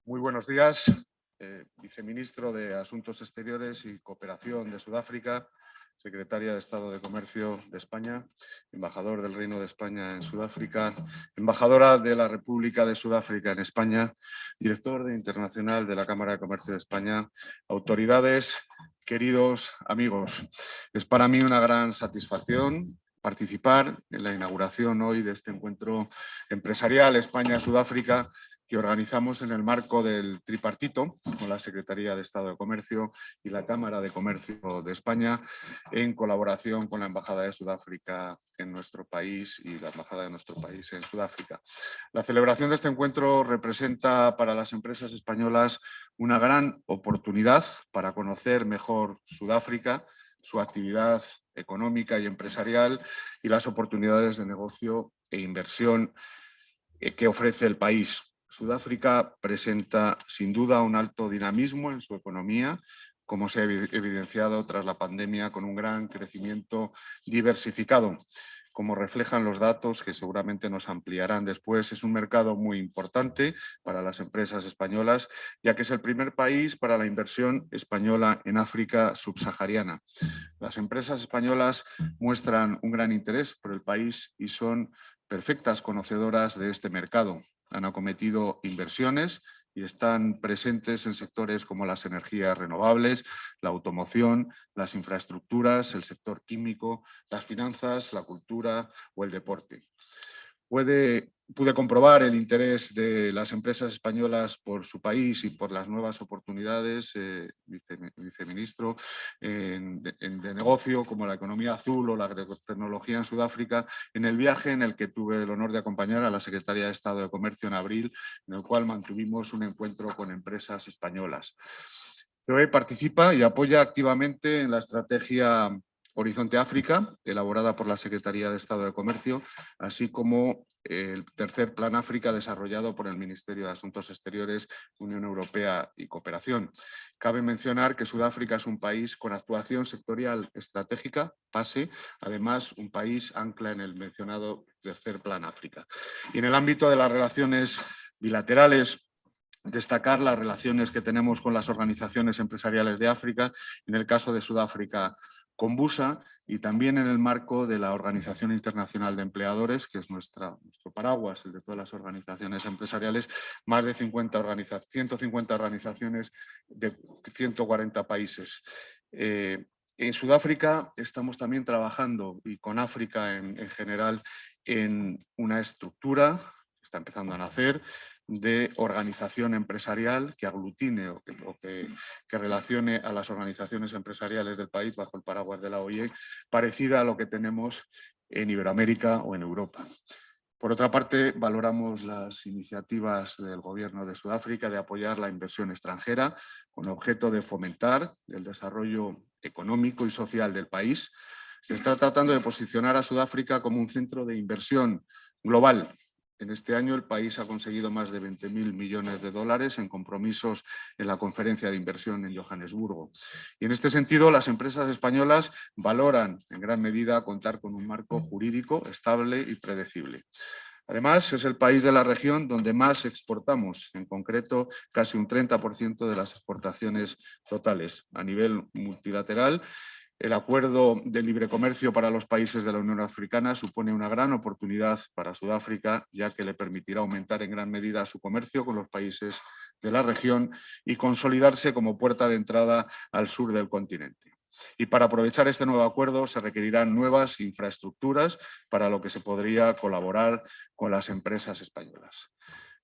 Muy buenos días, viceministro de Asuntos Exteriores y Cooperación de Sudáfrica, secretaria de Estado de Comercio de España, embajador del Reino de España en Sudáfrica, embajadora de la República de Sudáfrica en España, director internacional de la Cámara de Comercio de España, autoridades, queridos amigos. Es para mí una gran satisfacción participar en la inauguración hoy de este encuentro empresarial España-Sudáfrica que organizamos en el marco del tripartito con la Secretaría de Estado de Comercio y la Cámara de Comercio de España en colaboración con la Embajada de Sudáfrica en nuestro país y la Embajada de nuestro país en Sudáfrica. La celebración de este encuentro representa para las empresas españolas una gran oportunidad para conocer mejor Sudáfrica, su actividad económica y empresarial y las oportunidades de negocio e inversión que ofrece el país. Sudáfrica presenta sin duda un alto dinamismo en su economía, como se ha evidenciado tras la pandemia, con un gran crecimiento diversificado. Como reflejan los datos que seguramente nos ampliarán después, es un mercado muy importante para las empresas españolas, ya que es el primer país para la inversión española en África subsahariana. Las empresas españolas muestran un gran interés por el país y son perfectas conocedoras de este mercado. Han acometido inversiones y están presentes en sectores como las energías renovables, la automoción, las infraestructuras, el sector químico, las finanzas, la cultura o el deporte. Pude comprobar el interés de las empresas españolas por su país y por las nuevas oportunidades, viceministro, de negocio como la economía azul o la agrotecnología en Sudáfrica, en el viaje en el que tuve el honor de acompañar a la Secretaría de Estado de Comercio en abril, en el cual mantuvimos un encuentro con empresas españolas. COE participa y apoya activamente en la estrategia Horizonte África, elaborada por la Secretaría de Estado de Comercio, así como el tercer Plan África desarrollado por el Ministerio de Asuntos Exteriores, Unión Europea y Cooperación. Cabe mencionar que Sudáfrica es un país con actuación sectorial estratégica, PASE, además un país ancla en el mencionado tercer Plan África. Y en el ámbito de las relaciones bilaterales, destacar las relaciones que tenemos con las organizaciones empresariales de África, en el caso de Sudáfrica con BUSA y también en el marco de la Organización Internacional de Empleadores, que es nuestro paraguas, el de todas las organizaciones empresariales, más de 150 organizaciones de 140 países. En Sudáfrica estamos también trabajando, y con África en general, en una estructura que está empezando a nacer, de organización empresarial que aglutine o que relacione a las organizaciones empresariales del país bajo el paraguas de la OIE, parecida a lo que tenemos en Iberoamérica o en Europa. Por otra parte, valoramos las iniciativas del Gobierno de Sudáfrica de apoyar la inversión extranjera con objeto de fomentar el desarrollo económico y social del país. Se está tratando de posicionar a Sudáfrica como un centro de inversión global. En este año el país ha conseguido más de 20.000 millones de dólares en compromisos en la conferencia de inversión en Johannesburgo. Y en este sentido, las empresas españolas valoran en gran medida contar con un marco jurídico estable y predecible. Además, es el país de la región donde más exportamos, en concreto casi un 30% de las exportaciones totales. A nivel multilateral, el acuerdo de libre comercio para los países de la Unión Africana supone una gran oportunidad para Sudáfrica, ya que le permitirá aumentar en gran medida su comercio con los países de la región y consolidarse como puerta de entrada al sur del continente. Y para aprovechar este nuevo acuerdo se requerirán nuevas infraestructuras para lo que se podría colaborar con las empresas españolas.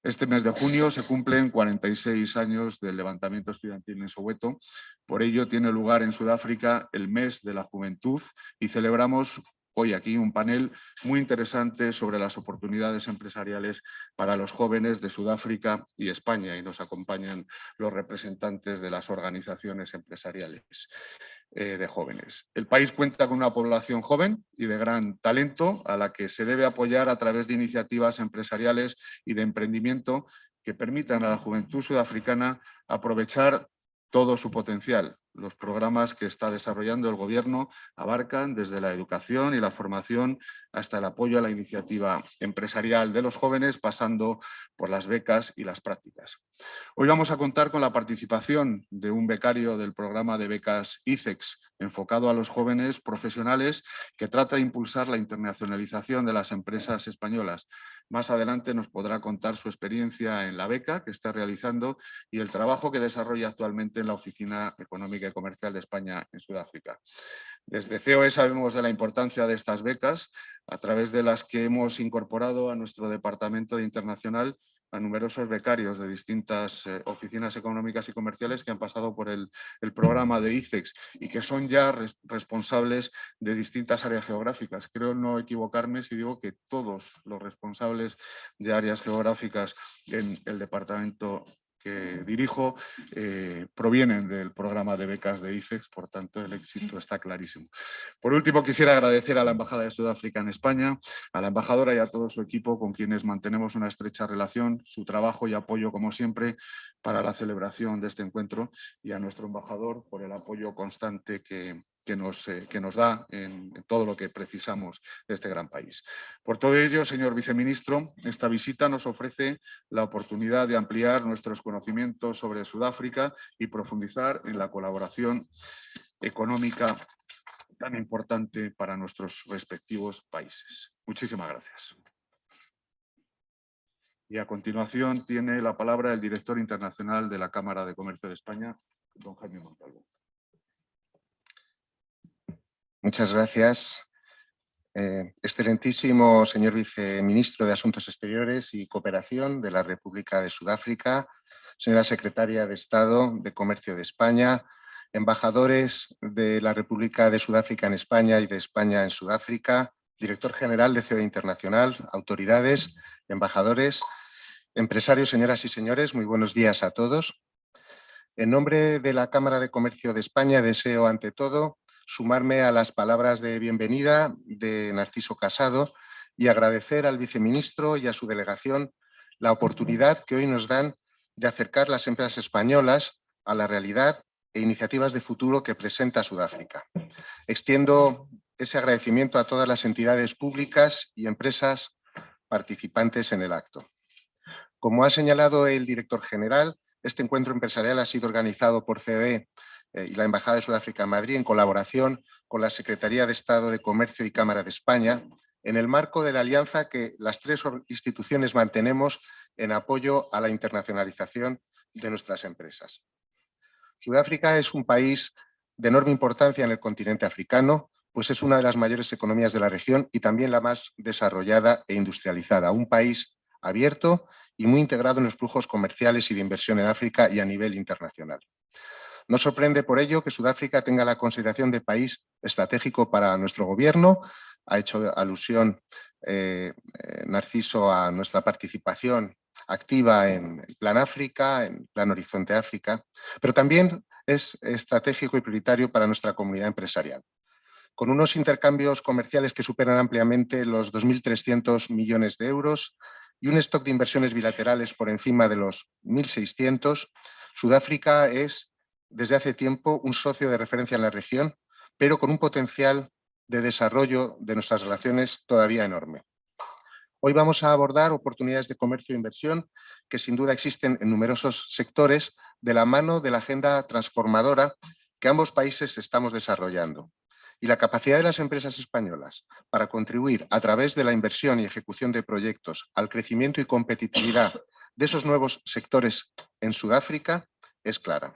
Este mes de junio se cumplen 46 años del levantamiento estudiantil en Soweto. Por ello tiene lugar en Sudáfrica el mes de la juventud y celebramos hoy aquí un panel muy interesante sobre las oportunidades empresariales para los jóvenes de Sudáfrica y España, y nos acompañan los representantes de las organizaciones empresariales de jóvenes. El país cuenta con una población joven y de gran talento a la que se debe apoyar a través de iniciativas empresariales y de emprendimiento que permitan a la juventud sudafricana aprovechar todo su potencial. Los programas que está desarrollando el Gobierno abarcan desde la educación y la formación hasta el apoyo a la iniciativa empresarial de los jóvenes, pasando por las becas y las prácticas. Hoy vamos a contar con la participación de un becario del programa de becas ICEX, enfocado a los jóvenes profesionales, que trata de impulsar la internacionalización de las empresas españolas. Más adelante nos podrá contar su experiencia en la beca que está realizando y el trabajo que desarrolla actualmente en la Oficina Económica y Comercial de España en Sudáfrica. Desde COE sabemos de la importancia de estas becas, a través de las que hemos incorporado a nuestro Departamento de Internacional a numerosos becarios de distintas oficinas económicas y comerciales que han pasado por el programa de ICEX y que son ya responsables de distintas áreas geográficas. Creo no equivocarme si digo que todos los responsables de áreas geográficas en el departamento que dirijo provienen del programa de becas de ICEX, por tanto el éxito está clarísimo. Por último, quisiera agradecer a la Embajada de Sudáfrica en España, a la embajadora y a todo su equipo con quienes mantenemos una estrecha relación, su trabajo y apoyo como siempre para la celebración de este encuentro, y a nuestro embajador por el apoyo constante que nos da en todo lo que precisamos de este gran país. Por todo ello, señor viceministro, esta visita nos ofrece la oportunidad de ampliar nuestros conocimientos sobre Sudáfrica y profundizar en la colaboración económica tan importante para nuestros respectivos países. Muchísimas gracias. Y a continuación tiene la palabra el director internacional de la Cámara de Comercio de España, don Jaime Montalvo. Muchas gracias. Excelentísimo señor viceministro de Asuntos Exteriores y Cooperación de la República de Sudáfrica, señora secretaria de Estado de Comercio de España, embajadores de la República de Sudáfrica en España y de España en Sudáfrica, director general de COE Internacional, autoridades, embajadores, empresarios, señoras y señores, muy buenos días a todos. En nombre de la Cámara de Comercio de España deseo, ante todo, sumarme a las palabras de bienvenida de Narciso Casado y agradecer al viceministro y a su delegación la oportunidad que hoy nos dan de acercar las empresas españolas a la realidad e iniciativas de futuro que presenta Sudáfrica. Extiendo ese agradecimiento a todas las entidades públicas y empresas participantes en el acto. Como ha señalado el director general, este encuentro empresarial ha sido organizado por COE y la Embajada de Sudáfrica en Madrid en colaboración con la Secretaría de Estado de Comercio y Cámara de España en el marco de la alianza que las tres instituciones mantenemos en apoyo a la internacionalización de nuestras empresas. Sudáfrica es un país de enorme importancia en el continente africano, pues es una de las mayores economías de la región y también la más desarrollada e industrializada. Un país abierto y muy integrado en los flujos comerciales y de inversión en África y a nivel internacional. No sorprende por ello que Sudáfrica tenga la consideración de país estratégico para nuestro gobierno. Ha hecho alusión Narciso a nuestra participación activa en Plan África, en Plan Horizonte África, pero también es estratégico y prioritario para nuestra comunidad empresarial. Con unos intercambios comerciales que superan ampliamente los 2.300 millones de euros y un stock de inversiones bilaterales por encima de los 1.600, Sudáfrica es desde hace tiempo un socio de referencia en la región, pero con un potencial de desarrollo de nuestras relaciones todavía enorme. Hoy vamos a abordar oportunidades de comercio e inversión que sin duda existen en numerosos sectores de la mano de la agenda transformadora que ambos países estamos desarrollando. Y la capacidad de las empresas españolas para contribuir a través de la inversión y ejecución de proyectos al crecimiento y competitividad de esos nuevos sectores en Sudáfrica es clara.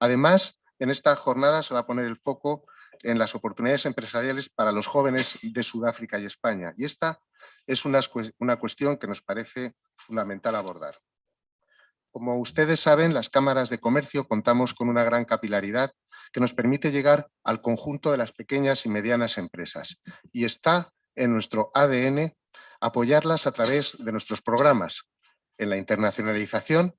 Además, en esta jornada se va a poner el foco en las oportunidades empresariales para los jóvenes de Sudáfrica y España. Y esta es una cuestión que nos parece fundamental abordar. Como ustedes saben, las cámaras de comercio contamos con una gran capilaridad que nos permite llegar al conjunto de las pequeñas y medianas empresas. Y está en nuestro ADN apoyarlas a través de nuestros programas, en la internacionalización,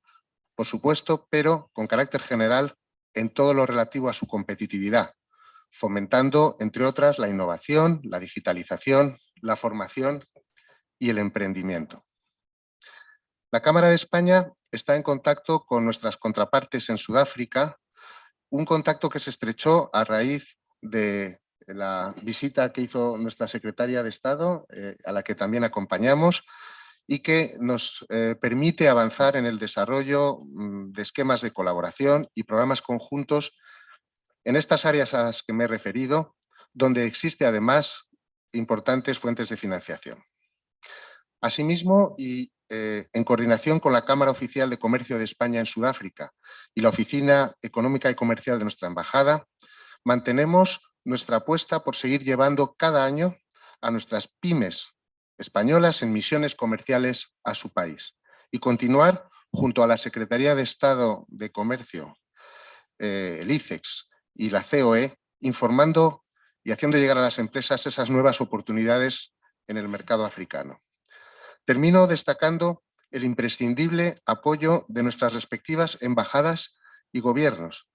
por supuesto, pero con carácter general en todo lo relativo a su competitividad, fomentando, entre otras, la innovación, la digitalización, la formación y el emprendimiento. La Cámara de España está en contacto con nuestras contrapartes en Sudáfrica, un contacto que se estrechó a raíz de la visita que hizo nuestra secretaria de Estado, a la que también acompañamos, y que nos permite avanzar en el desarrollo de esquemas de colaboración y programas conjuntos en estas áreas a las que me he referido, donde existe además importantes fuentes de financiación. Asimismo, y en coordinación con la Cámara Oficial de Comercio de España en Sudáfrica y la Oficina Económica y Comercial de nuestra Embajada, mantenemos nuestra apuesta por seguir llevando cada año a nuestras pymes españolas en misiones comerciales a su país y continuar junto a la Secretaría de Estado de Comercio, el ICEX y la COE, informando y haciendo llegar a las empresas esas nuevas oportunidades en el mercado africano. Termino destacando el imprescindible apoyo de nuestras respectivas embajadas y gobiernos,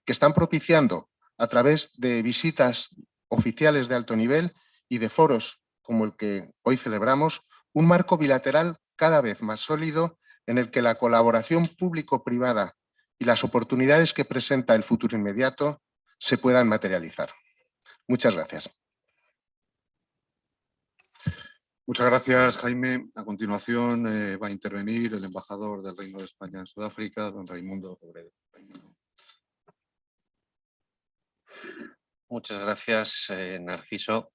que están propiciando a través de visitas oficiales de alto nivel y de foros como el que hoy celebramos, un marco bilateral cada vez más sólido en el que la colaboración público-privada y las oportunidades que presenta el futuro inmediato se puedan materializar. Muchas gracias. Muchas gracias, Jaime. A continuación va a intervenir el embajador del Reino de España en Sudáfrica, don Raimundo Robredo. Muchas gracias, Narciso,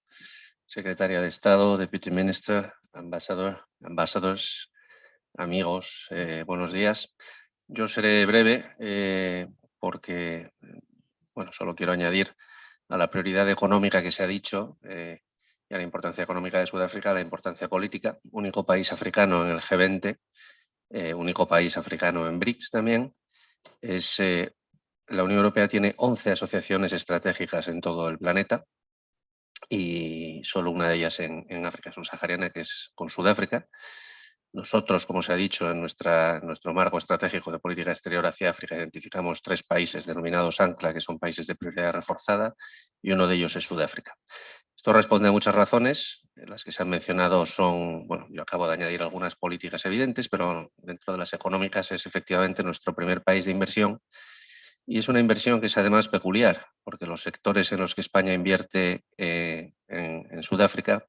secretaria de Estado, Deputy Minister, ambassadors, amigos, buenos días. Yo seré breve porque solo quiero añadir a la prioridad económica que se ha dicho y a la importancia económica de Sudáfrica, la importancia política. Único país africano en el G20, único país africano en BRICS también. La Unión Europea tiene 11 asociaciones estratégicas en todo el planeta y solo una de ellas en África subsahariana, que es con Sudáfrica. Nosotros, como se ha dicho, en nuestro marco estratégico de política exterior hacia África identificamos 3 países denominados ancla, que son países de prioridad reforzada, y uno de ellos es Sudáfrica. Esto responde a muchas razones. Las que se han mencionado son, yo acabo de añadir algunas políticas evidentes, pero dentro de las económicas es efectivamente nuestro primer país de inversión. Y es una inversión que es además peculiar, porque los sectores en los que España invierte en Sudáfrica,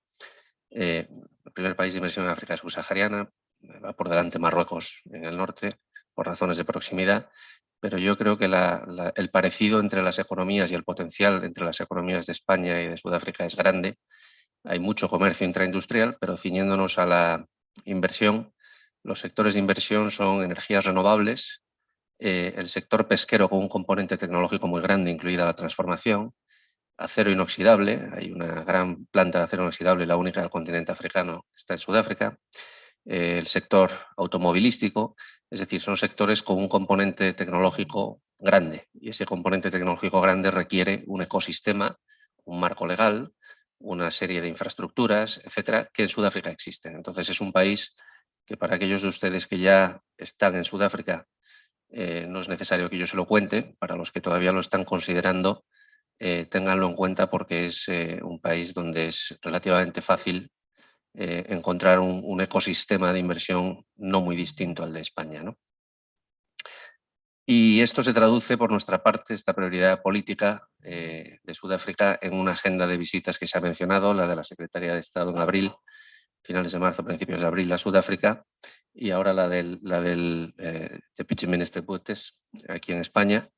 el primer país de inversión en África subsahariana, va por delante Marruecos en el norte, por razones de proximidad, pero yo creo que el parecido entre las economías y el potencial entre las economías de España y de Sudáfrica es grande. Hay mucho comercio intraindustrial, pero ciñéndonos a la inversión, los sectores de inversión son energías renovables, el sector pesquero con un componente tecnológico muy grande, incluida la transformación, acero inoxidable, hay una gran planta de acero inoxidable, la única del continente africano, está en Sudáfrica, el sector automovilístico, es decir, son sectores con un componente tecnológico grande y ese componente tecnológico grande requiere un ecosistema, un marco legal, una serie de infraestructuras, etcétera, que en Sudáfrica existen. Entonces es un país que para aquellos de ustedes que ya están en Sudáfrica no es necesario que yo se lo cuente, para los que todavía lo están considerando, ténganlo en cuenta porque es un país donde es relativamente fácil encontrar un ecosistema de inversión no muy distinto al de España, ¿no? Y esto se traduce por nuestra parte, esta prioridad política de Sudáfrica, en una agenda de visitas que se ha mencionado, la de la Secretaría de Estado en abril, finales de marzo, principios de abril a Sudáfrica, y ahora la del Deputy Minister Butes aquí en España,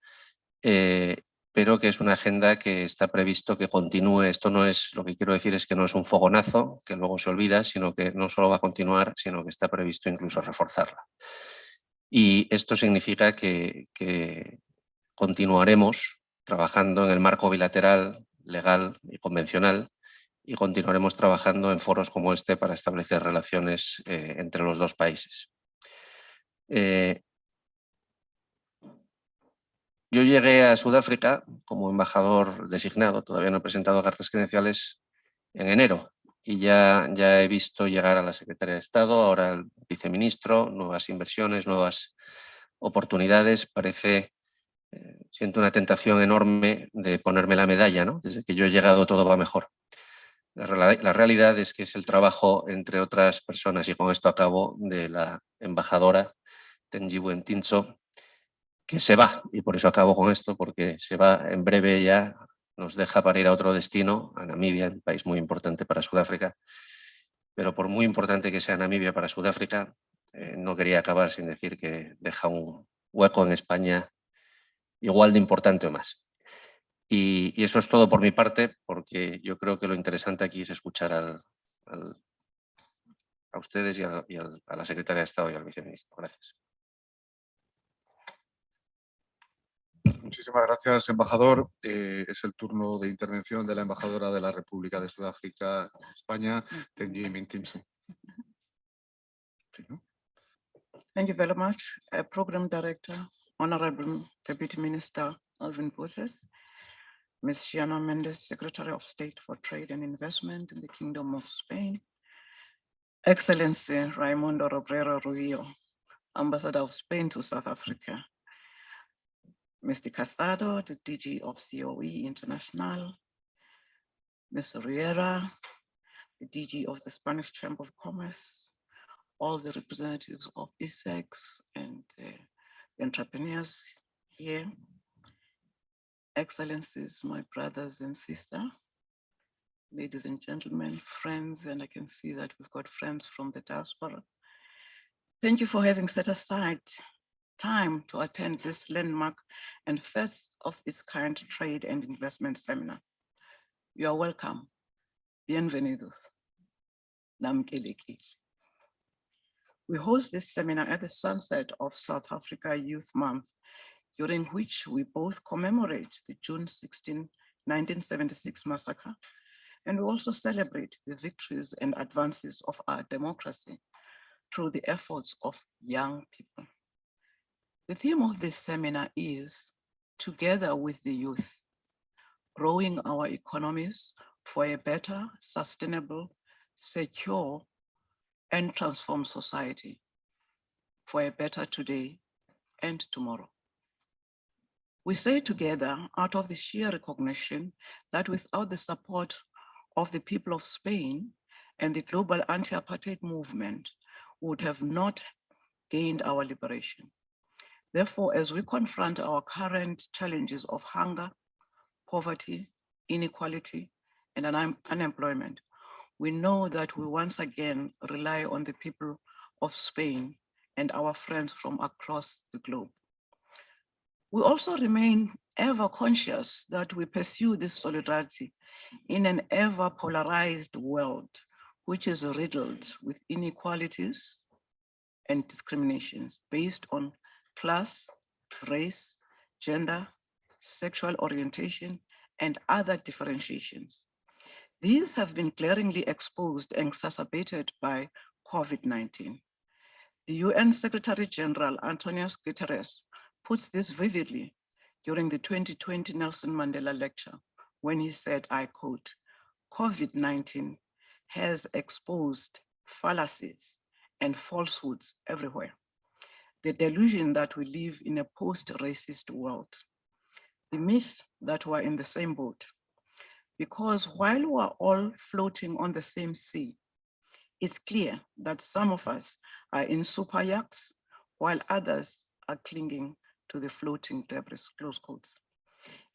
pero que es una agenda que está previsto que continúe. Esto no es, lo que quiero decir es que no es un fogonazo que luego se olvida, sino que no solo va a continuar, sino que está previsto incluso reforzarla. Y esto significa que continuaremos trabajando en el marco bilateral, legal y convencional, y continuaremos trabajando en foros como este para establecer relaciones entre los dos Yo llegué a Sudáfrica como embajador designado, todavía no he presentado cartas credenciales, en enero, y ya he visto llegar a la Secretaria de Estado, ahora el viceministro, nuevas inversiones, nuevas oportunidades. Siento una tentación enorme de ponerme la medalla, ¿no? Desde que yo he llegado todo va mejor. La realidad es que es el trabajo, entre otras personas, y con esto acabo, de la embajadora Tenjibu Ntinso, que se va, y por eso acabo con esto, porque se va en breve, ya nos deja para ir a otro destino, a Namibia, un país muy importante para Sudáfrica, pero por muy importante que sea Namibia para Sudáfrica, no quería acabar sin decir que deja un hueco en España igual de importante o más. Y eso es todo por mi parte, porque yo creo que lo interesante aquí es escuchar a ustedes y a la Secretaria de Estado y al Viceministro. Gracias. Muchísimas gracias, embajador. Es el turno de intervención de la embajadora de la República de Sudáfrica en España, Tenjibu Ntinso. Thank you very much, Program Director, Honorable Deputy Minister Alvin, Ms. Shiana Mendes, Secretary of State for Trade and Investment in the Kingdom of Spain, Excellency Raimundo Robrero Ruillo, Ambassador of Spain to South Africa, Mr. Casado, the DG of COE International, Ms. Riera, the DG of the Spanish Chamber of Commerce, all the representatives of ISEX and the entrepreneurs here, Excellencies, my brothers and sisters, ladies and gentlemen, friends, and I can see that we've got friends from the diaspora. Thank you for having set aside time to attend this landmark and first of its kind trade and investment seminar. You are welcome. Bienvenidos. Namkelekile. We host this seminar at the sunset of South Africa Youth Month, during which we both commemorate the June 16, 1976 massacre, and we also celebrate the victories and advances of our democracy through the efforts of young people. The theme of this seminar is Together with the Youth, growing our economies for a better, sustainable, secure, and transformed society for a better today and tomorrow. We say together out of the sheer recognition that without the support of the people of Spain and the global anti-apartheid movement, we would have not gained our liberation. Therefore, as we confront our current challenges of hunger, poverty, inequality, and unemployment, we know that we once again rely on the people of Spain and our friends from across the globe. We also remain ever conscious that we pursue this solidarity in an ever polarized world, which is riddled with inequalities and discriminations based on class, race, gender, sexual orientation, and other differentiations. These have been glaringly exposed and exacerbated by COVID-19. The UN Secretary General Antonio Guterres puts this vividly during the 2020 Nelson Mandela lecture when he said, I quote, COVID-19 has exposed fallacies and falsehoods everywhere. The delusion that we live in a post-racist world, the myth that we're in the same boat, because while we're all floating on the same sea, it's clear that some of us are in super yachts while others are clinging to the floating debris, close quotes.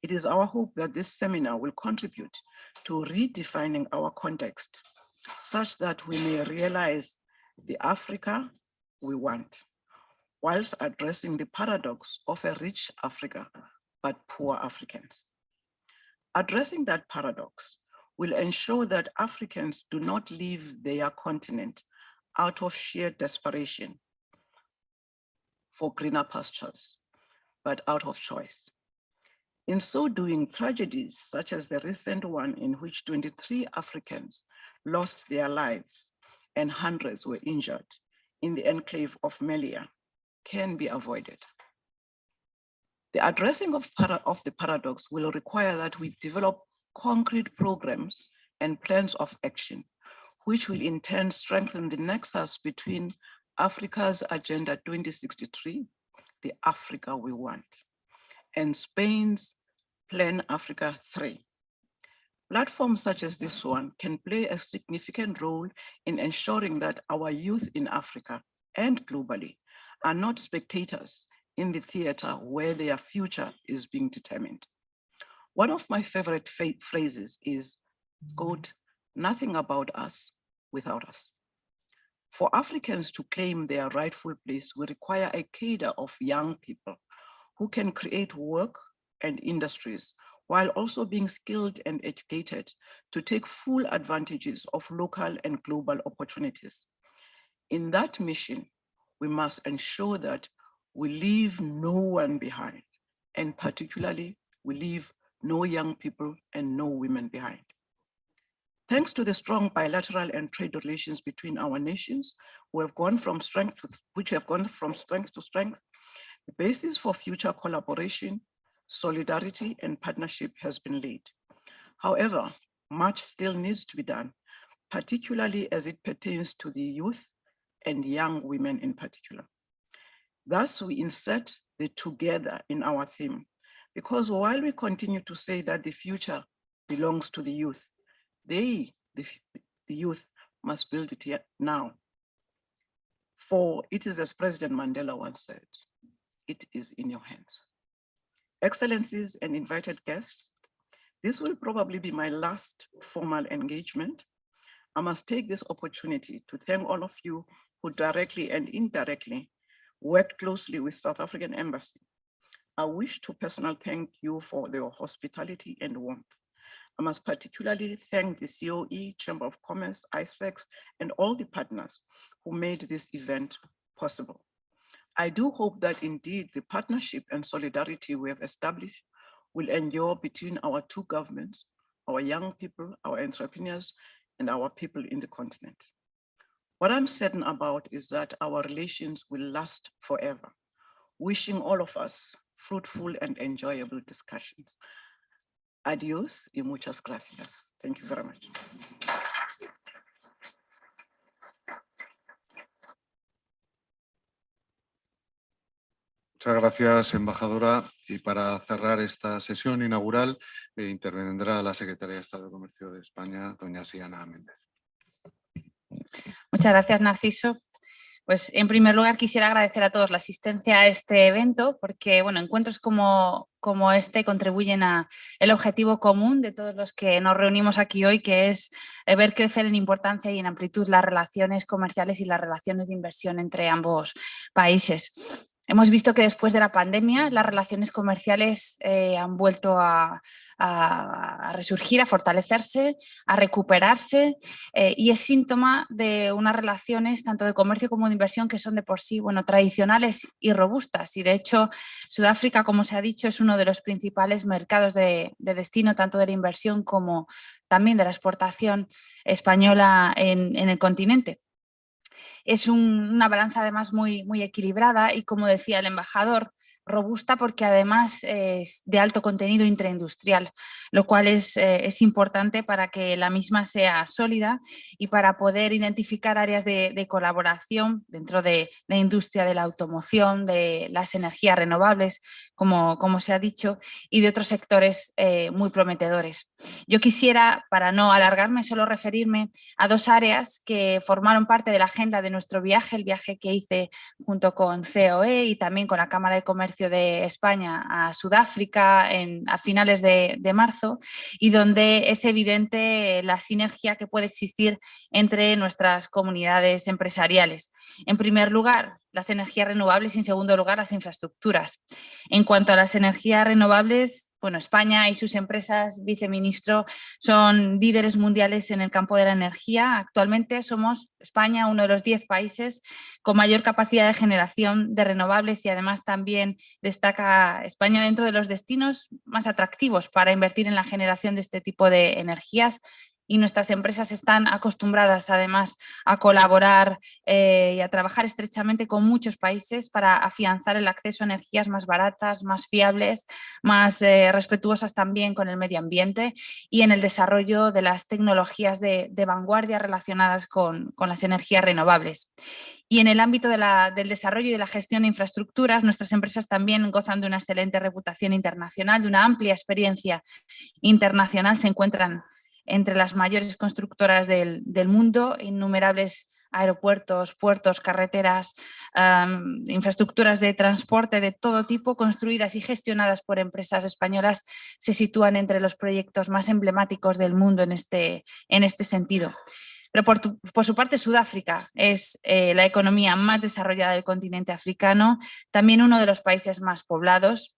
It is our hope that this seminar will contribute to redefining our context such that we may realize the Africa we want, whilst addressing the paradox of a rich Africa, but poor Africans. Addressing that paradox will ensure that Africans do not leave their continent out of sheer desperation for greener pastures, but out of choice. In so doing, tragedies such as the recent one in which 23 Africans lost their lives and hundreds were injured in the enclave of Melia can be avoided. The addressing of the paradox will require that we develop concrete programs and plans of action, which will in turn strengthen the nexus between Africa's Agenda 2063, the Africa we want, and Spain's Plan Africa 3. Platforms such as this one can play a significant role in ensuring that our youth in Africa and globally are not spectators in the theater where their future is being determined. One of my favorite phrases is, quote, "Nothing about us without us." For Africans to claim their rightful place, we require a cadre of young people who can create work and industries while also being skilled and educated to take full advantages of local and global opportunities. In that mission, we must ensure that we leave no one behind, and particularly we leave no young people and no women behind. Thanks to the strong bilateral and trade relations between our nations, which have gone from strength to strength, the basis for future collaboration, solidarity, and partnership has been laid. However, much still needs to be done, particularly as it pertains to the youth and young women in particular. Thus, we insert the together in our theme, because while we continue to say that the future belongs to the youth, the youth must build it here now. For it is as President Mandela once said, it is in your hands. Excellencies and invited guests, this will probably be my last formal engagement. I must take this opportunity to thank all of you who directly and indirectly worked closely with South African Embassy. I wish to personally thank you for your hospitality and warmth. I must particularly thank the COE, Chamber of Commerce, ISEX, and all the partners who made this event possible. I do hope that indeed the partnership and solidarity we have established will endure between our two governments, our young people, our entrepreneurs, and our people in the continent. What I'm certain about is that our relations will last forever. Wishing all of us fruitful and enjoyable discussions. Adios y muchas gracias. Thank you very much. Muchas gracias, embajadora. Y para cerrar esta sesión inaugural, intervendrá la secretaria de Estado de Comercio de España, doña Siana Méndez. Muchas gracias, Narciso. Pues en primer lugar quisiera agradecer a todos la asistencia a este evento porque bueno, encuentros como este contribuyen a el objetivo común de todos los que nos reunimos aquí hoy, que es ver crecer en importancia y en amplitud las relaciones comerciales y las relaciones de inversión entre ambos países. Hemos visto que después de la pandemia las relaciones comerciales han vuelto a resurgir, a fortalecerse, a recuperarse y es síntoma de unas relaciones tanto de comercio como de inversión que son de por sí tradicionales y robustas. Y de hecho Sudáfrica, como se ha dicho, es uno de los principales mercados de destino tanto de la inversión como también de la exportación española en el continente. Es una balanza además muy equilibrada y, como decía el embajador, robusta porque además es de alto contenido intraindustrial, lo cual es importante para que la misma sea sólida y para poder identificar áreas de colaboración dentro de la industria de la automoción, de las energías renovables, como se ha dicho, y de otros sectores muy prometedores. Yo quisiera, para no alargarme, solo referirme a dos áreas que formaron parte de la agenda de nuestro viaje, el viaje que hice junto con COE y también con la Cámara de Comercio de España a Sudáfrica a finales de marzo, y donde es evidente la sinergia que puede existir entre nuestras comunidades empresariales. En primer lugar, las energías renovables y en segundo lugar las infraestructuras. En cuanto a las energías renovables, bueno, España y sus empresas, viceministro, son líderes mundiales en el campo de la energía. Actualmente somos España uno de los 10 países con mayor capacidad de generación de renovables y además también destaca España dentro de los destinos más atractivos para invertir en la generación de este tipo de energías y nuestras empresas están acostumbradas además a colaborar y a trabajar estrechamente con muchos países para afianzar el acceso a energías más baratas, más fiables, más respetuosas también con el medio ambiente y en el desarrollo de las tecnologías de vanguardia relacionadas con las energías renovables. Y en el ámbito del desarrollo y de la gestión de infraestructuras, nuestras empresas también gozan de una excelente reputación internacional, de una amplia experiencia internacional, se encuentran entre las mayores constructoras del mundo, innumerables aeropuertos, puertos, carreteras, infraestructuras de transporte de todo tipo, construidas y gestionadas por empresas españolas, se sitúan entre los proyectos más emblemáticos del mundo en este sentido. Pero por su parte, Sudáfrica es la economía más desarrollada del continente africano, también uno de los países más poblados.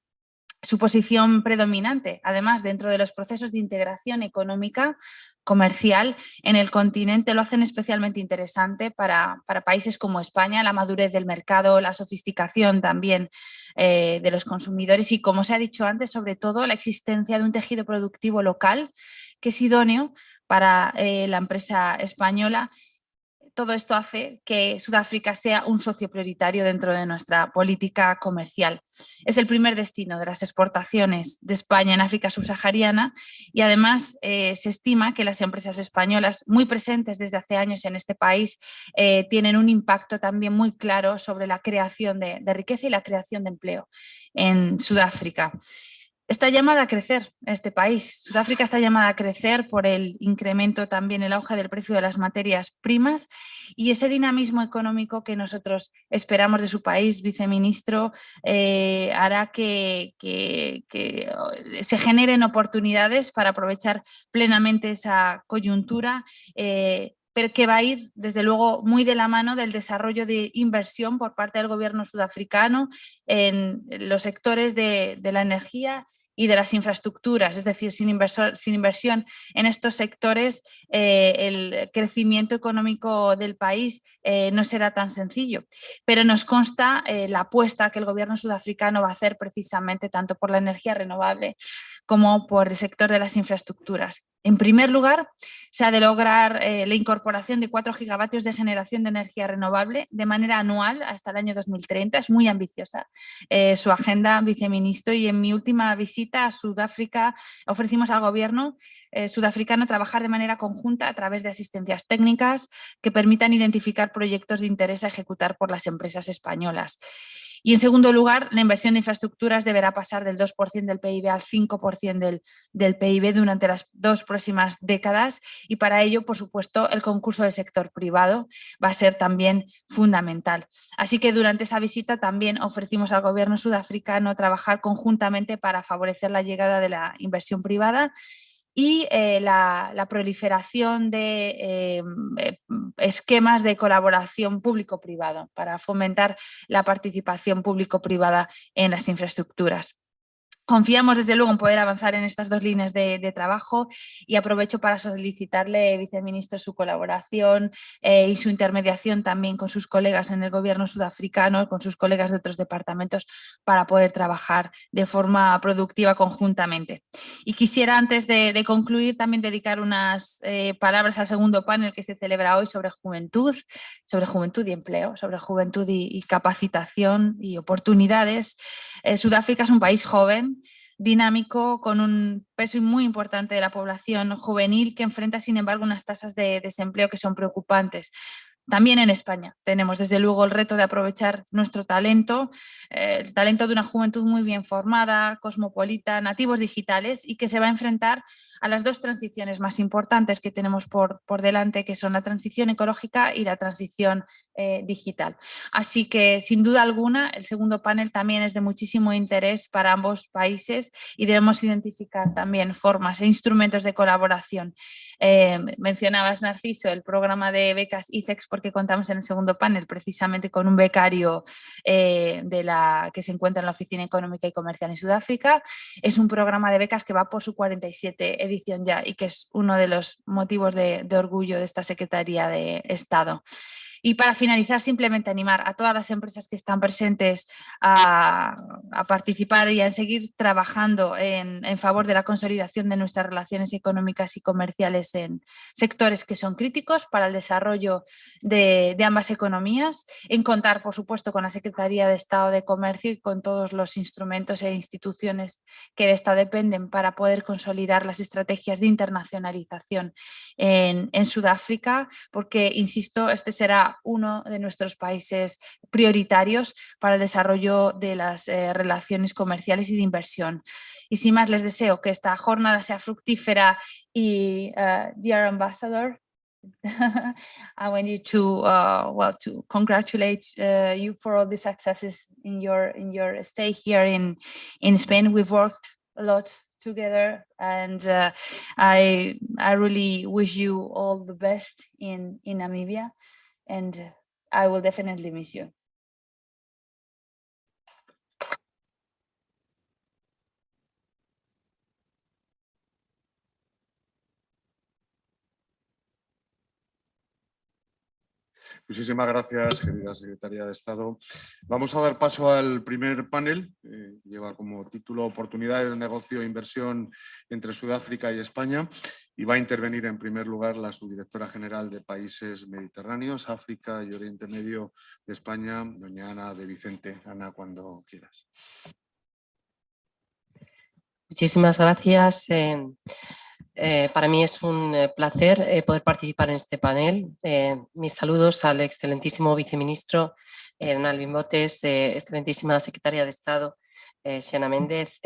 Su posición predominante, además, dentro de los procesos de integración económica, comercial en el continente lo hacen especialmente interesante para países como España, la madurez del mercado, la sofisticación también de los consumidores y, como se ha dicho antes, sobre todo la existencia de un tejido productivo local que es idóneo para la empresa española. Todo esto hace que Sudáfrica sea un socio prioritario dentro de nuestra política comercial. Es el primer destino de las exportaciones de España en África subsahariana y además se estima que las empresas españolas muy presentes desde hace años en este país tienen un impacto también muy claro sobre la creación de riqueza y la creación de empleo en Sudáfrica. Está llamada a crecer este país. Sudáfrica está llamada a crecer por el incremento también, el auge del precio de las materias primas y ese dinamismo económico que nosotros esperamos de su país, viceministro, hará que se generen oportunidades para aprovechar plenamente esa coyuntura, pero que va a ir, desde luego, muy de la mano del desarrollo de inversión por parte del gobierno sudafricano en los sectores de la energía y de las infraestructuras, es decir, sin inversión en estos sectores, el crecimiento económico del país no será tan sencillo. Pero nos consta la apuesta que el gobierno sudafricano va a hacer precisamente tanto por la energía renovable como por el sector de las infraestructuras. En primer lugar, se ha de lograr la incorporación de 4 gigavatios de generación de energía renovable de manera anual hasta el año 2030. Es muy ambiciosa su agenda, viceministro, y en mi última visita a Sudáfrica ofrecimos al gobierno sudafricano trabajar de manera conjunta a través de asistencias técnicas que permitan identificar proyectos de interés a ejecutar por las empresas españolas. Y en segundo lugar, la inversión de infraestructuras deberá pasar del 2% del PIB al 5% del PIB durante las 2 próximas décadas y para ello, por supuesto, el concurso del sector privado va a ser también fundamental. Así que durante esa visita también ofrecimos al gobierno sudafricano trabajar conjuntamente para favorecer la llegada de la inversión privada y la proliferación de esquemas de colaboración público-privado para fomentar la participación público-privada en las infraestructuras. Confiamos desde luego en poder avanzar en estas 2 líneas de trabajo y aprovecho para solicitarle, viceministro, su colaboración y su intermediación también con sus colegas en el gobierno sudafricano, con sus colegas de otros departamentos para poder trabajar de forma productiva conjuntamente. Y quisiera antes de concluir también dedicar unas palabras al segundo panel que se celebra hoy sobre juventud y empleo, sobre juventud y capacitación y oportunidades. Sudáfrica es un país joven, dinámico, con un peso muy importante de la población juvenil que enfrenta, sin embargo, unas tasas de desempleo que son preocupantes. También en España tenemos, desde luego, el reto de aprovechar nuestro talento, el talento de una juventud muy bien formada, cosmopolita, nativos digitales y que se va a enfrentar a las 2 transiciones más importantes que tenemos por delante, que son la transición ecológica y la transición digital. Así que, sin duda alguna, el segundo panel también es de muchísimo interés para ambos países y debemos identificar también formas e instrumentos de colaboración. Mencionabas, Narciso, el programa de becas ICEX, porque contamos en el segundo panel precisamente con un becario que se encuentra en la Oficina Económica y Comercial en Sudáfrica. Es un programa de becas que va por su 47 edición ya y que es uno de los motivos de orgullo de esta Secretaría de Estado. Y para finalizar, simplemente animar a todas las empresas que están presentes a participar y a seguir trabajando en favor de la consolidación de nuestras relaciones económicas y comerciales en sectores que son críticos para el desarrollo de ambas economías, en contar, por supuesto, con la Secretaría de Estado de Comercio y con todos los instrumentos e instituciones que de esta dependen para poder consolidar las estrategias de internacionalización en Sudáfrica, porque, insisto, este será uno de nuestros países prioritarios para el desarrollo de las relaciones comerciales y de inversión. Y sin más, les deseo que esta jornada sea fructífera y, dear Ambassador, I want you to to congratulate you for all the successes in your stay here in Spain. We've worked a lot together, and I really wish you all the best in Namibia, and I will definitely miss you. Muchísimas gracias, querida Secretaria de Estado. Vamos a dar paso al primer panel. Lleva como título Oportunidades de negocio e inversión entre Sudáfrica y España. Y va a intervenir en primer lugar la subdirectora general de Países Mediterráneos, África y Oriente Medio de España, doña Ana de Vicente. Ana, cuando quieras. Muchísimas gracias. Para mí es un placer poder participar en este panel. Mis saludos al excelentísimo viceministro don Alvin, excelentísima secretaria de Estado Xiana Méndez,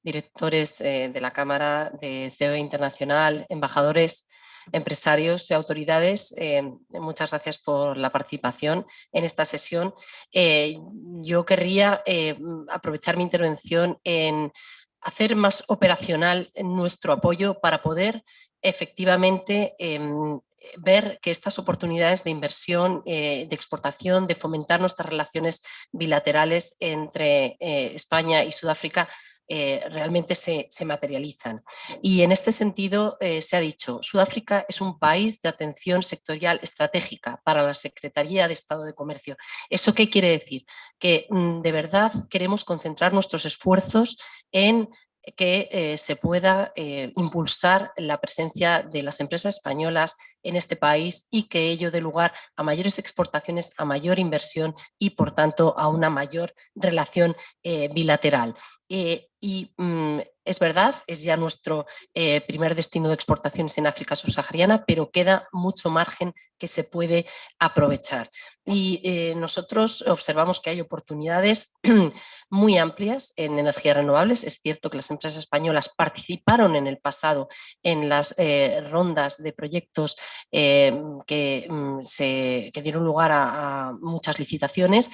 directores de la Cámara de CEO Internacional, embajadores, empresarios y autoridades. Muchas gracias por la participación en esta sesión. Yo querría aprovechar mi intervención en hacer más operacional nuestro apoyo para poder efectivamente ver que estas oportunidades de inversión, de exportación, de fomentar nuestras relaciones bilaterales entre España y Sudáfrica realmente se materializan. Y en este sentido se ha dicho, Sudáfrica es un país de atención sectorial estratégica para la Secretaría de Estado de Comercio. ¿Eso qué quiere decir? Que de verdad queremos concentrar nuestros esfuerzos en que se pueda impulsar la presencia de las empresas españolas en este país y que ello dé lugar a mayores exportaciones, a mayor inversión y, por tanto, a una mayor relación bilateral. Es verdad, es ya nuestro primer destino de exportaciones en África subsahariana, pero queda mucho margen que se puede aprovechar. Y nosotros observamos que hay oportunidades muy amplias en energías renovables. Es cierto que las empresas españolas participaron en el pasado en las rondas de proyectos que dieron lugar a muchas licitaciones,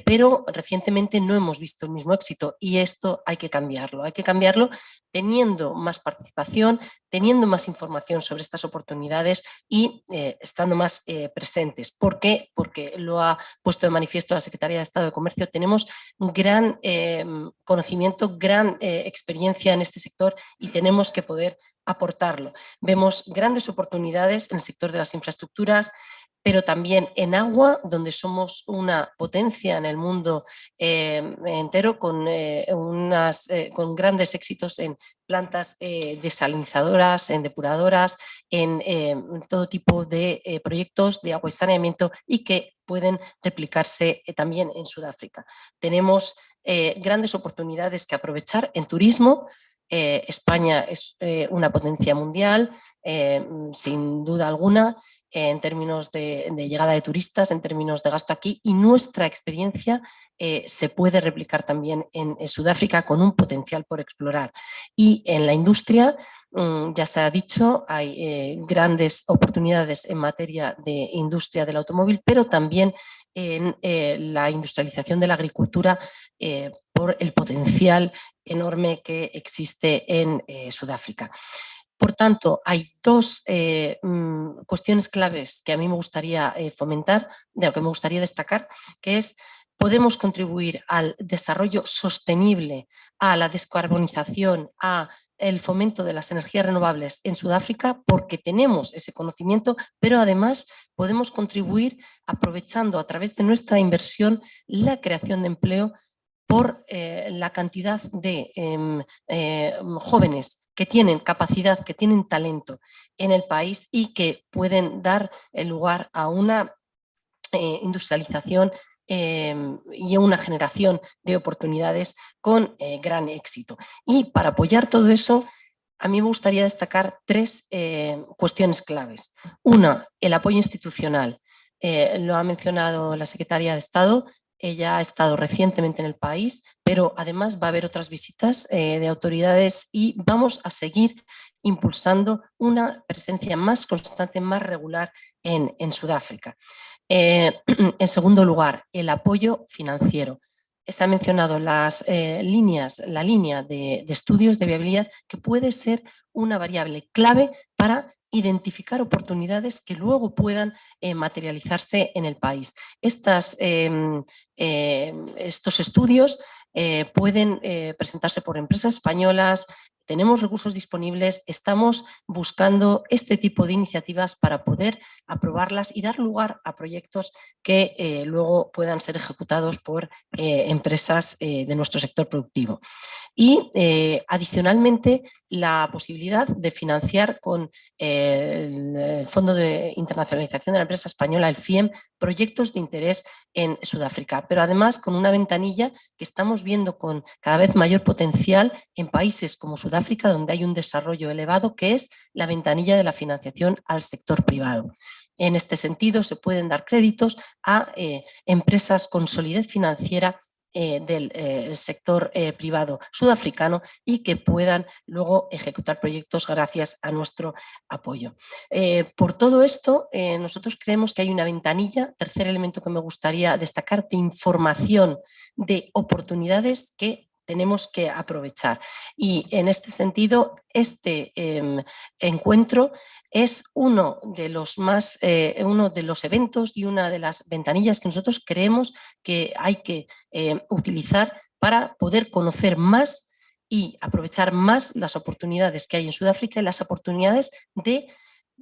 pero recientemente no hemos visto el mismo éxito y esto hay que cambiarlo. Hay que cambiarlo teniendo más participación, teniendo más información sobre estas oportunidades y estando más presentes. ¿Por qué? Porque lo ha puesto de manifiesto la Secretaría de Estado de Comercio. Tenemos gran conocimiento, gran experiencia en este sector y tenemos que poder aportarlo. Vemos grandes oportunidades en el sector de las infraestructuras, pero también en agua, donde somos una potencia en el mundo entero, con grandes éxitos en plantas desalinizadoras, en depuradoras, en todo tipo de proyectos de agua y saneamiento y que pueden replicarse también en Sudáfrica. Tenemos grandes oportunidades que aprovechar en turismo. España es una potencia mundial, sin duda alguna, en términos de llegada de turistas, en términos de gasto aquí, y nuestra experiencia se puede replicar también en Sudáfrica con un potencial por explorar. Y en la industria, ya se ha dicho, hay grandes oportunidades en materia de industria del automóvil, pero también en la industrialización de la agricultura por el potencial enorme que existe en Sudáfrica. Por tanto, hay dos cuestiones claves que a mí me gustaría fomentar, de lo que me gustaría destacar, que es podemos contribuir al desarrollo sostenible, a la descarbonización, a el fomento de las energías renovables en Sudáfrica porque tenemos ese conocimiento, pero además podemos contribuir aprovechando a través de nuestra inversión la creación de empleo por la cantidad de jóvenes que tienen capacidad, que tienen talento en el país y que pueden dar lugar a una industrialización y una generación de oportunidades con gran éxito. Y para apoyar todo eso, a mí me gustaría destacar tres cuestiones claves. Una, el apoyo institucional. Lo ha mencionado la secretaria de Estado. Ella ha estado recientemente en el país, pero además va a haber otras visitas de autoridades y vamos a seguir impulsando una presencia más constante, más regular en Sudáfrica. En segundo lugar, el apoyo financiero. Se ha mencionado la línea de estudios de viabilidad, que puede ser una variable clave para identificar oportunidades que luego puedan materializarse en el país. Estos estudios pueden presentarse por empresas españolas. Tenemos recursos disponibles, estamos buscando este tipo de iniciativas para poder aprobarlas y dar lugar a proyectos que luego puedan ser ejecutados por empresas de nuestro sector productivo. Y adicionalmente la posibilidad de financiar con el Fondo de Internacionalización de la Empresa Española, el FIEM, proyectos de interés en Sudáfrica, pero además con una ventanilla que estamos viendo con cada vez mayor potencial en países como Sudáfrica, donde hay un desarrollo elevado, que es la ventanilla de la financiación al sector privado. En este sentido, se pueden dar créditos a empresas con solidez financiera del sector privado sudafricano y que puedan luego ejecutar proyectos gracias a nuestro apoyo. Por todo esto, nosotros creemos que hay una ventanilla, tercer elemento que me gustaría destacar, de información de oportunidades que tenemos que aprovechar. Y en este sentido, este encuentro es uno de los eventos y una de las ventanillas que nosotros creemos que hay que utilizar para poder conocer más y aprovechar más las oportunidades que hay en Sudáfrica y las oportunidades de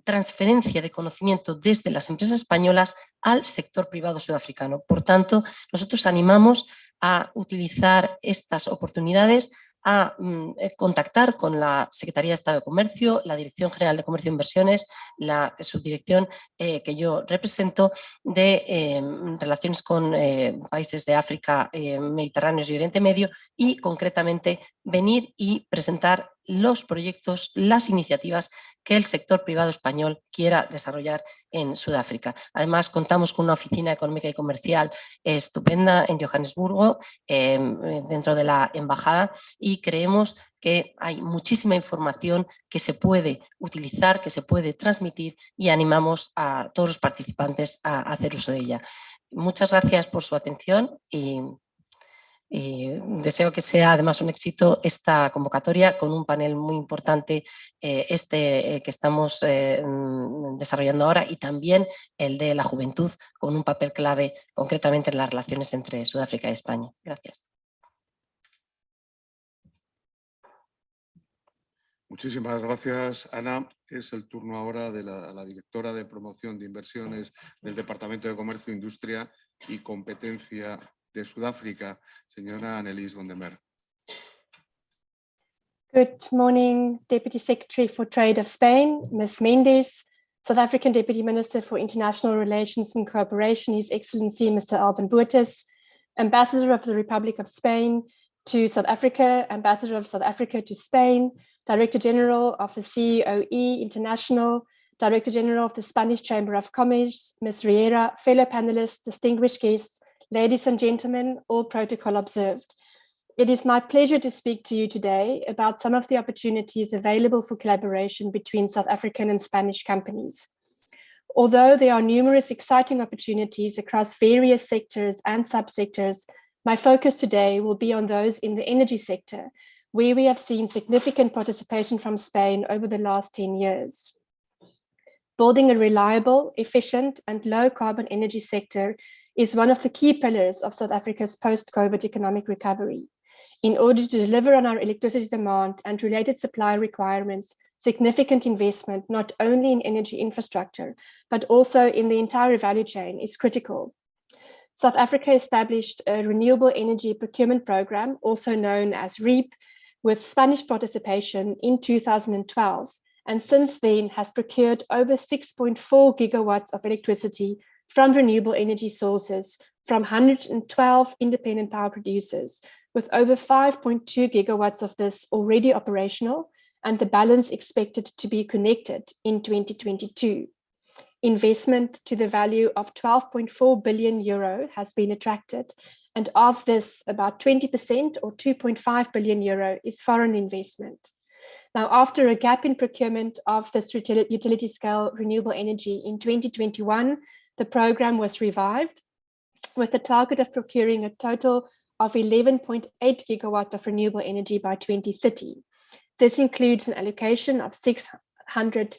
transferencia de conocimiento desde las empresas españolas al sector privado sudafricano. Por tanto, nosotros animamos a utilizar estas oportunidades, a contactar con la Secretaría de Estado de Comercio, la Dirección General de Comercio e Inversiones, la subdirección que yo represento de relaciones con países de África, Mediterráneos y Oriente Medio, y concretamente venir y presentar los proyectos, las iniciativas que el sector privado español quiera desarrollar en Sudáfrica. Además, contamos con una oficina económica y comercial estupenda en Johannesburgo, dentro de la embajada, y creemos que hay muchísima información que se puede utilizar, que se puede transmitir, y animamos a todos los participantes a hacer uso de ella. Muchas gracias por su atención y deseo que sea además un éxito esta convocatoria con un panel muy importante, que estamos desarrollando ahora, y también el de la juventud, con un papel clave concretamente en las relaciones entre Sudáfrica y España. Gracias. Muchísimas gracias, Ana. Es el turno ahora de la directora de Promoción de Inversiones del Departamento de Comercio, Industria y Competencia de Sudáfrica, señora Annelies van der Merwe. Good morning, Deputy Secretary for Trade of Spain, Ms. Mendes, South African Deputy Minister for International Relations and Cooperation, His Excellency Mr. Alvin, Ambassador of the Republic of Spain to South Africa, Ambassador of South Africa to Spain, Director General of the COE International, Director General of the Spanish Chamber of Commerce, Ms. Riera, fellow panelists, distinguished guests, ladies and gentlemen, all protocol observed. It is my pleasure to speak to you today about some of the opportunities available for collaboration between South African and Spanish companies. Although there are numerous exciting opportunities across various sectors and subsectors, my focus today will be on those in the energy sector, where we have seen significant participation from Spain over the last 10 years. Building a reliable, efficient, and low-carbon energy sector is one of the key pillars of South Africa's post-COVID economic recovery. In order to deliver on our electricity demand and related supply requirements, significant investment, not only in energy infrastructure, but also in the entire value chain is critical. South Africa established a renewable energy procurement program, also known as REAP, with Spanish participation in 2012, and since then has procured over 6.4 gigawatts of electricity from renewable energy sources from 112 independent power producers, with over 5.2 gigawatts of this already operational, and the balance expected to be connected in 2022. Investment to the value of 12.4 billion euro has been attracted, and of this, about 20% or 2.5 billion euro is foreign investment. Now, after a gap in procurement of this utility scale renewable energy in 2021, the program was revived with the target of procuring a total of 11.8 gigawatt of renewable energy by 2030. This includes an allocation of 6,800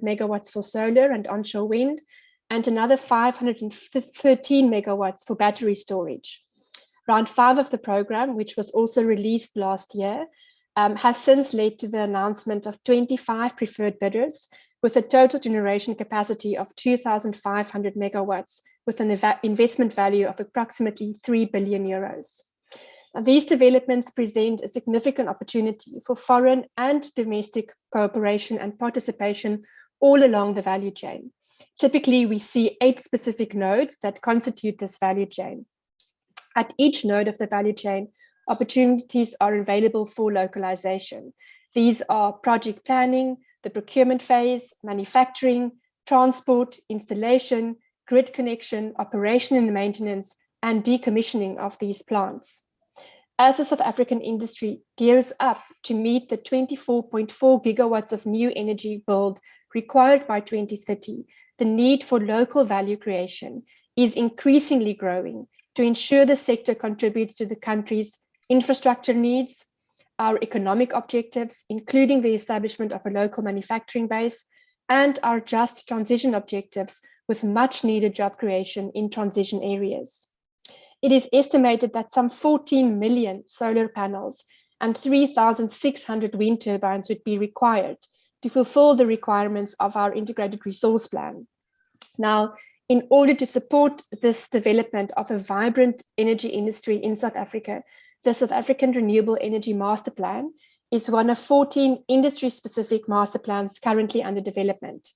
megawatts for solar and onshore wind, and another 513 megawatts for battery storage. Round 5 of the program, which was also released last year, has since led to the announcement of 25 preferred bidders with a total generation capacity of 2,500 megawatts with an investment value of approximately 3 billion euros. Now, these developments present a significant opportunity for foreign and domestic cooperation and participation all along the value chain. Typically, we see 8 specific nodes that constitute this value chain. At each node of the value chain, opportunities are available for localization. These are project planning, the procurement phase, manufacturing, transport, installation, grid connection, operation and maintenance, and decommissioning of these plants. As the South African industry gears up to meet the 24.4 gigawatts of new energy build required by 2030, the need for local value creation is increasingly growing to ensure the sector contributes to the country's infrastructure needs, our economic objectives, including the establishment of a local manufacturing base, and our just transition objectives with much needed job creation in transition areas. It is estimated that some 14 million solar panels and 3,600 wind turbines would be required to fulfill the requirements of our integrated resource plan. Now, in order to support this development of a vibrant energy industry in South Africa, the South African Renewable Energy Master Plan is one of 14 industry-specific master plans currently under development.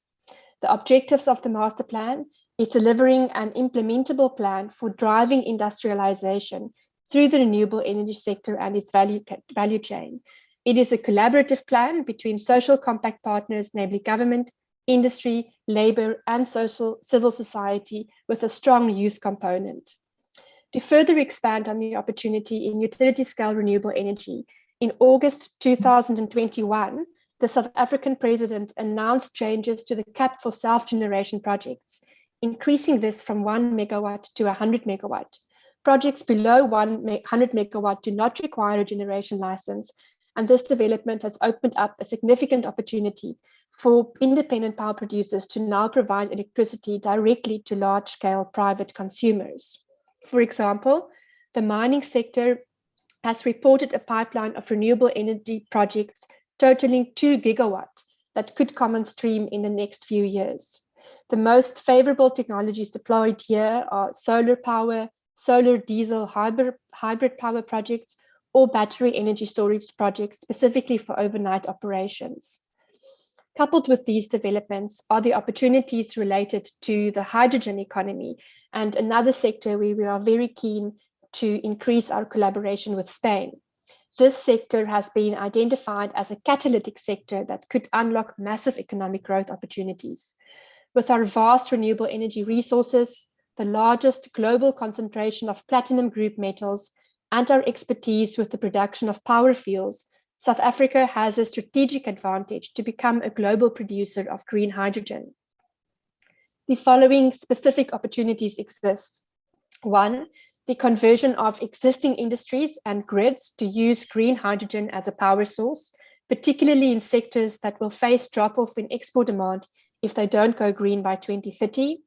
The objectives of the master plan is delivering an implementable plan for driving industrialization through the renewable energy sector and its value chain. It is a collaborative plan between social compact partners, namely government, industry, labor, and civil society, with a strong youth component. To further expand on the opportunity in utility scale renewable energy, in August 2021, the South African president announced changes to the cap for self-generation projects, increasing this from 1 megawatt to 100 megawatt. Projects below 100 megawatt do not require a generation license, and this development has opened up a significant opportunity for independent power producers to now provide electricity directly to large-scale private consumers. For example, the mining sector has reported a pipeline of renewable energy projects totaling 2 gigawatt that could come on stream in the next few years. The most favorable technologies deployed here are solar power, solar diesel hybrid power projects, or battery energy storage projects specifically for overnight operations. Coupled with these developments are the opportunities related to the hydrogen economy, and another sector where we are very keen to increase our collaboration with Spain. This sector has been identified as a catalytic sector that could unlock massive economic growth opportunities. With our vast renewable energy resources, the largest global concentration of platinum group metals, and our expertise with the production of power fuels, South Africa has a strategic advantage to become a global producer of green hydrogen. The following specific opportunities exist. 1, the conversion of existing industries and grids to use green hydrogen as a power source, particularly in sectors that will face drop-off in export demand if they don't go green by 2030.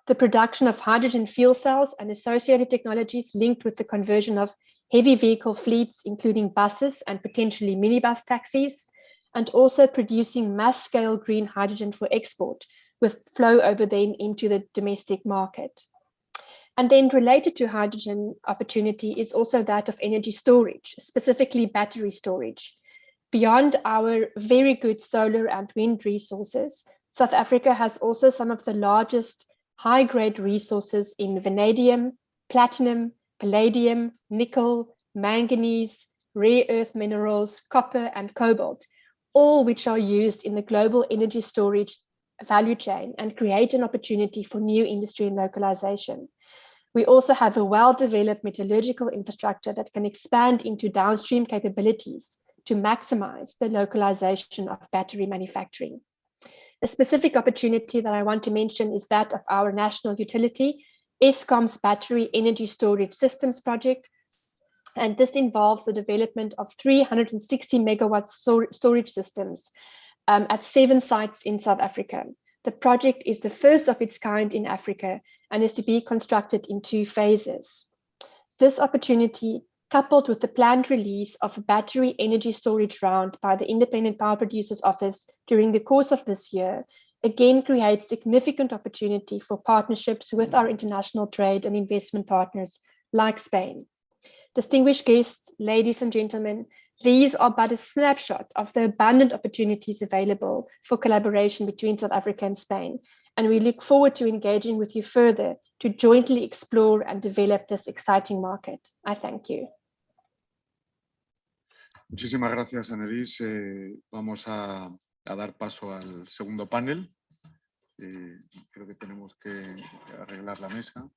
The production of hydrogen fuel cells and associated technologies linked with the conversion of heavy vehicle fleets, including buses and potentially minibus taxis, and also producing mass-scale green hydrogen for export, with flow over then into the domestic market. And then related to hydrogen opportunity is also that of energy storage, specifically battery storage. Beyond our very good solar and wind resources, South Africa has also some of the largest high-grade resources in vanadium, platinum, palladium, nickel, manganese, rare earth minerals, copper, and cobalt, all which are used in the global energy storage value chain and create an opportunity for new industry and localization. We also have a well-developed metallurgical infrastructure that can expand into downstream capabilities to maximize the localization of battery manufacturing. A specific opportunity that I want to mention is that of our national utility, Eskom's Battery Energy Storage Systems project. And this involves the development of 360 megawatt storage systems at 7 sites in South Africa. The project is the first of its kind in Africa and is to be constructed in 2 phases. This opportunity, coupled with the planned release of a battery energy storage round by the Independent Power Producers Office during the course of this year, again creates significant opportunity for partnerships with our international trade and investment partners like Spain. Distinguished guests, ladies and gentlemen, these are but a snapshot of the abundant opportunities available for collaboration between South Africa and Spain, and we look forward to engaging with you further to jointly explore and develop this exciting market. I thank you. Muchísimas gracias, Annelies. Vamos a dar paso al segundo panel. Creo que tenemos que arreglar la mesa.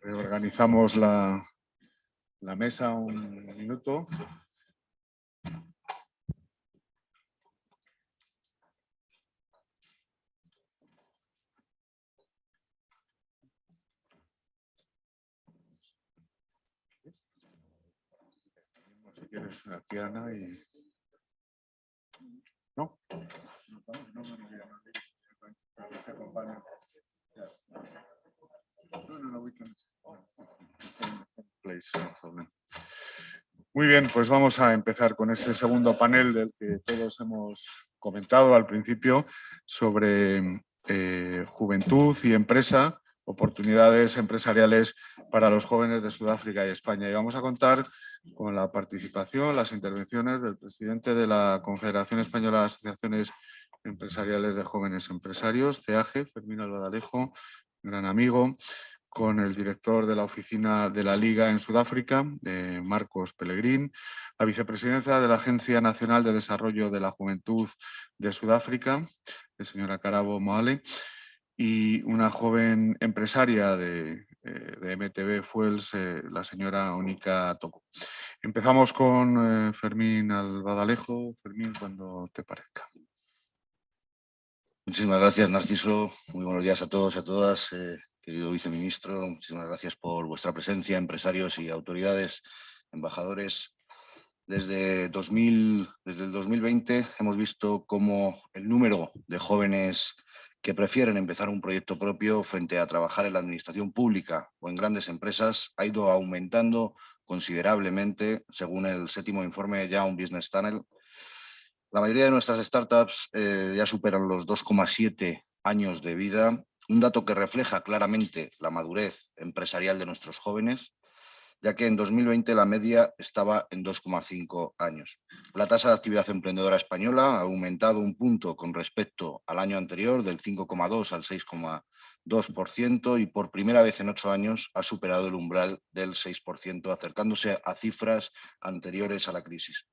Reorganizamos la mesa un minuto. Si quieres, aquí Ana y... ¿No? Muy bien, pues vamos a empezar con ese segundo panel del que todos hemos comentado al principio sobre juventud y empresa, oportunidades empresariales para los jóvenes de Sudáfrica y España. Y vamos a contar con la participación, las intervenciones del presidente de la Confederación Española de Asociaciones Empresariales de Jóvenes Empresarios, CEAGE, Fermín Albadalejo, gran amigo, con el director de la oficina de la Liga en Sudáfrica, Marcos Pellegrín, la vicepresidenta de la Agencia Nacional de Desarrollo de la Juventud de Sudáfrica, la señora Karabo Moale, y una joven empresaria de MTB Fuels, la señora Onika Toko. Empezamos con Fermín Albadalejo. Fermín, cuando te parezca. Muchísimas gracias, Narciso. Muy buenos días a todos y a todas. Querido viceministro, muchísimas gracias por vuestra presencia, empresarios y autoridades, embajadores. Desde el 2020 hemos visto cómo el número de jóvenes que prefieren empezar un proyecto propio frente a trabajar en la administración pública o en grandes empresas ha ido aumentando considerablemente, según el 7º informe Young Business Channel. La mayoría de nuestras startups ya superan los 2,7 años de vida, un dato que refleja claramente la madurez empresarial de nuestros jóvenes, ya que en 2020 la media estaba en 2,5 años. La tasa de actividad emprendedora española ha aumentado un punto con respecto al año anterior, del 5,2 al 6,2%, y por primera vez en 8 años ha superado el umbral del 6%, acercándose a cifras anteriores a la crisis.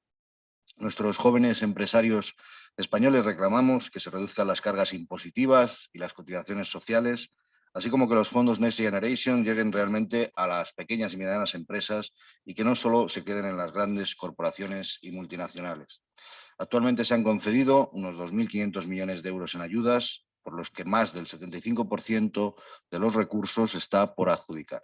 Nuestros jóvenes empresarios españoles reclamamos que se reduzcan las cargas impositivas y las cotizaciones sociales, así como que los fondos Next Generation lleguen realmente a las pequeñas y medianas empresas y que no solo se queden en las grandes corporaciones y multinacionales. Actualmente se han concedido unos 2.500 millones de euros en ayudas, por los que más del 75% de los recursos está por adjudicar.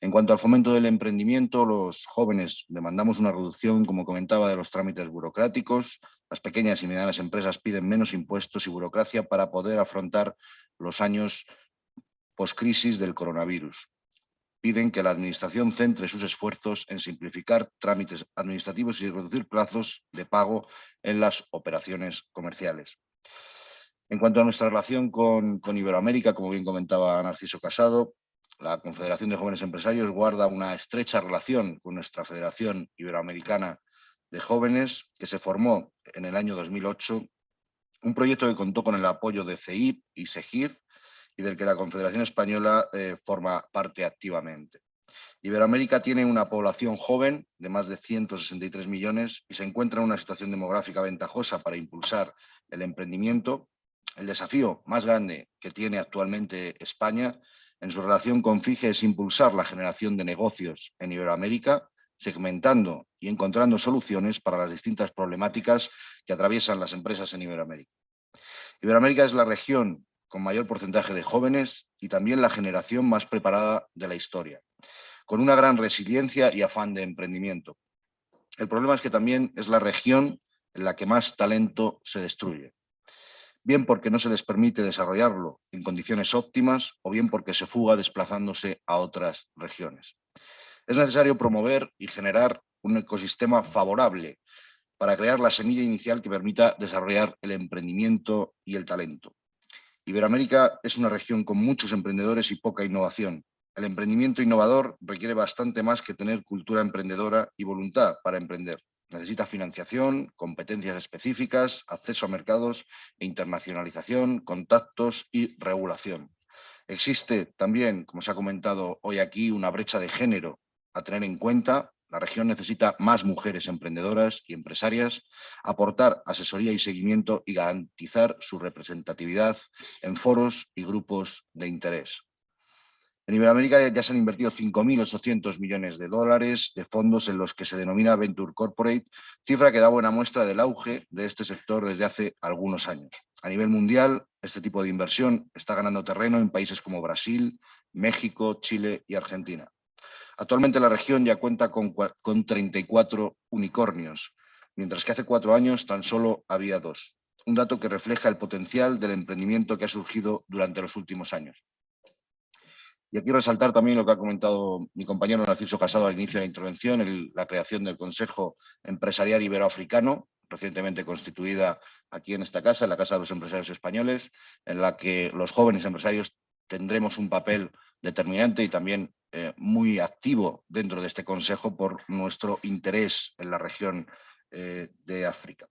En cuanto al fomento del emprendimiento, los jóvenes demandamos una reducción, como comentaba, de los trámites burocráticos. Las pequeñas y medianas empresas piden menos impuestos y burocracia para poder afrontar los años postcrisis del coronavirus. Piden que la Administración centre sus esfuerzos en simplificar trámites administrativos y reducir plazos de pago en las operaciones comerciales. En cuanto a nuestra relación con Iberoamérica, como bien comentaba Narciso Casado, la Confederación de Jóvenes Empresarios guarda una estrecha relación con nuestra Federación Iberoamericana de Jóvenes, que se formó en el año 2008, un proyecto que contó con el apoyo de CEIP y SEGIF y del que la Confederación Española forma parte activamente. Iberoamérica tiene una población joven de más de 163 millones y se encuentra en una situación demográfica ventajosa para impulsar el emprendimiento. El desafío más grande que tiene actualmente España en su relación con FIGE es impulsar la generación de negocios en Iberoamérica, segmentando y encontrando soluciones para las distintas problemáticas que atraviesan las empresas en Iberoamérica. Iberoamérica es la región con mayor porcentaje de jóvenes y también la generación más preparada de la historia, con una gran resiliencia y afán de emprendimiento. El problema es que también es la región en la que más talento se destruye, bien porque no se les permite desarrollarlo en condiciones óptimas o bien porque se fuga desplazándose a otras regiones. Es necesario promover y generar un ecosistema favorable para crear la semilla inicial que permita desarrollar el emprendimiento y el talento. Iberoamérica es una región con muchos emprendedores y poca innovación. El emprendimiento innovador requiere bastante más que tener cultura emprendedora y voluntad para emprender. Necesita financiación, competencias específicas, acceso a mercados e internacionalización, contactos y regulación. Existe también, como se ha comentado hoy aquí, una brecha de género a tener en cuenta. La región necesita más mujeres emprendedoras y empresarias, aportar asesoría y seguimiento y garantizar su representatividad en foros y grupos de interés. En Iberoamérica ya se han invertido 5.800 millones de dólares de fondos en los que se denomina Venture Corporate, cifra que da buena muestra del auge de este sector desde hace algunos años. A nivel mundial, este tipo de inversión está ganando terreno en países como Brasil, México, Chile y Argentina. Actualmente la región ya cuenta con 34 unicornios, mientras que hace 4 años tan solo había 2. Un dato que refleja el potencial del emprendimiento que ha surgido durante los últimos años. Y aquí resaltar también lo que ha comentado mi compañero Narciso Casado al inicio de la intervención, la creación del Consejo Empresarial Iberoafricano, recientemente constituida aquí en esta casa, en la Casa de los Empresarios Españoles, en la que los jóvenes empresarios tendremos un papel determinante y también muy activo dentro de este Consejo por nuestro interés en la región de África.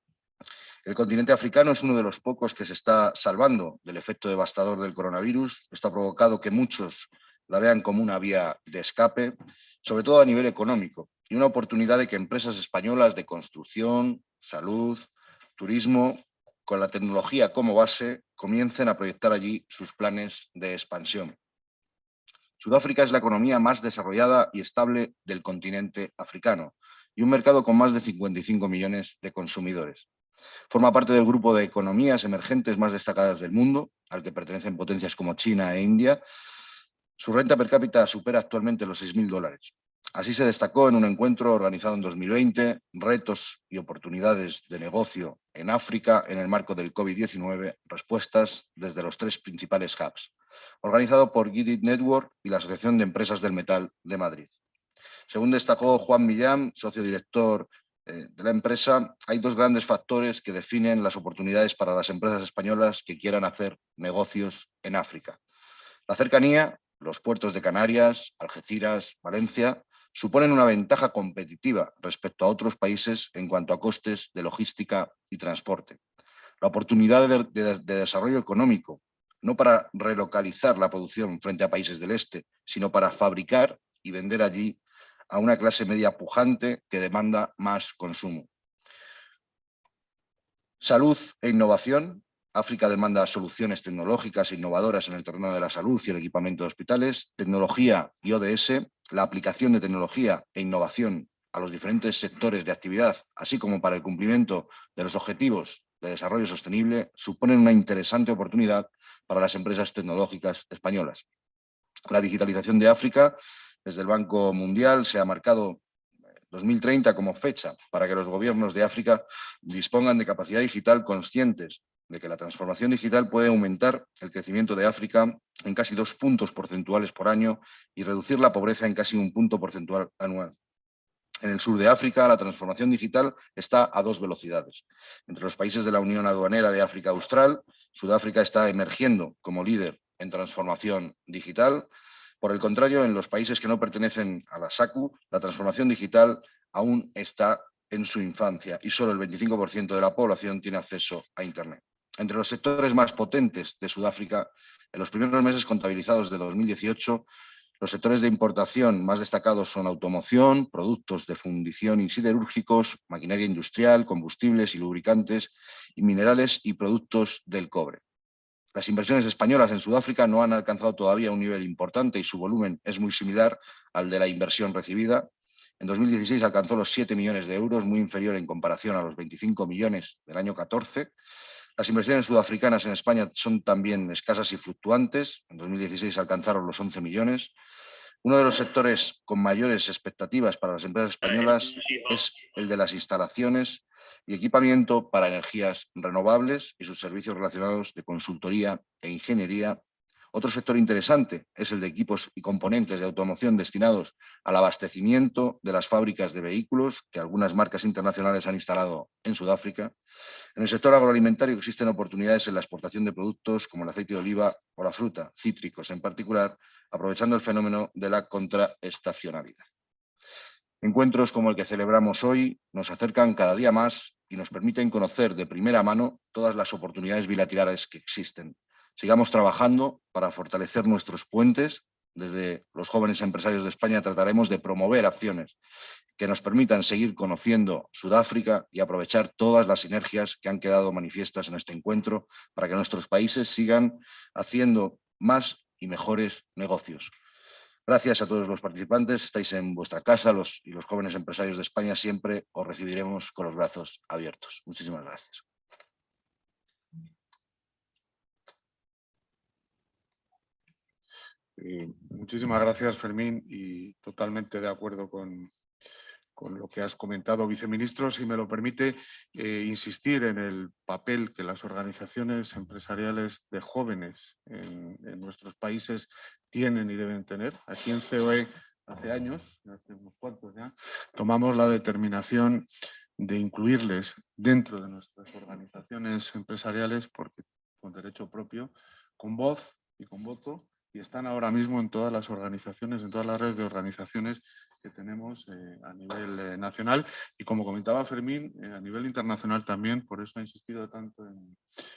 El continente africano es uno de los pocos que se está salvando del efecto devastador del coronavirus. Esto ha provocado que muchos la vean como una vía de escape, sobre todo a nivel económico, y una oportunidad de que empresas españolas de construcción, salud, turismo, con la tecnología como base, comiencen a proyectar allí sus planes de expansión. Sudáfrica es la economía más desarrollada y estable del continente africano y un mercado con más de 55 millones de consumidores. Forma parte del grupo de economías emergentes más destacadas del mundo, al que pertenecen potencias como China e India. Su renta per cápita supera actualmente los $6.000. Así se destacó en un encuentro organizado en 2020, retos y oportunidades de negocio en África en el marco del COVID-19, respuestas desde los 3 principales hubs, organizado por Gidit Network y la Asociación de Empresas del Metal de Madrid. Según destacó Juan Millán, socio director de la empresa, hay 2 grandes factores que definen las oportunidades para las empresas españolas que quieran hacer negocios en África. La cercanía, los puertos de Canarias, Algeciras, Valencia, suponen una ventaja competitiva respecto a otros países en cuanto a costes de logística y transporte. La oportunidad de desarrollo económico, no para relocalizar la producción frente a países del este, sino para fabricar y vender allí a una clase media pujante que demanda más consumo. Salud e innovación. África demanda soluciones tecnológicas e innovadoras en el terreno de la salud y el equipamiento de hospitales, tecnología y ODS, la aplicación de tecnología e innovación a los diferentes sectores de actividad, así como para el cumplimiento de los objetivos de desarrollo sostenible, suponen una interesante oportunidad para las empresas tecnológicas españolas. La digitalización de África, desde el Banco Mundial, se ha marcado 2030 como fecha para que los gobiernos de África dispongan de capacidad digital conscientes de que la transformación digital puede aumentar el crecimiento de África en casi 2 puntos porcentuales por año y reducir la pobreza en casi 1 punto porcentual anual. En el sur de África, la transformación digital está a 2 velocidades. Entre los países de la Unión Aduanera de África Austral, Sudáfrica está emergiendo como líder en transformación digital. Por el contrario, en los países que no pertenecen a la SACU, la transformación digital aún está en su infancia y solo el 25% de la población tiene acceso a Internet. Entre los sectores más potentes de Sudáfrica, en los primeros meses contabilizados de 2018, los sectores de importación más destacados son automoción, productos de fundición y siderúrgicos, maquinaria industrial, combustibles y lubricantes, y minerales y productos del cobre. Las inversiones españolas en Sudáfrica no han alcanzado todavía un nivel importante y su volumen es muy similar al de la inversión recibida. En 2016 alcanzó los 7 millones de euros, muy inferior en comparación a los 25 millones del año 14. Las inversiones sudafricanas en España son también escasas y fluctuantes. En 2016 alcanzaron los 11 millones. Uno de los sectores con mayores expectativas para las empresas españolas es el de las instalaciones y equipamiento para energías renovables y sus servicios relacionados de consultoría e ingeniería. Otro sector interesante es el de equipos y componentes de automoción destinados al abastecimiento de las fábricas de vehículos que algunas marcas internacionales han instalado en Sudáfrica. En el sector agroalimentario existen oportunidades en la exportación de productos como el aceite de oliva o la fruta, cítricos en particular, aprovechando el fenómeno de la contraestacionalidad. Encuentros como el que celebramos hoy nos acercan cada día más y nos permiten conocer de primera mano todas las oportunidades bilaterales que existen. Sigamos trabajando para fortalecer nuestros puentes. Desde los jóvenes empresarios de España trataremos de promover acciones que nos permitan seguir conociendo Sudáfrica y aprovechar todas las sinergias que han quedado manifiestas en este encuentro para que nuestros países sigan haciendo más y mejores negocios. Gracias a todos los participantes, estáis en vuestra casa, los jóvenes empresarios de España siempre os recibiremos con los brazos abiertos. Muchísimas gracias. Muchísimas gracias, Fermín, y totalmente de acuerdo con lo que has comentado, viceministro. Si me lo permite, insistir en el papel que las organizaciones empresariales de jóvenes en nuestros países tienen y deben tener. Aquí en COE, hace años, hace unos cuantos ya, tomamos la determinación de incluirles dentro de nuestras organizaciones empresariales porque con derecho propio, con voz y con voto, y están ahora mismo en todas las organizaciones, en todas las redes de organizaciones que tenemos a nivel nacional y, como comentaba Fermín, a nivel internacional también. Por eso ha insistido tanto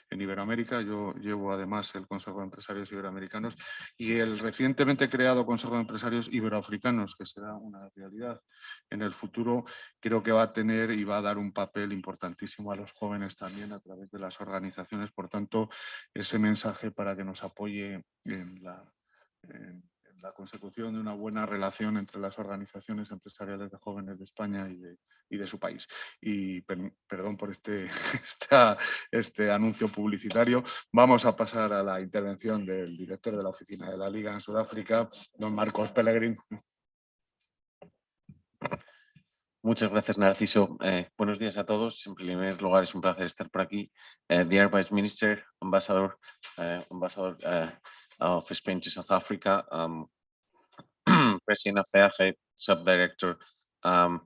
en Iberoamérica. Yo llevo además el Consejo de Empresarios Iberoamericanos y el recientemente creado Consejo de Empresarios Iberoafricanos, que será una realidad en el futuro, creo que va a tener y va a dar un papel importantísimo a los jóvenes también a través de las organizaciones. Por tanto, ese mensaje para que nos apoye en la consecución de una buena relación entre las organizaciones empresariales de jóvenes de España y de su país. Y perdón por este anuncio publicitario. Vamos a pasar a la intervención del director de la oficina de la Liga en Sudáfrica, don Marcos Pellegrín. Muchas gracias, Narciso. Buenos días a todos. En primer lugar, es un placer estar por aquí. Dear Vice Minister, Ambassador of Spain to South Africa, President of FEAGE, Subdirector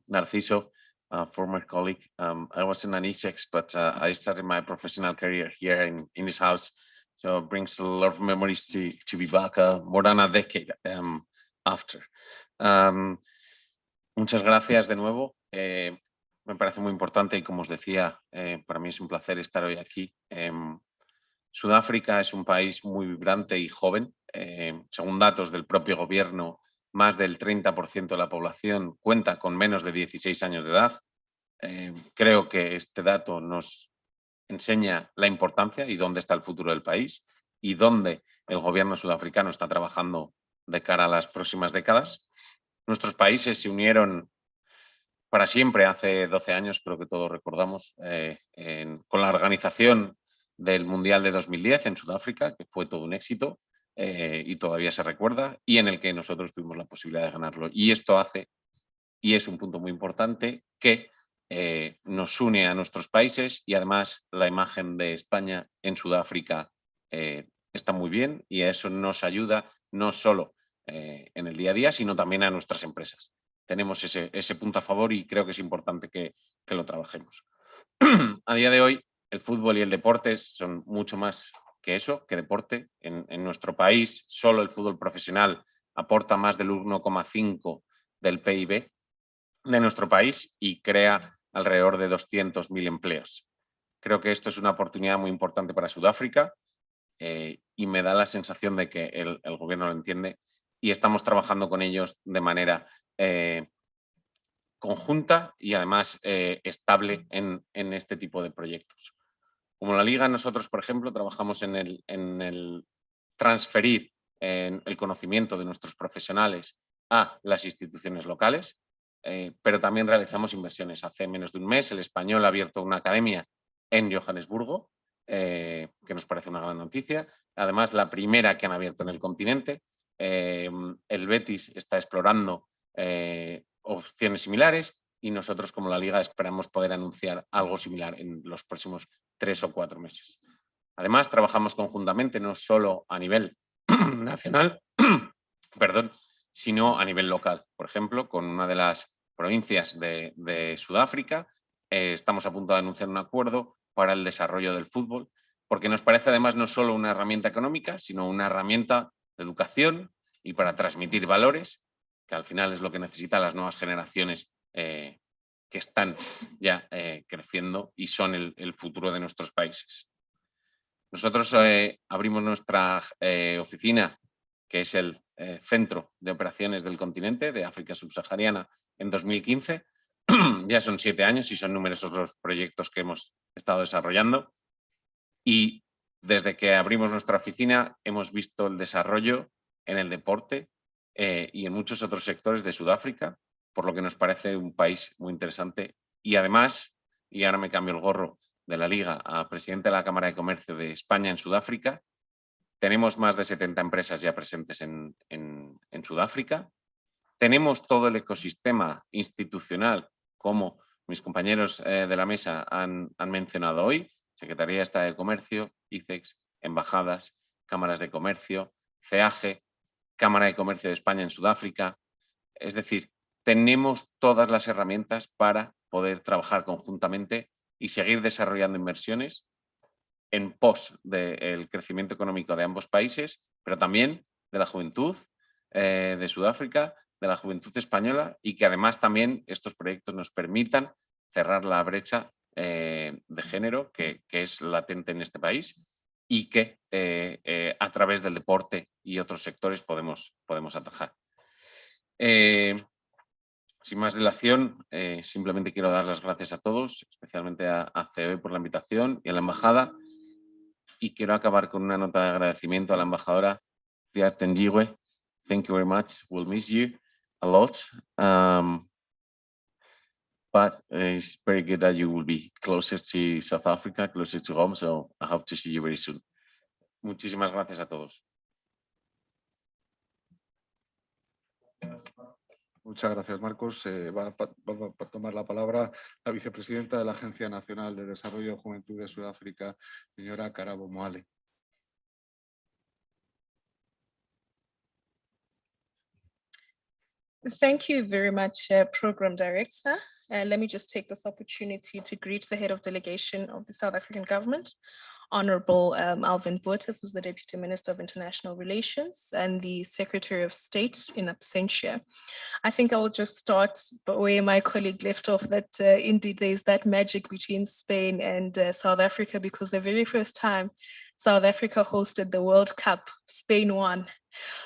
Narciso, former colleague. I was in an ISEX, but I started my professional career here in this house. So it brings a lot of memories to be back more than a decade after. Muchas gracias de nuevo. Me parece muy importante y, como os decía, para mí es un placer estar hoy aquí. Sudáfrica es un país muy vibrante y joven. Según datos del propio gobierno, más del 30% de la población cuenta con menos de 16 años de edad. Creo que este dato nos enseña la importancia y dónde está el futuro del país y dónde el gobierno sudafricano está trabajando de cara a las próximas décadas. Nuestros países se unieron para siempre hace 12 años, creo que todos recordamos, con la organización del Mundial de 2010 en Sudáfrica, que fue todo un éxito y todavía se recuerda, y en el que nosotros tuvimos la posibilidad de ganarlo. Y esto hace, y es un punto muy importante, que nos une a nuestros países y además la imagen de España en Sudáfrica está muy bien y eso nos ayuda no solo en el día a día, sino también a nuestras empresas. Tenemos ese punto a favor y creo que es importante que lo trabajemos. A día de hoy, el fútbol y el deporte son mucho más que eso, que deporte. En nuestro país, solo el fútbol profesional aporta más del 1,5 del PIB de nuestro país y crea alrededor de 200.000 empleos. Creo que esto es una oportunidad muy importante para Sudáfrica y me da la sensación de que el gobierno lo entiende y estamos trabajando con ellos de manera conjunta y además estable en este tipo de proyectos. Como la Liga, nosotros, por ejemplo, trabajamos en el transferir el conocimiento de nuestros profesionales a las instituciones locales, pero también realizamos inversiones. Hace menos de un mes el Español ha abierto una academia en Johannesburgo, que nos parece una gran noticia. Además, la primera que han abierto en el continente. El Betis está explorando opciones similares y nosotros como la Liga esperamos poder anunciar algo similar en los próximos 3 o 4 meses. Además, trabajamos conjuntamente no solo a nivel nacional, perdón, sino a nivel local. Por ejemplo, con una de las provincias de Sudáfrica estamos a punto de anunciar un acuerdo para el desarrollo del fútbol, porque nos parece además no solo una herramienta económica, sino una herramienta de educación y para transmitir valores, que al final es lo que necesitan las nuevas generaciones que están ya creciendo y son el futuro de nuestros países. Nosotros abrimos nuestra oficina, que es el Centro de Operaciones del Continente de África Subsahariana, en 2015. Ya son 7 años y son numerosos los proyectos que hemos estado desarrollando. Y desde que abrimos nuestra oficina hemos visto el desarrollo en el deporte y en muchos otros sectores de Sudáfrica, por lo que nos parece un país muy interesante. Y además, y ahora me cambio el gorro de la Liga a presidente de la Cámara de Comercio de España en Sudáfrica, tenemos más de 70 empresas ya presentes en Sudáfrica. Tenemos todo el ecosistema institucional, como mis compañeros de la mesa han mencionado hoy, Secretaría de Estado de Comercio, ICEX, embajadas, cámaras de comercio, CEAGE, Cámara de Comercio de España en Sudáfrica. Es decir, tenemos todas las herramientas para poder trabajar conjuntamente y seguir desarrollando inversiones en pos del crecimiento económico de ambos países, pero también de la juventud de Sudáfrica, de la juventud española y que además también estos proyectos nos permitan cerrar la brecha de género que es latente en este país y que a través del deporte y otros sectores podemos atajar. Sin más dilación, simplemente quiero dar las gracias a todos, especialmente a COE por la invitación y a la embajada. Y quiero acabar con una nota de agradecimiento a la embajadora Tenjiwe. Thank you very much. We'll miss you a lot. But it's very good that you will be closer to South Africa, closer to home. So I hope to see you very soon. Muchísimas gracias a todos. Muchas gracias, Marcos. Va a tomar la palabra la vicepresidenta de la Agencia Nacional de Desarrollo de Juventud de Sudáfrica, señora Karabo Moale. Thank you very much, Program Director. Let me just take this opportunity to greet the head of delegation of the South African government, Honorable Alvin, who's the Deputy Minister of International Relations, and the Secretary of State in absentia. I think I will just start where my colleague left off, that indeed there's that magic between Spain and South Africa, because the very first time South Africa hosted the World Cup, Spain won.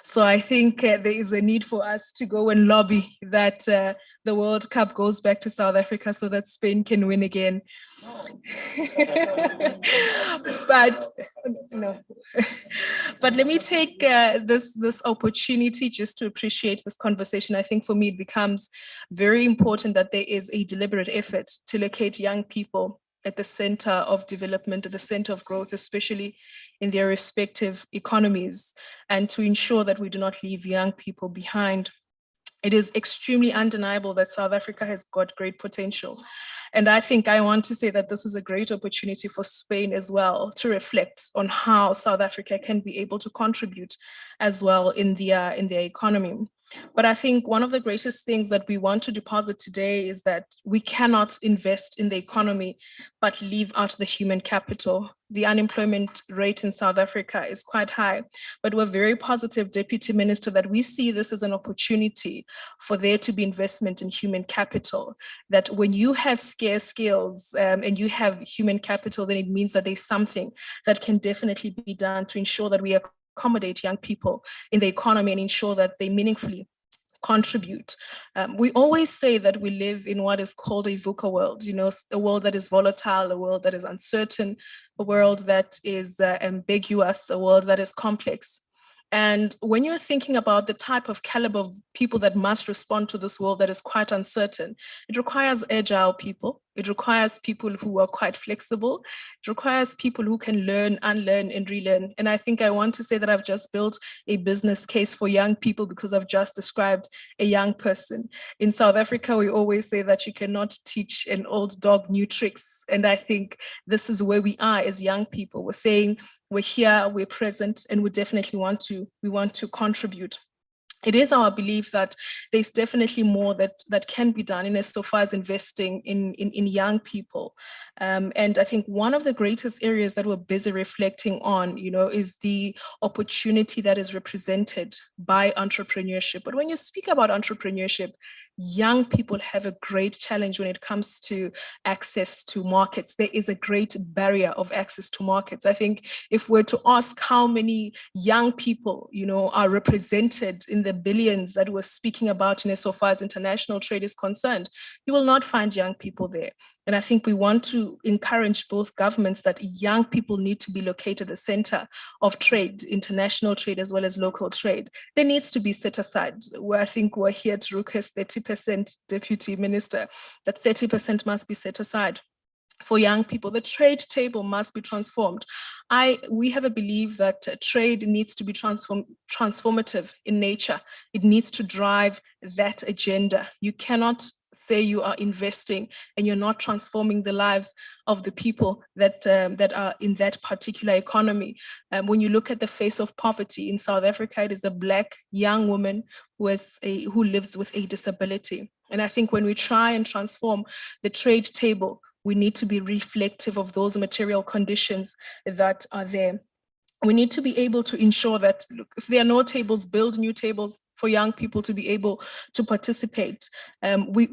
So I think there is a need for us to go and lobby that the World Cup goes back to South Africa so that Spain can win again. But no. But let me take this opportunity just to appreciate this conversation. I think for me, it becomes very important that there is a deliberate effort to locate young people at the center of development, at the center of growth, especially in their respective economies, and to ensure that we do not leave young people behind. It is extremely undeniable that South Africa has got great potential. And I think I want to say that this is a great opportunity for Spain as well to reflect on how South Africa can be able to contribute as well in their economy. But I think one of the greatest things that we want to deposit today is that we cannot invest in the economy, but leave out the human capital. The unemployment rate in South Africa is quite high, but we're very positive, Deputy Minister, that we see this as an opportunity for there to be investment in human capital. That when you have scarce skills and you have human capital, then it means that there's something that can definitely be done to ensure that we accommodate young people in the economy and ensure that they meaningfully contribute. We always say that we live in what is called a VUCA world, a world that is volatile, a world that is uncertain, a world that is ambiguous, a world that is complex. And when you're thinking about the type of caliber of people that must respond to this world that is quite uncertain, it requires agile people. It requires people who are quite flexible. It requires people who can learn, unlearn, and relearn. And I think I want to say that I've just built a business case for young people because I've just described a young person. In South Africa, we always say that you cannot teach an old dog new tricks. And I think this is where we are as young people. We're saying we're here, we're present, and we definitely want to contribute. It is our belief that there's definitely more that can be done in as so far as investing in young people. And I think one of the greatest areas that we're busy reflecting on, is the opportunity that is represented by entrepreneurship. But when you speak about entrepreneurship, young people have a great challenge when it comes to access to markets. There is a great barrier of access to markets. I think if we're to ask how many young people, are represented in the billions that we're speaking about in so far as international trade is concerned, you will not find young people there. And I think we want to encourage both governments that young people need to be located at the center of trade, international trade, as well as local trade. There needs to be set aside, where I think we're here to request 30%, Deputy Minister, that 30% must be set aside for young people. The trade table must be transformed. We have a belief that trade needs to be transformative in nature. It needs to drive that agenda. You cannot say you are investing and you're not transforming the lives of the people that are in that particular economy. When you look at the face of poverty in South Africa, it is a Black young woman who lives with a disability. And I think when we try and transform the trade table, we need to be reflective of those material conditions that are there. We need to be able to ensure that, look, if there are no tables, build new tables for young people to be able to participate. We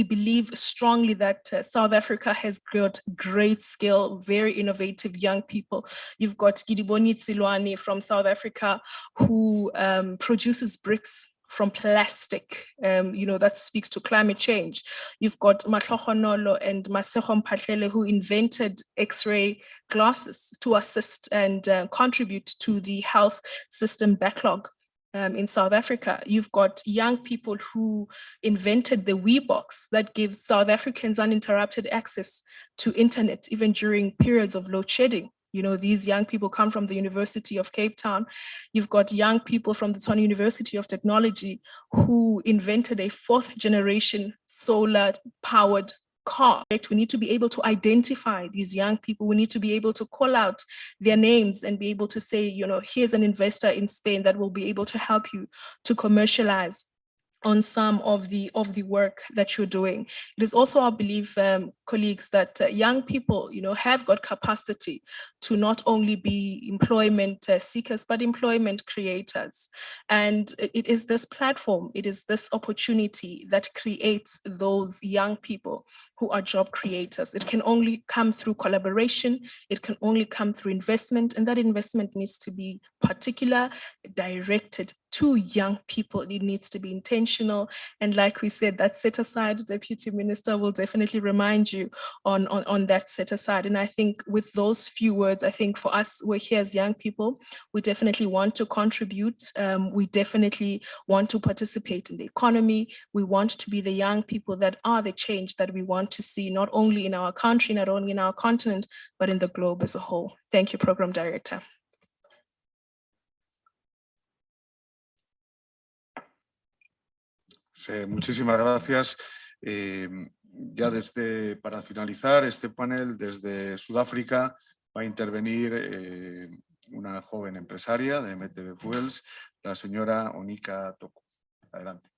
believe strongly that South Africa has got great skill, very innovative young people. You've got Gidiboni Tsilwane from South Africa who produces bricks from plastic, that speaks to climate change. You've got Mahlohonolo and Masego Mphahlele who invented X-ray glasses to assist and contribute to the health system backlog in South Africa. You've got young people who invented the WeBox that gives South Africans uninterrupted access to internet, even during periods of load shedding. These young people come from the University of Cape Town. You've got young people from the Tshwane University of Technology who invented a 4th generation solar powered car. We need to be able to identify these young people. We need to be able to call out their names and be able to say, here's an investor in Spain that will be able to help you to commercialize on some of the work that you're doing. It is also our belief, colleagues, that young people, have got capacity to not only be employment seekers, but employment creators. And it is this platform, it is this opportunity that creates those young people who are job creators. It can only come through collaboration. It can only come through investment, and that investment needs to be particular, directed to young people. It needs to be intentional. And like we said, that set aside, Deputy Minister will definitely remind you on that set aside. And I think with those few words, I think for us, we're here as young people, we definitely want to contribute. We definitely want to participate in the economy. We want to be the young people that are the change that we want to see, not only in our country, not only in our continent, but in the globe as a whole. Thank you, Program Director. Sí, muchísimas gracias. Ya para finalizar este panel, desde Sudáfrica va a intervenir una joven empresaria de MTB Fuels, la señora Onika Toko. Adelante.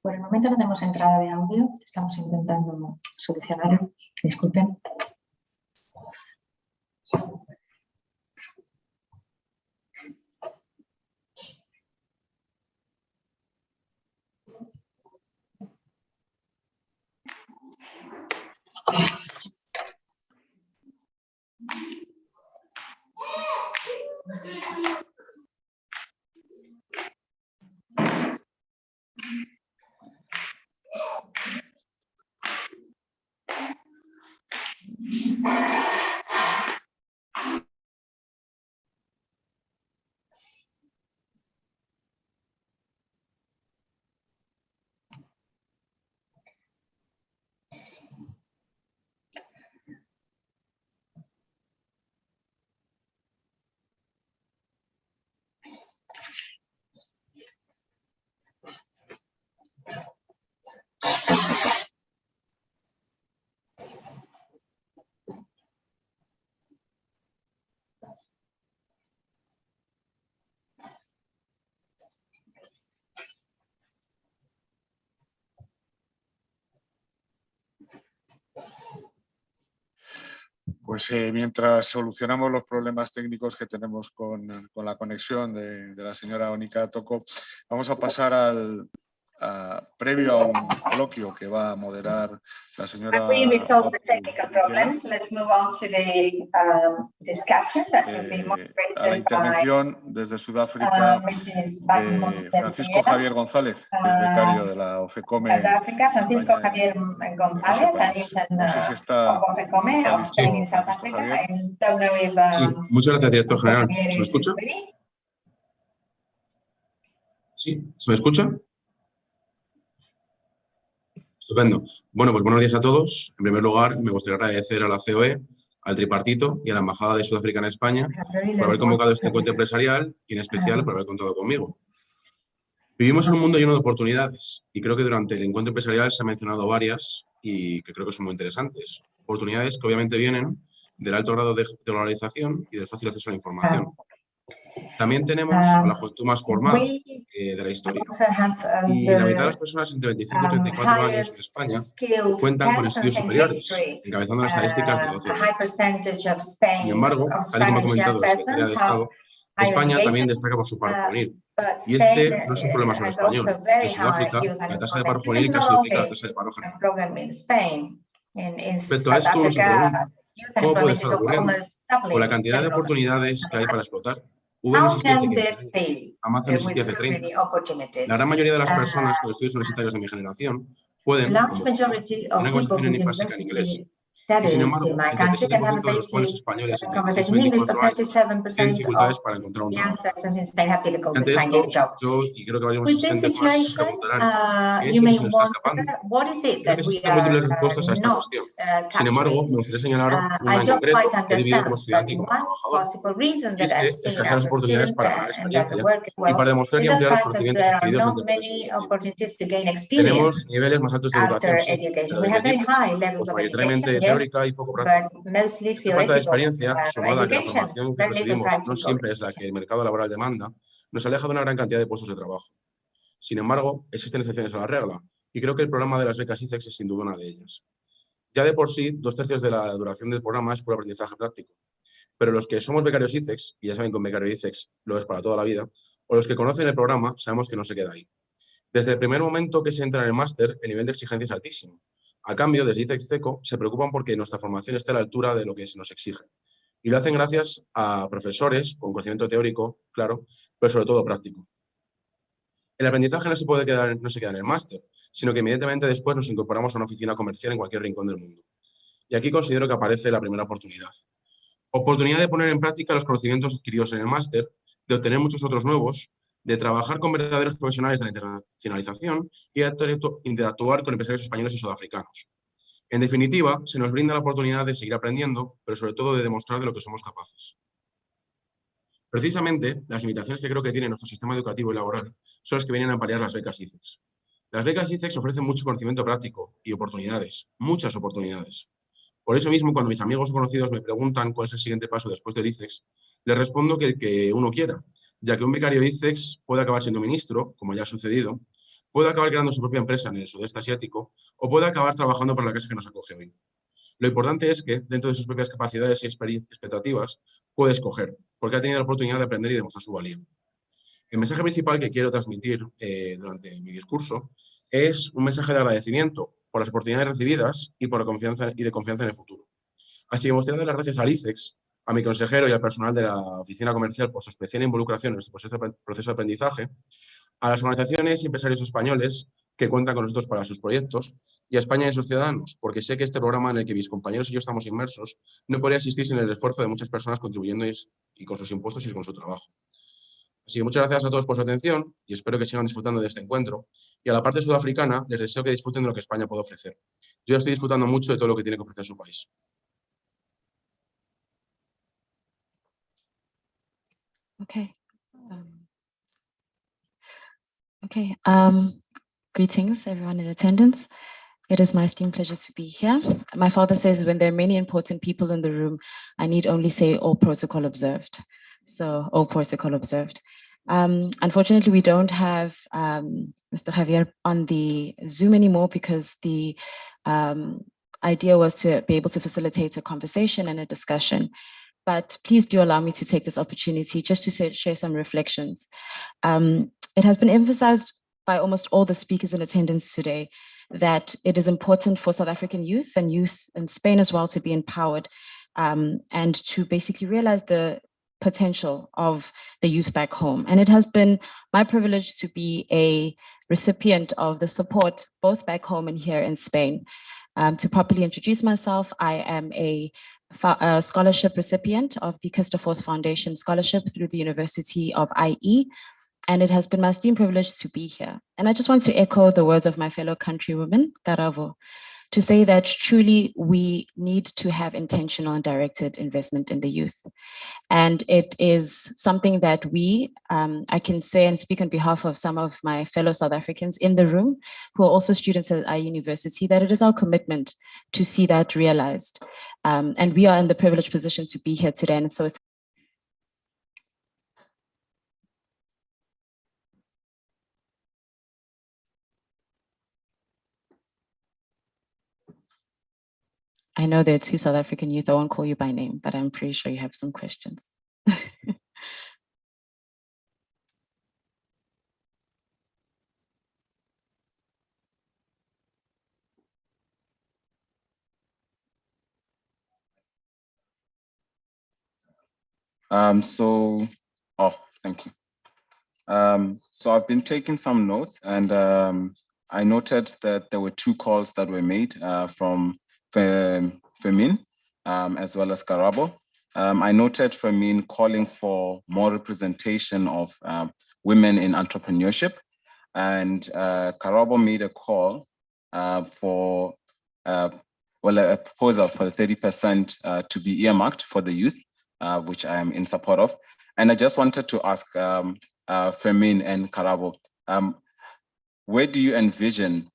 Por el momento no tenemos entrada de audio, estamos intentando solucionarlo. Disculpen. Pues mientras solucionamos los problemas técnicos que tenemos con la conexión de la señora Onika Toko, vamos a pasar previo a un coloquio que va a moderar la señora. We resolve the technical problems. Let's move on to the discussion that will be moderated a la intervención desde Sudáfrica de Francisco Javier González, que es becario de la OFECOME. South Africa, Francisco Javier González, and he's no sé si está listo, in South Africa. I don't know if, sí, muchas gracias, director general. ¿Se me escucha? Sí, ¿se me escucha? Estupendo. Bueno, pues buenos días a todos. En primer lugar, me gustaría agradecer a la COE, al Tripartito y a la Embajada de Sudáfrica en España por haber convocado este encuentro empresarial y en especial por haber contado conmigo. Vivimos en un mundo lleno de oportunidades y creo que durante el encuentro empresarial se han mencionado varias y que creo que son muy interesantes. Oportunidades que obviamente vienen del alto grado de globalización y del fácil acceso a la información. También tenemos a la juventud más formada de la historia. Y la mitad de las personas entre 25 y 34 años en España cuentan con estudios superiores, encabezando las estadísticas de 12 años. Sin embargo, tal y como ha comentado la Secretaría de Estado, España también destaca por su paro juvenil. Y este no es un problema solo español. En Sudáfrica, la tasa de paro juvenil casi duplica la tasa de paro general. Respecto a esto, uno se pregunta, ¿cómo puede estar ocurriendo? Con la cantidad de oportunidades que hay para explotar. Uber existía hace 15 años, Amazon existía hace 30. La gran mayoría de las personas con estudios universitarios de mi generación pueden, como una conversación básica en inglés Y sin embargo, el 37% de los jóvenes españoles entre 16 y 24 años tienen dificultades para encontrar un trabajo. Ante esto, yo, y creo que varios asistentes más, se preguntarán, ¿qué es lo que se nos está escapando? Creo que existen múltiples respuestas a esta cuestión. Sin embargo, me gustaría señalar una en concreto que he vivido como estudiante y como trabajador. Y es que escasean las oportunidades para ganar experiencia y para demostrar y ampliar los conocimientos adquiridos dentro del proceso educativo. Tenemos niveles más altos de educación, sí, pero ¿de qué tipo? Pues mayoritariamente teórica y poco práctica. Esta falta de experiencia, sumada a que la formación que recibimos no siempre es la que el mercado laboral demanda, nos aleja de una gran cantidad de puestos de trabajo. Sin embargo, existen excepciones a la regla, y creo que el programa de las becas ICEX es sin duda una de ellas. Ya de por sí, 2/3 de la duración del programa es puro aprendizaje práctico. Pero los que somos becarios ICEX, y ya saben que un becario ICEX lo es para toda la vida, o los que conocen el programa, sabemos que no se queda ahí. Desde el primer momento que se entra en el máster, el nivel de exigencia es altísimo. A cambio, desde ICEX-CECO se preocupan porque nuestra formación esté a la altura de lo que se nos exige. Y lo hacen gracias a profesores con conocimiento teórico, claro, pero sobre todo práctico. El aprendizaje no se queda en el máster, sino que inmediatamente después nos incorporamos a una oficina comercial en cualquier rincón del mundo. Y aquí considero que aparece la primera oportunidad. Oportunidad de poner en práctica los conocimientos adquiridos en el máster, de obtener muchos otros nuevos, de trabajar con verdaderos profesionales de la internacionalización y de interactuar con empresarios españoles y sudafricanos. En definitiva, se nos brinda la oportunidad de seguir aprendiendo, pero sobre todo de demostrar de lo que somos capaces. Precisamente, las limitaciones que creo que tiene nuestro sistema educativo y laboral son las que vienen a paliar las becas ICEX. Las becas ICEX ofrecen mucho conocimiento práctico y oportunidades, muchas oportunidades. Por eso mismo, cuando mis amigos o conocidos me preguntan cuál es el siguiente paso después del ICEX, les respondo que el que uno quiera, ya que un becario ICEX puede acabar siendo ministro, como ya ha sucedido, puede acabar creando su propia empresa en el sudeste asiático o puede acabar trabajando para la casa que nos acoge hoy. Lo importante es que, dentro de sus propias capacidades y expectativas, puede escoger, porque ha tenido la oportunidad de aprender y demostrar su valía. El mensaje principal que quiero transmitir durante mi discurso es un mensaje de agradecimiento por las oportunidades recibidas y por la confianza en el futuro. Así que me gustaría dar las gracias al ICEX, a mi consejero y al personal de la oficina comercial por su especial involucración en este proceso de aprendizaje, a las organizaciones y empresarios españoles que cuentan con nosotros para sus proyectos y a España y a sus ciudadanos, porque sé que este programa en el que mis compañeros y yo estamos inmersos no podría existir sin el esfuerzo de muchas personas contribuyendo y con sus impuestos y con su trabajo. Así que muchas gracias a todos por su atención y espero que sigan disfrutando de este encuentro. Y a la parte sudafricana les deseo que disfruten de lo que España puede ofrecer. Yo estoy disfrutando mucho de todo lo que tiene que ofrecer su país. Okay. Greetings, everyone in attendance. It is my esteemed pleasure to be here. My father says when there are many important people in the room, I need only say all protocol observed. So all protocol observed. Unfortunately, we don't have Mr. Javier on the Zoom anymore because the idea was to be able to facilitate a conversation and a discussion. But please do allow me to take this opportunity just to share some reflections. It has been emphasized by almost all the speakers in attendance today that it is important for South African youth and youth in Spain as well to be empowered and to basically realize the potential of the youth back home. And it has been my privilege to be a recipient of the support both back home and here in Spain. To properly introduce myself, I am a scholarship recipient of the Christophorus Foundation Scholarship through the University of IE, and it has been my esteemed privilege to be here. And I just want to echo the words of my fellow countrywoman, Karavo, to say that truly we need to have intentional and directed investment in the youth. And it is something that we, I can say and speak on behalf of some of my fellow South Africans in the room who are also students at our university, that it is our commitment to see that realized. And we are in the privileged position to be here today. And so it's I know there are two South African youth. I won't call you by name, but I'm pretty sure you have some questions. Thank you. So I've been taking some notes, and I noted that there were two calls that were made from Fermin, as well as Karabo. I noted Fermin calling for more representation of women in entrepreneurship, and Karabo made a call for a proposal for the 30% to be earmarked for the youth, which I am in support of. And I just wanted to ask Fermin and Karabo, where do you envision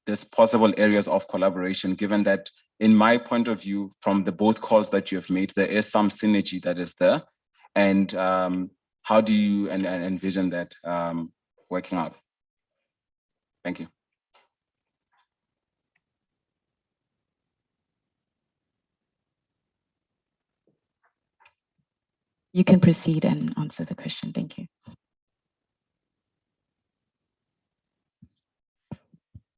these possible areas of collaboration, given that, in my point of view, from the both calls that you have made, there is some synergy that is there? And how do you envision that working out? Thank you. You can proceed and answer the question. Thank you.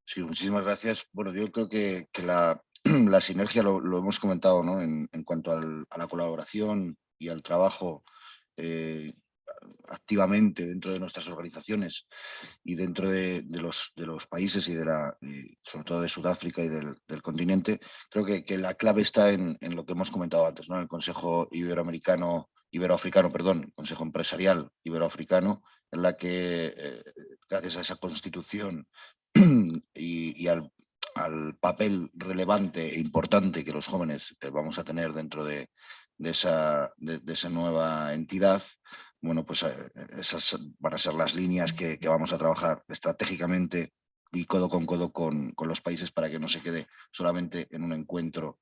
Sí, muchísimas gracias. Bueno, yo creo que la sinergia lo hemos comentado, ¿no? En cuanto a la colaboración y al trabajo activamente dentro de nuestras organizaciones y dentro de los países y sobre todo de Sudáfrica y del continente. Creo que la clave está en lo que hemos comentado antes, ¿no? En el Consejo Iberoafricano, Consejo Empresarial Iberoafricano, en la que gracias a esa constitución y al papel relevante e importante que los jóvenes vamos a tener dentro de esa nueva entidad, bueno, pues esas van a ser las líneas que vamos a trabajar estratégicamente y codo con los países, para que no se quede solamente en un encuentro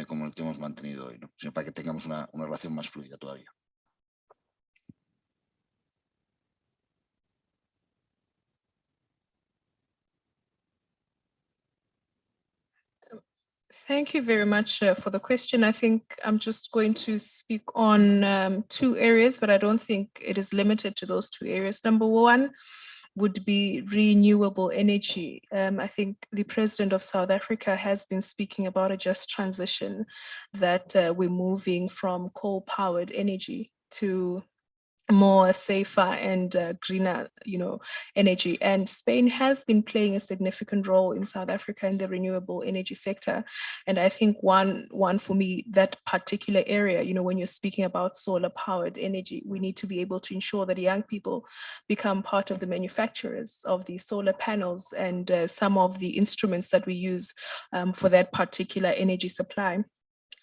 como el que hemos mantenido hoy, ¿no? Sino para que tengamos una relación más fluida todavía. Thank you very much for the question. I think I'm just going to speak on 2 areas, but I don't think it is limited to those 2 areas. Number one would be renewable energy. I think the president of South Africa has been speaking about a just transition, that we're moving from coal-powered energy to more safer and greener, energy. And Spain has been playing a significant role in South Africa in the renewable energy sector. And I think one for me, that particular area, when you're speaking about solar powered energy, we need to be able to ensure that young people become part of the manufacturers of the solar panels and some of the instruments that we use for that particular energy supply.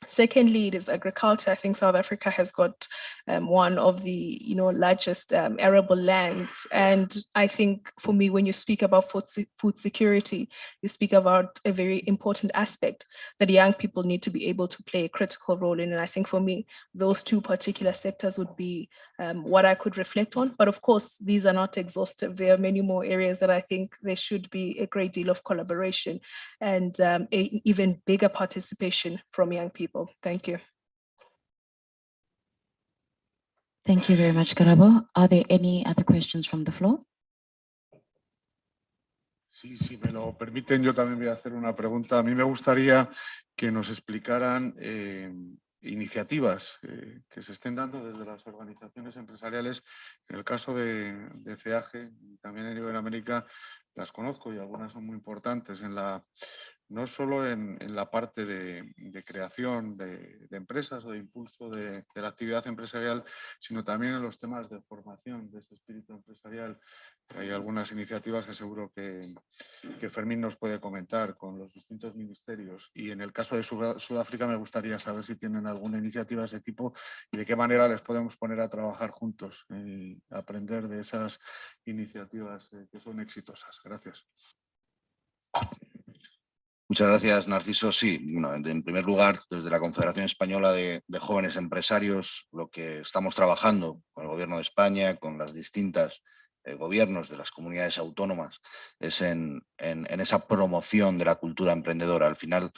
Secondly, it is agriculture. I think South Africa has got one of the largest arable lands. And I think for me, when you speak about food security, you speak about a very important aspect that young people need to be able to play a critical role in. And I think for me, those 2 particular sectors would be what I could reflect on. But of course, these are not exhaustive. There are many more areas that I think there should be a great deal of collaboration and an even bigger participation from young people. Thank you. Thank you very much, Karabo. Are there any other questions from the floor? Sí, si me lo permiten, yo también voy a hacer una pregunta. A mí me gustaría que nos explicaran iniciativas que se estén dando desde las organizaciones empresariales. En el caso de CEAGE, también en Iberoamérica, las conozco y algunas son muy importantes no solo en la parte de creación de empresas o de impulso de la actividad empresarial, sino también en los temas de formación de ese espíritu empresarial. Hay algunas iniciativas que seguro que Fermín nos puede comentar con los distintos ministerios. Y en el caso de Sudáfrica me gustaría saber si tienen alguna iniciativa de ese tipo y de qué manera les podemos poner a trabajar juntos y aprender de esas iniciativas que son exitosas. Gracias. Muchas gracias, Narciso. Sí, en primer lugar, desde la Confederación Española de Jóvenes Empresarios, lo que estamos trabajando con el Gobierno de España, con las distintas gobiernos de las comunidades autónomas, es en esa promoción de la cultura emprendedora. Al final,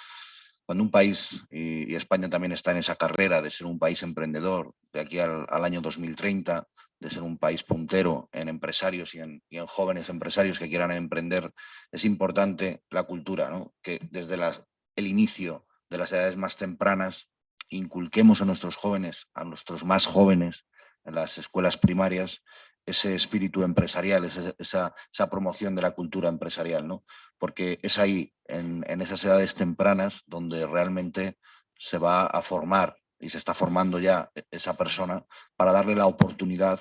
cuando un país, y España también está en esa carrera de ser un país emprendedor de aquí al año 2030, de ser un país puntero en empresarios y en jóvenes empresarios que quieran emprender, es importante la cultura, ¿no? Que desde el inicio de las edades más tempranas inculquemos a nuestros jóvenes, a nuestros más jóvenes en las escuelas primarias, ese espíritu empresarial, esa promoción de la cultura empresarial, ¿no? Porque es ahí, en esas edades tempranas, donde realmente se va a formar y se está formando ya esa persona para darle la oportunidad,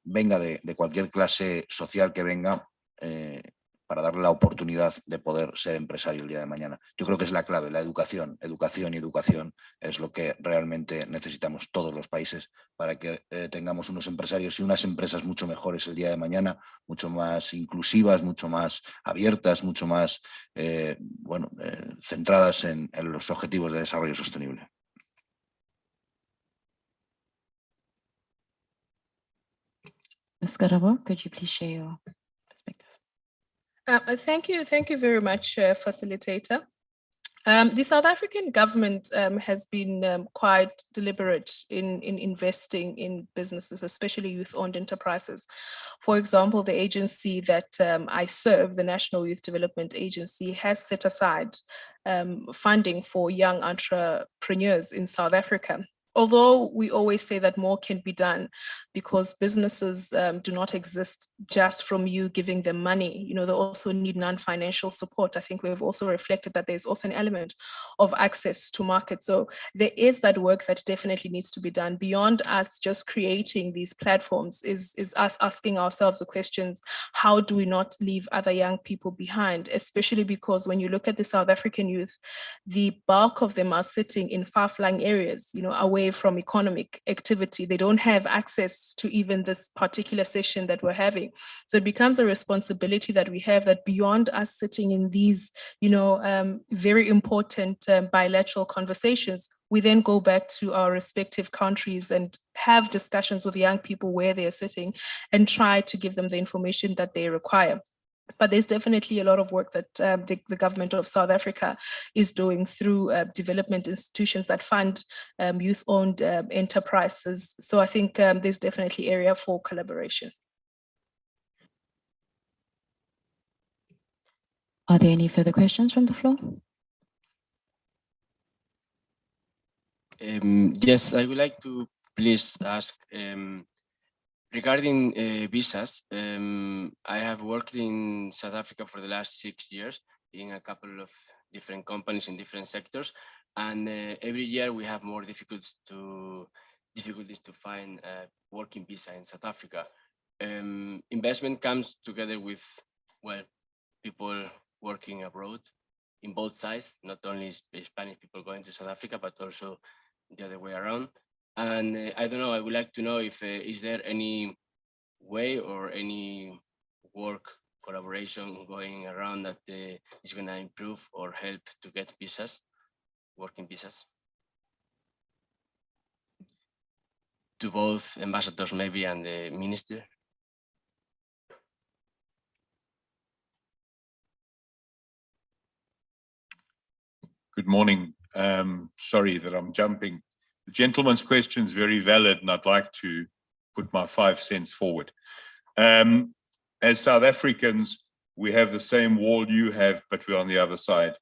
venga de cualquier clase social que venga, para darle la oportunidad de poder ser empresario el día de mañana. Yo creo que es la clave, la educación, educación y educación es lo que realmente necesitamos todos los países para que tengamos unos empresarios y unas empresas mucho mejores el día de mañana, mucho más inclusivas, mucho más abiertas, mucho más centradas en los objetivos de desarrollo sostenible. Ms. Garabo, could you please share your perspective? Thank you very much, Facilitator. The South African government has been quite deliberate in investing in businesses, especially youth-owned enterprises. For example, the agency that I serve, the National Youth Development Agency, has set aside funding for young entrepreneurs in South Africa. Although we always say that more can be done because businesses do not exist just from you giving them money. You know, they also need non-financial support. I think we've also reflected that there's also an element of access to market. So there is that work that definitely needs to be done beyond us just creating these platforms is us asking ourselves the questions, how do we not leave other young people behind? Especially because when you look at the South African youth, the bulk of them are sitting in far-flung areas, you know, away from economic activity. They don't have access to even this particular session that we're having. So it becomes a responsibility that we have that beyond us sitting in these, you know, very important bilateral conversations, we then go back to our respective countries and have discussions with young people where they're sitting and try to give them the information that they require. But there's definitely a lot of work that the government of South Africa is doing through development institutions that fund youth-owned enterprises. So I think there's definitely area for collaboration. Are there any further questions from the floor? Yes, I would like to please ask, regarding visas, I have worked in South Africa for the last 6 years in a couple of different companies in different sectors, and every year we have more difficulties to find a working visa in South Africa. Investment comes together with, well, people working abroad in both sides, not only Spanish people going to South Africa, but also the other way around. And I don't know, I would like to know if is there any way or any work collaboration going around that is going to improve or help to get visas, working visas, to both ambassadors maybe and the minister? Good morning. Sorry that I'm jumping. The gentleman's question is very valid, and I'd like to put my 5 cents forward. As South Africans, we have the same wall you have, but we're on the other side.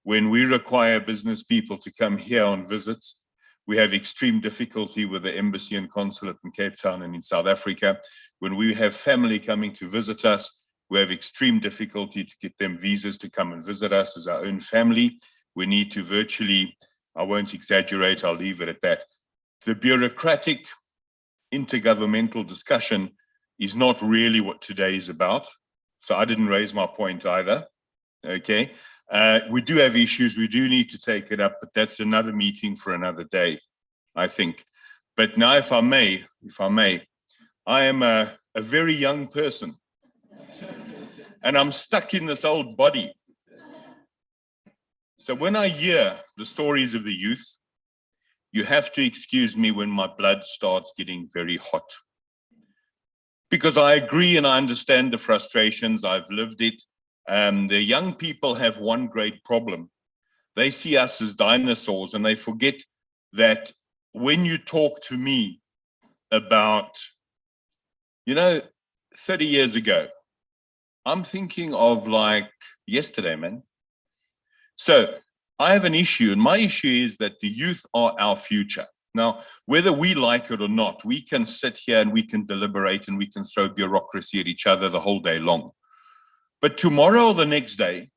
When we require business people to come here on visits, we have extreme difficulty with the embassy and consulate in Cape Town and in South Africa. When we have family coming to visit us, we have extreme difficulty to get them visas to come and visit us as our own family. We need to virtually, I won't exaggerate, I'll leave it at that. The bureaucratic intergovernmental discussion is not really what today is about. So I didn't raise my point either, okay? We do have issues, we do need to take it up, but that's another meeting for another day, I think. But now if I may, I am a very young person and I'm stuck in this old body. So when I hear the stories of the youth, you have to excuse me when my blood starts getting very hot. Because I agree and I understand the frustrations, I've lived it. The young people have one great problem. They see us as dinosaurs and they forget that when you talk to me about, 30 years ago, I'm thinking of like yesterday, man. So I have an issue, and my issue is that the youth are our future. Now, whether we like it or not, we can sit here and we can deliberate and we can throw bureaucracy at each other the whole day long. But tomorrow or the next day,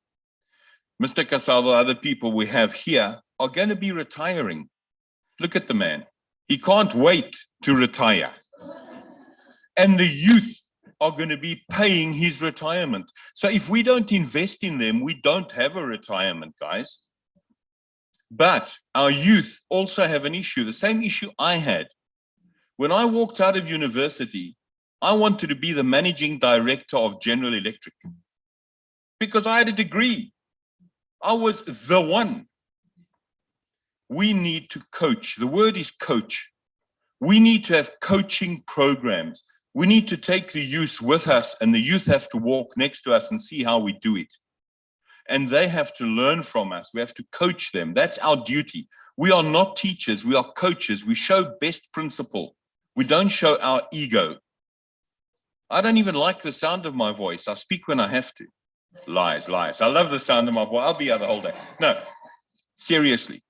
Mr. Casado, other people we have here are going to be retiring. Look at the man. He can't wait to retire. And the youth are going to be paying his retirement. So if we don't invest in them, we don't have a retirement, guys. But our youth also have an issue, the same issue I had. When I walked out of university, I wanted to be the managing director of General Electric because I had a degree. I was the one. We need to coach. The word is coach. We need to have coaching programs. We need to take the youth with us, and the youth have to walk next to us and see how we do it. And they have to learn from us. We have to coach them. That's our duty. We are not teachers. We are coaches. We show best principle. We don't show our ego. I don't even like the sound of my voice. I speak when I have to. Lies, lies. I love the sound of my voice. I'll be here the whole day. No, seriously.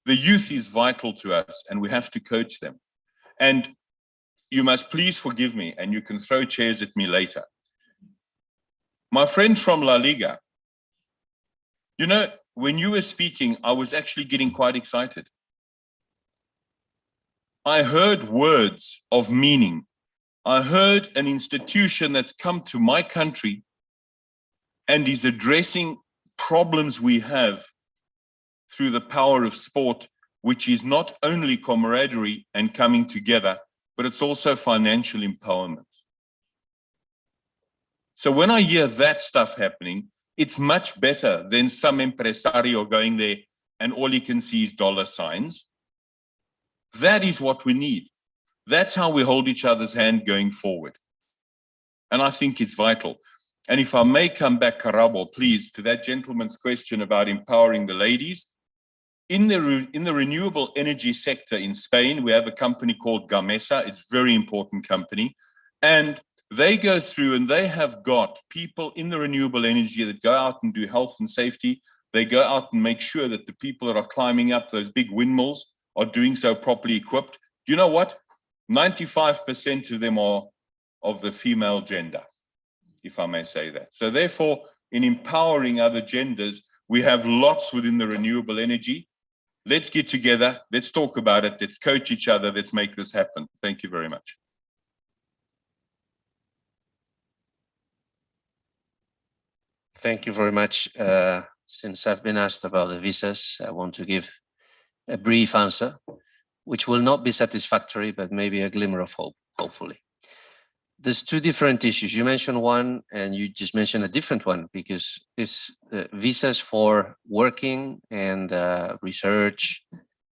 The youth is vital to us, and we have to coach them. And you must please forgive me, and you can throw chairs at me later. My friend from La Liga, you know, when you were speaking, I was actually getting quite excited. I heard words of meaning. I heard an institution that's come to my country and is addressing problems we have through the power of sport, which is not only camaraderie and coming together, but it's also financial empowerment. So when I hear that stuff happening, it's much better than some impresario going there and all he can see is dollar signs. That is what we need. That's how we hold each other's hand going forward. And I think it's vital. And if I may come back, Karabo, please, to that gentleman's question about empowering the ladies. In the renewable energy sector in Spain, we have a company called Gamesa. It's a very important company. And they go through and they have got people in the renewable energy that go out and do health and safety. They go out and make sure that the people that are climbing up those big windmills are doing so properly equipped. Do you know what? 95% of them are of the female gender, if I may say that. So therefore, in empowering other genders, we have lots within the renewable energy. Let's get together. Let's talk about it. Let's coach each other. Let's make this happen. Thank you very much. Thank you very much. Since I've been asked about the visas, I want to give a brief answer, which will not be satisfactory, but maybe a glimmer of hope, hopefully. There's two different issues. You mentioned one, and you just mentioned a different one, because it's visas for working and research,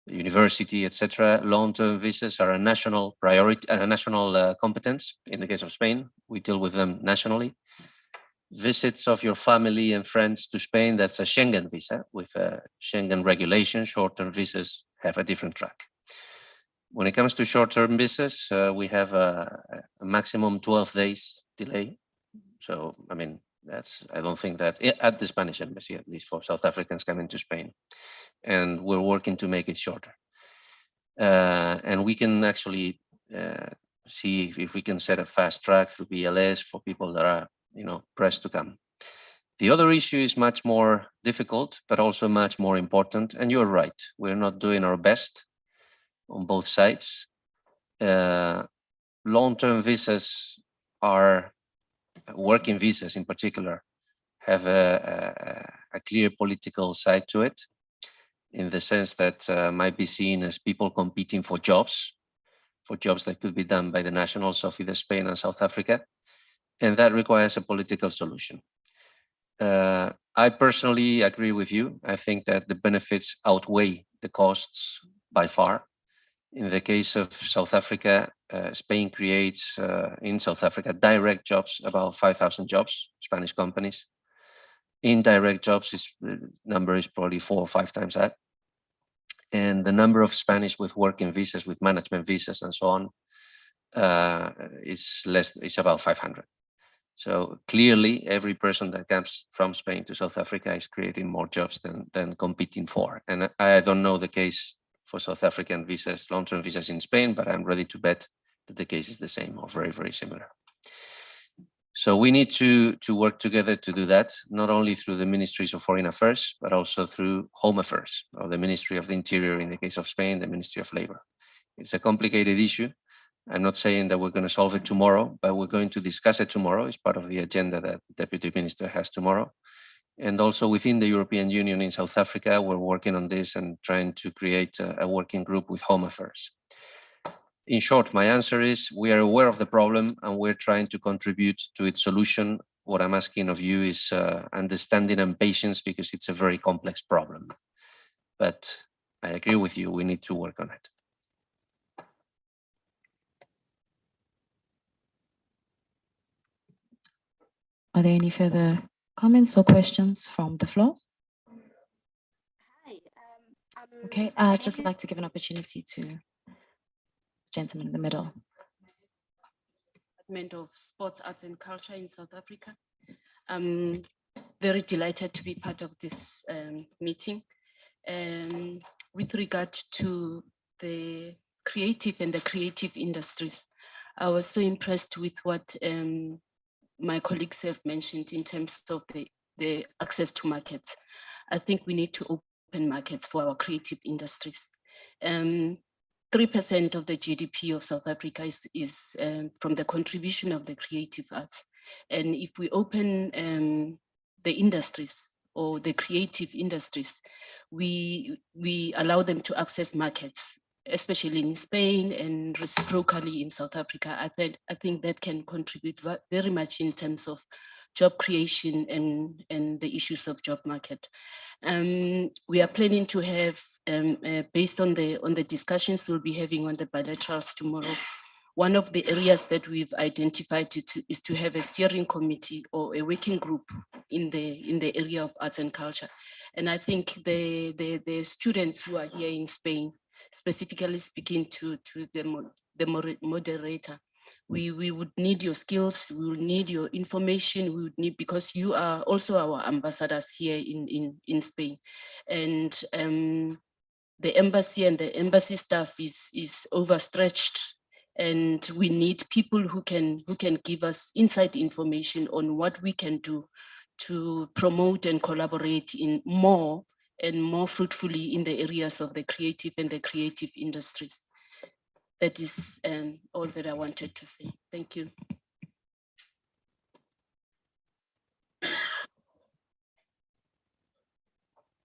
university, etc. Long-term visas are a national priority and a national competence. In the case of Spain, we deal with them nationally. Visits of your family and friends to Spain, that's a Schengen visa with a Schengen regulation. Short-term visas have a different track. When it comes to short-term visas, we have a maximum 12 days delay. So, I mean, I don't think that at the Spanish embassy, at least for South Africans coming to Spain, and we're working to make it shorter. And we can actually see if we can set a fast track through BLS for people that are, pressed to come. The other issue is much more difficult, but also much more important. And you're right, we're not doing our best on both sides. Long-term visas are, working visas in particular, have a clear political side to it, in the sense that might be seen as people competing for jobs that could be done by the nationals of either Spain and South Africa. And that requires a political solution. I personally agree with you. I think that the benefits outweigh the costs by far. In the case of South Africa, Spain creates in South Africa direct jobs, about 5,000 jobs, Spanish companies. Indirect jobs, the number is probably 4 or 5 times that. And the number of Spanish with working visas, with management visas and so on, is about 500. So clearly, every person that comes from Spain to South Africa is creating more jobs than competing for. And I don't know the case for South African visas, long-term visas in Spain, but I'm ready to bet that the case is the same or very, very similar. So we need to work together to do that, not only through the Ministries of Foreign Affairs, but also through Home Affairs, or the Ministry of the Interior in the case of Spain, the Ministry of Labor. It's a complicated issue. I'm not saying that we're going to solve it tomorrow, but we're going to discuss it tomorrow. It's part of the agenda that the Deputy Minister has tomorrow. And also within the European Union in South Africa, we're working on this and trying to create a working group with Home Affairs. In short, my answer is we are aware of the problem and we're trying to contribute to its solution. What I'm asking of you is understanding and patience, because it's a very complex problem. But I agree with you, we need to work on it. Are there any further comments or questions from the floor? Okay, I'd just like to give an opportunity to the gentleman in the middle. Department of Sports, Arts and Culture in South Africa. I'm very delighted to be part of this meeting. With regard to the creative and the creative industries, I was so impressed with what my colleagues have mentioned in terms of the access to markets. I think we need to open markets for our creative industries. 3% of the GDP of South Africa is from the contribution of the creative arts. And if we open the industries or the creative industries, we allow them to access markets, especially in Spain and reciprocally in South Africa. I think that can contribute very much in terms of job creation and the issues of job market. We are planning to have, based on the discussions we'll be having on the bilaterals tomorrow, one of the areas that we've identified is to have a steering committee or a working group in the area of arts and culture. And I think the students who are here in Spain, specifically speaking to the moderator, we would need your skills, we would need your information, we would need, because you are also our ambassadors here in Spain. And the embassy and the embassy staff is overstretched, and we need people who can give us inside information on what we can do to promote and collaborate in more and more fruitfully in the areas of the creative and the creative industries. That is all that I wanted to say. Thank you.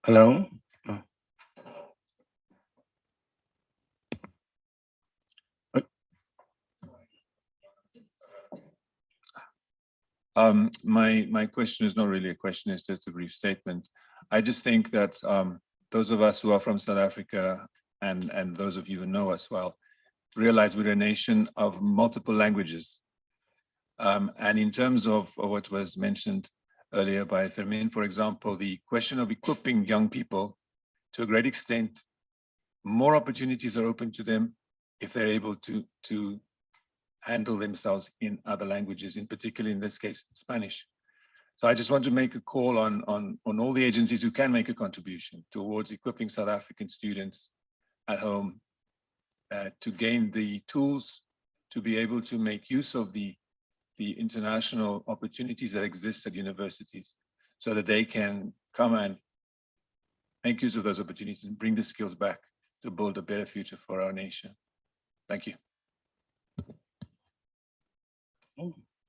Hello. My question is not really a question, it's just a brief statement. I just think that those of us who are from South Africa and those of you who know us well, realize we're a nation of multiple languages. And in terms of what was mentioned earlier by Fermin, for example, the question of equipping young people, to a great extent, more opportunities are open to them if they're able to handle themselves in other languages, in particular, in this case, Spanish. So I just want to make a call on all the agencies who can make a contribution towards equipping South African students at home to gain the tools to be able to make use of the international opportunities that exist at universities, so that they can come and make use of those opportunities and bring the skills back to build a better future for our nation. Thank you.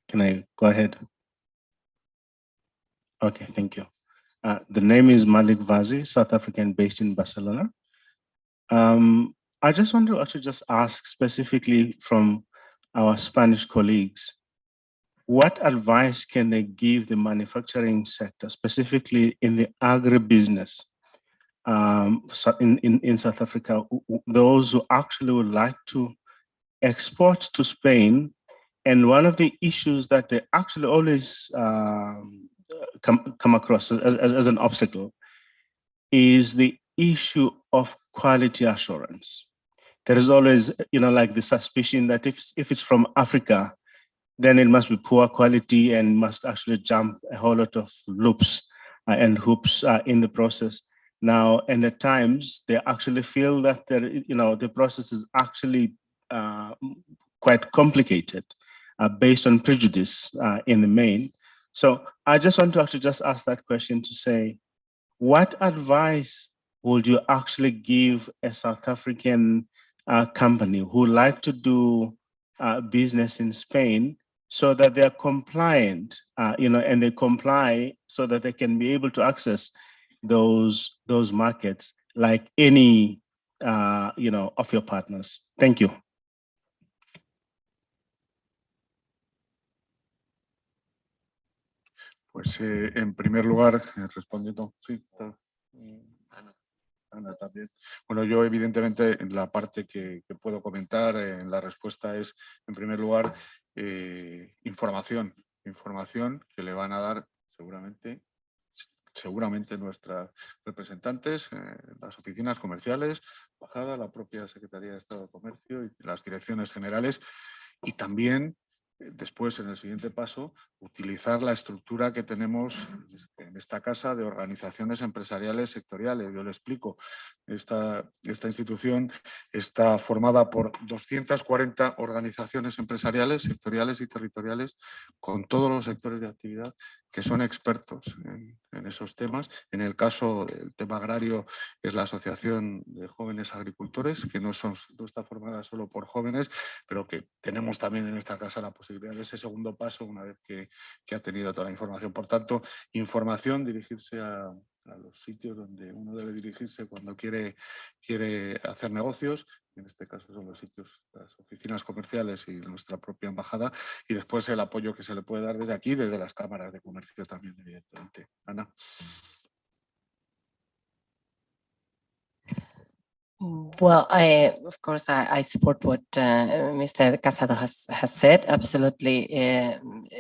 Can I go ahead? Okay, thank you. The name is Malik Vazi, South African based in Barcelona. I just want to actually just ask specifically from our Spanish colleagues, what advice can they give the manufacturing sector, specifically in the agribusiness in South Africa, those who actually would like to export to Spain? And one of the issues that they actually always come across as an obstacle is the issue of quality assurance. There is always, like the suspicion that if it's from Africa, then it must be poor quality and must actually jump a whole lot of loops and hoops in the process. Now, and at times they actually feel that the process is actually quite complicated based on prejudice in the main. So I just want to actually just ask that question to say, what advice would you actually give a South African company who like to do business in Spain so that they are compliant, and they comply so that they can be able to access those markets like any, of your partners? Thank you. Pues en primer lugar, respondiendo, sí, está. Ana también. Bueno, yo evidentemente la parte que puedo comentar en la respuesta es, en primer lugar, información que le van a dar seguramente nuestras representantes, las oficinas comerciales, embajada, la propia Secretaría de Estado de Comercio y las direcciones generales, y también después, en el siguiente paso, utilizar la estructura que tenemos en esta casa de organizaciones empresariales sectoriales. Yo le explico, esta institución está formada por 240 organizaciones empresariales, sectoriales y territoriales, con todos los sectores de actividad que son expertos en esos temas. En el caso del tema agrario es la Asociación de Jóvenes Agricultores, que no está formada solo por jóvenes, pero que tenemos también en esta casa la posibilidad de ese segundo paso una vez que ha tenido toda la información. Por tanto, información, dirigirse a los sitios donde uno debe dirigirse cuando quiere hacer negocios. En este caso son los sitios, las oficinas comerciales y nuestra propia embajada, y después el apoyo que se le puede dar desde aquí, desde las cámaras de comercio también, evidentemente. Ana. Well, of course, I support what Mr. Casado has said. Absolutely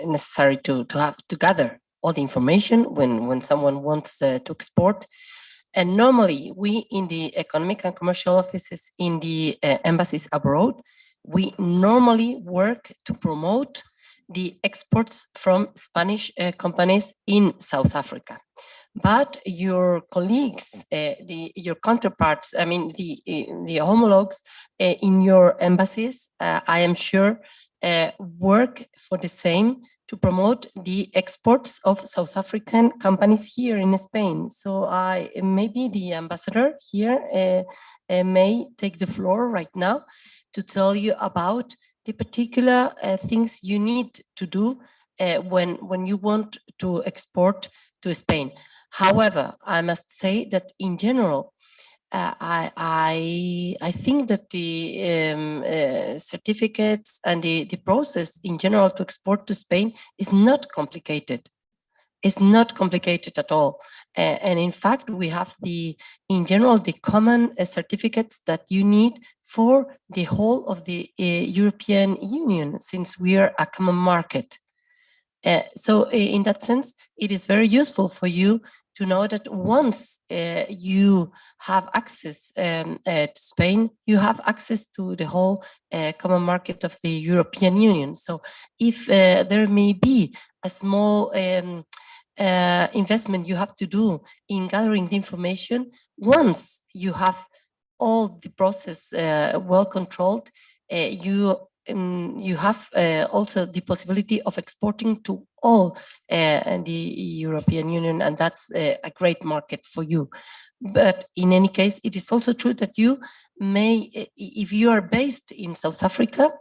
necessary to gather all the information when someone wants to export. And normally, we in the economic and commercial offices in the embassies abroad, we normally work to promote the exports from Spanish companies in South Africa. But your colleagues, your counterparts, I mean, the homologues in your embassies, I am sure, work for the same to promote the exports of South African companies here in Spain. So maybe the ambassador here may take the floor right now to tell you about the particular things you need to do when you want to export to Spain. However, I must say that in general, I think that the certificates and the process in general to export to Spain is not complicated. It's not complicated at all. And in fact, we have in general, the common certificates that you need for the whole of the European Union, since we are a common market. So in that sense, it is very useful for you to know that once you have access to Spain, you have access to the whole common market of the European Union. So if there may be a small investment you have to do in gathering the information, once you have all the process well controlled, you have also the possibility of exporting to all the European Union, and that's a great market for you. But in any case, it is also true that you may, if you are based in South Africa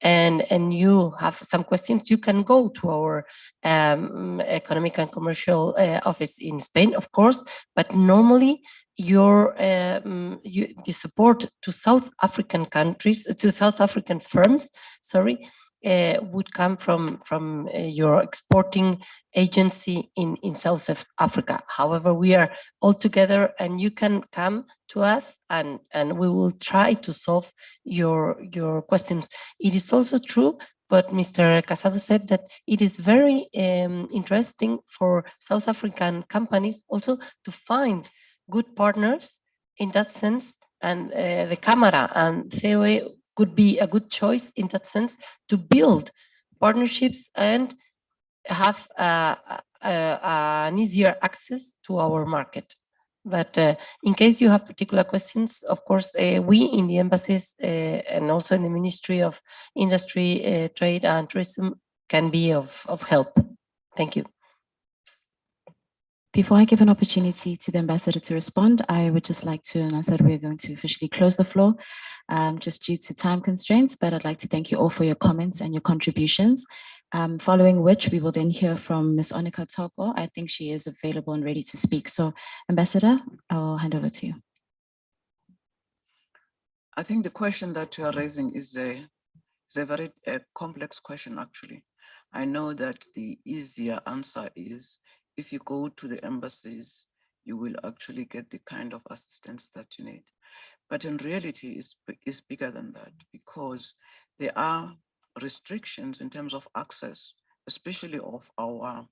and you have some questions, you can go to our economic and commercial office in Spain, of course, but normally the support to South African countries, to South African firms, would come from your exporting agency in South Africa. However, we are all together and you can come to us and we will try to solve your questions. It is also true, but Mr. Casado said that it is very interesting for South African companies also to find good partners in that sense, and the Camara and COE could be a good choice in that sense to build partnerships and have an easier access to our market. But in case you have particular questions, of course, we in the embassies and also in the Ministry of Industry, Trade and Tourism can be of help. Thank you. Before I give an opportunity to the ambassador to respond, I would just like to announce that we're going to officially close the floor just due to time constraints, but I'd like to thank you all for your comments and your contributions. Following which we will then hear from Ms. Onika Toko. I think she is available and ready to speak. So Ambassador, I'll hand over to you. I think the question that you are raising is a very complex question, actually. I know that the easier answer is if you go to the embassies, you will actually get the kind of assistance that you need. But in reality, it's bigger than that, because there are restrictions in terms of access, especially of our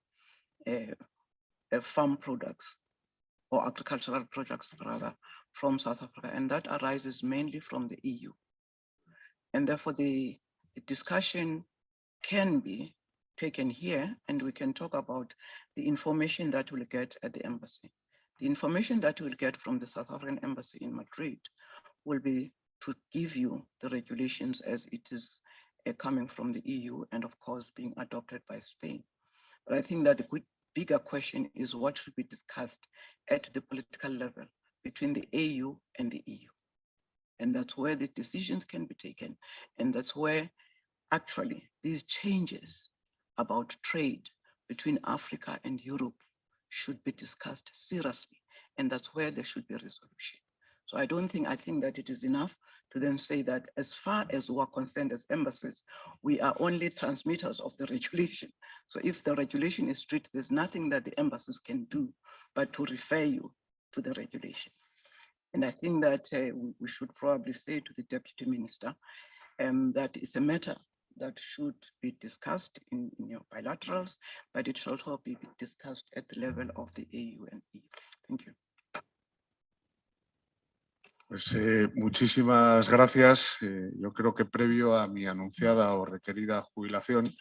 farm products or agricultural products rather from South Africa, and that arises mainly from the EU. And therefore the discussion can be taken here, and we can talk about the information that we'll get at the embassy. The information that we'll get from the South African embassy in Madrid will be to give you the regulations as it is coming from the EU and of course being adopted by Spain. But I think that the bigger question is what should be discussed at the political level between the AU and the EU. And that's where the decisions can be taken. And that's where actually these changes about trade between Africa and Europe should be discussed seriously. And that's where there should be a resolution. So I think that it is enough to then say that as far as we are concerned as embassies, we are only transmitters of the regulation. So if the regulation is strict, there's nothing that the embassies can do but to refer you to the regulation. And I think that we should probably say to the Deputy Minister that it's a matter that should be discussed in your bilaterals, but it should also be discussed at the level of the AU and EU. Thank you. Pues muchísimas gracias. Yo creo que previo a mi anunciada o requerida jubilación,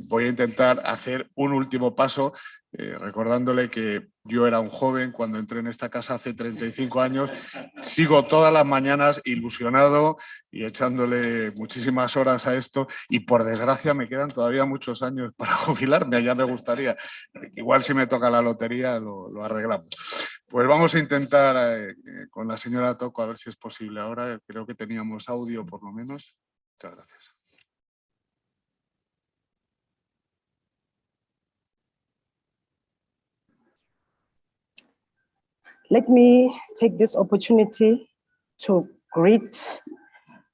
voy a intentar hacer un último paso, recordándole que yo era un joven cuando entré en esta casa hace 35 años. Sigo todas las mañanas ilusionado y echándole muchísimas horas a esto, y por desgracia me quedan todavía muchos años para jubilarme, ya me gustaría. Igual si me toca la lotería lo arreglamos. Pues vamos a intentar con la señora Toko a ver si es posible ahora. Creo que teníamos audio por lo menos. Muchas gracias. Let me take this opportunity to greet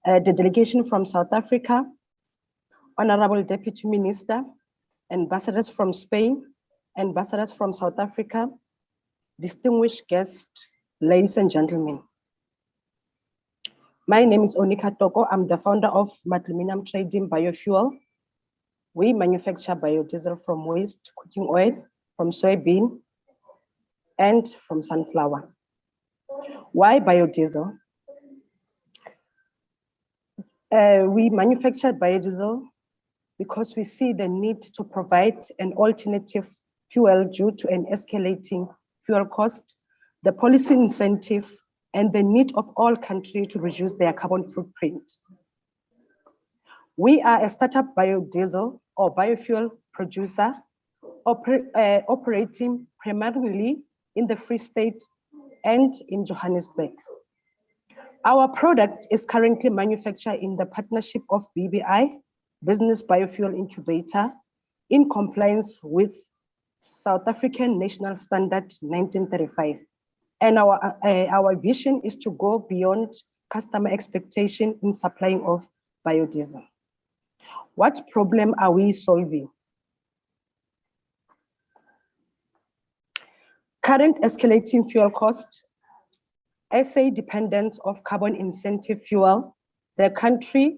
the delegation from South Africa, Honorable Deputy Minister, ambassadors from Spain, ambassadors from South Africa, distinguished guests, ladies and gentlemen. My name is Onika Toko. I'm the founder of Matluminam Trading Biofuel. We manufacture biodiesel from waste cooking oil, from soybean, and from sunflower. Why biodiesel? We manufacture biodiesel because we see the need to provide an alternative fuel due to an escalating fuel cost, the policy incentive, and the need of all countries to reduce their carbon footprint. We are a startup biodiesel or biofuel producer operating primarily in the Free State and in Johannesburg. Our product is currently manufactured in the partnership of BBI, Business Biofuel Incubator, in compliance with South African National Standard 1935. And our vision is to go beyond customer expectation in supplying of biodiesel. What problem are we solving? Current escalating fuel cost, SA dependence of carbon incentive fuel, the country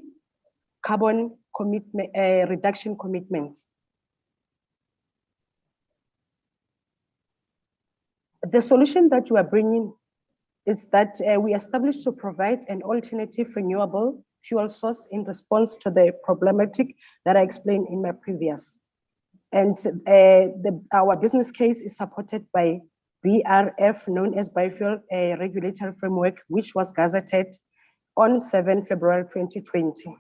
carbon commitment, reduction commitments. The solution that we are bringing is that we established to provide an alternative renewable fuel source in response to the problematic that I explained in my previous. And our business case is supported by BRF, known as Biofuel Regulatory Framework, which was gazetted on 7 February 2020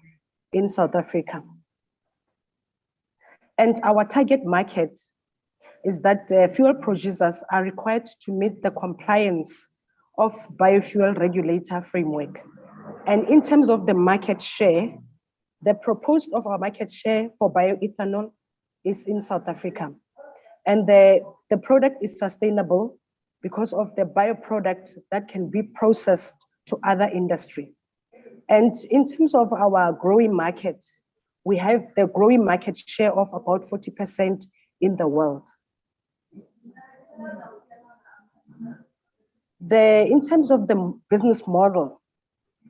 in South Africa. And our target market is that the fuel producers are required to meet the compliance of Biofuel Regulator Framework. And in terms of the market share, the proposed of our market share for bioethanol is in South Africa. And the product is sustainable because of the bioproduct that can be processed to other industry. And in terms of our growing market, we have the growing market share of about 40% in the world. In terms of the business model,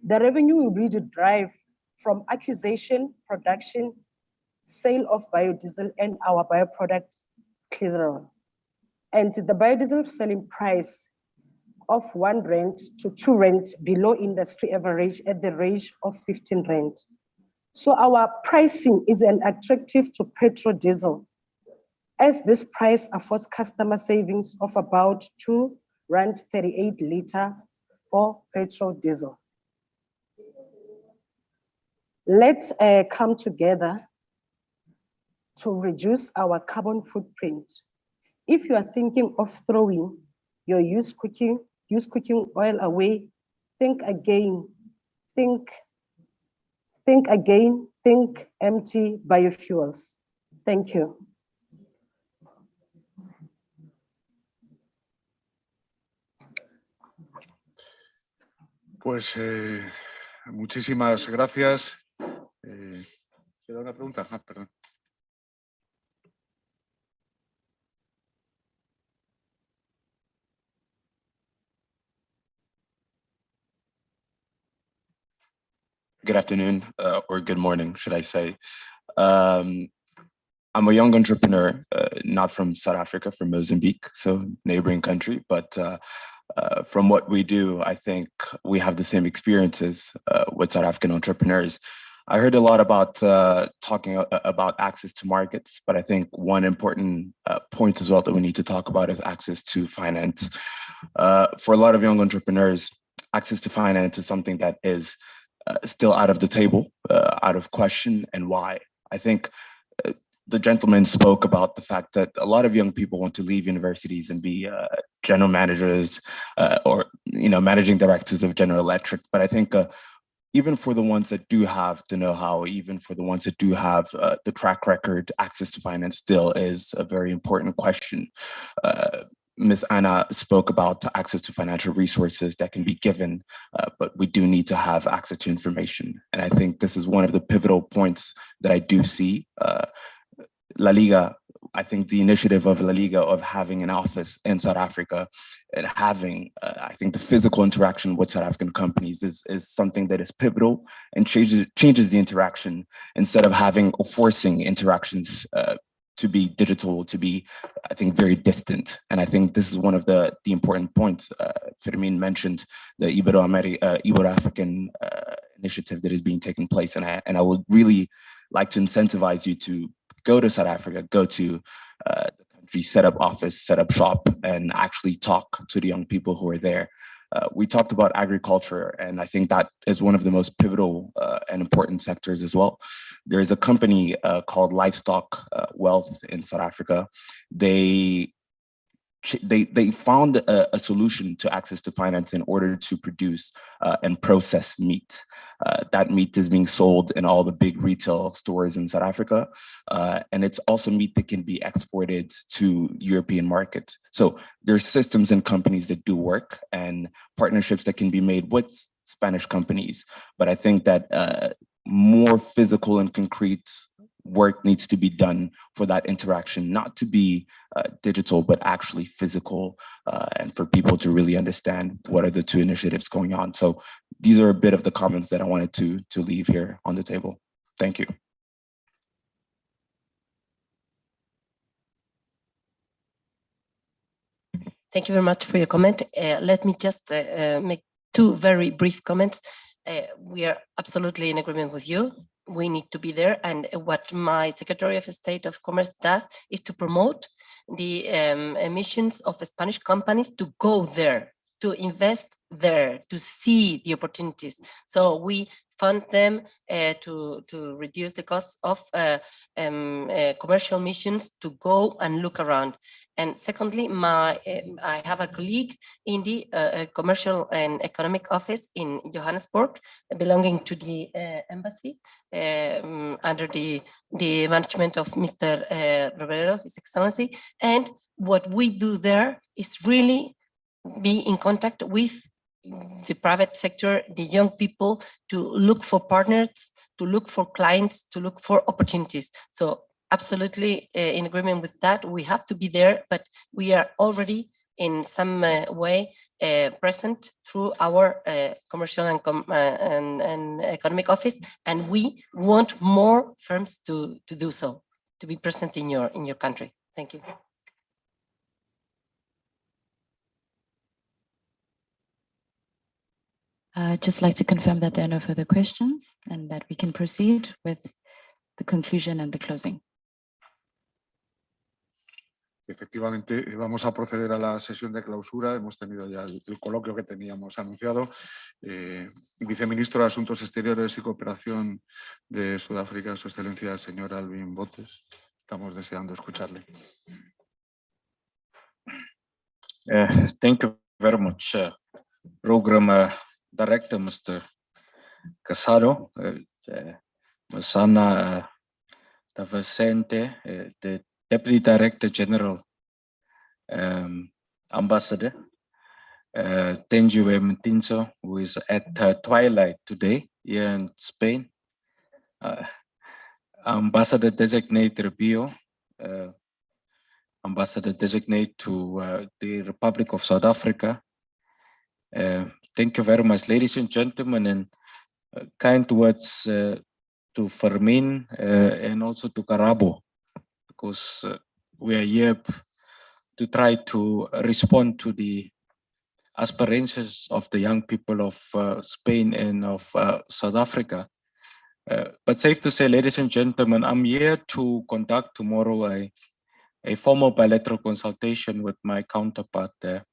the revenue will be derived from acquisition, production, sale of biodiesel and our bioproduct glycerol. And the biodiesel selling price of 1 rand to 2 rand below industry average at the range of 15 rand. So our pricing is an attractive to petrol diesel, as this price affords customer savings of about 2 rand 38 liter for petrol diesel. Let's come together to reduce our carbon footprint. If you are thinking of throwing your used cooking oil away, think again, think empty biofuels. Thank you. Pues muchísimas gracias. ¿Queda una pregunta? Ah, perdón. Good afternoon, or good morning, should I say. I'm a young entrepreneur, not from South Africa, from Mozambique, so neighboring country, but from what we do, I think we have the same experiences with South African entrepreneurs. I heard a lot about talking about access to markets, but I think one important point as well that we need to talk about is access to finance. For a lot of young entrepreneurs, access to finance is something that is still out of the table, out of question, and why. I think the gentleman spoke about the fact that a lot of young people want to leave universities and be general managers or managing directors of General Electric. But I think even for the ones that do have the know-how, even for the ones that do have the track record, access to finance still is a very important question. Ms. Anna spoke about access to financial resources that can be given, but we do need to have access to information. And I think this is one of the pivotal points that I do see. La Liga, I think the initiative of La Liga of having an office in South Africa and having, I think the physical interaction with South African companies is something that is pivotal and changes the interaction instead of having or forcing interactions to be digital, to be, I think, very distant. And I think this is one of the important points. Fermin mentioned the Ibero-African initiative that is being taken place. And I would really like to incentivize you to go to South Africa, go to the country, set up office, set up shop, and actually talk to the young people who are there. We talked about agriculture, and I think that is one of the most pivotal and important sectors as well. There is a company called Livestock Wealth in South Africa. They found a solution to access to finance in order to produce and process meat. That meat is being sold in all the big retail stores in South Africa. And it's also meat that can be exported to European markets. So there's systems and companies that do work and partnerships that can be made with Spanish companies. But I think that more physical and concrete work needs to be done for that interaction, not to be digital, but actually physical, and for people to really understand what are the two initiatives going on. So these are a bit of the comments that I wanted to leave here on the table. Thank you. Thank you very much for your comment. Let me just make two very brief comments. We are absolutely in agreement with you. we need to be there. And what my Secretary of State of Commerce does is to promote the emissions of Spanish companies to go there, to invest there, to see the opportunities. So we fund them to reduce the cost of commercial missions to go and look around. And secondly, I have a colleague in the Commercial and Economic Office in Johannesburg, belonging to the embassy, under the management of Mr. Robredo, His Excellency. And what we do there is really be in contact with the private sector, the young people, to look for partners, to look for clients, to look for opportunities. So absolutely in agreement with that. We have to be there, but we are already in some way present through our commercial and economic office, and we want more firms to do so, to be present in your country. Thank you. I'd just like to confirm that there are no further questions and that we can proceed with the conclusion and the closing. Efectivamente, vamos a proceder a la sesión de clausura. Hemos tenido ya el coloquio que teníamos anunciado. Viceministro de Asuntos Exteriores y Cooperación de Sudáfrica, Su Excelencia el señor Alvin Botes. Estamos deseando escucharle. Thank you very much, Program Director, Mr. Casado, Masana Davasente, the Deputy Director General, Ambassador, Tenju Mentinso, who is at twilight today here in Spain, Ambassador Designate Rubio, Ambassador Designate to the Republic of South Africa. Thank you very much, ladies and gentlemen, and kind words to Fermin and also to Karabo, because we are here to try to respond to the aspirations of the young people of Spain and of South Africa. But safe to say, ladies and gentlemen, I'm here to conduct tomorrow a formal bilateral consultation with my counterpart there.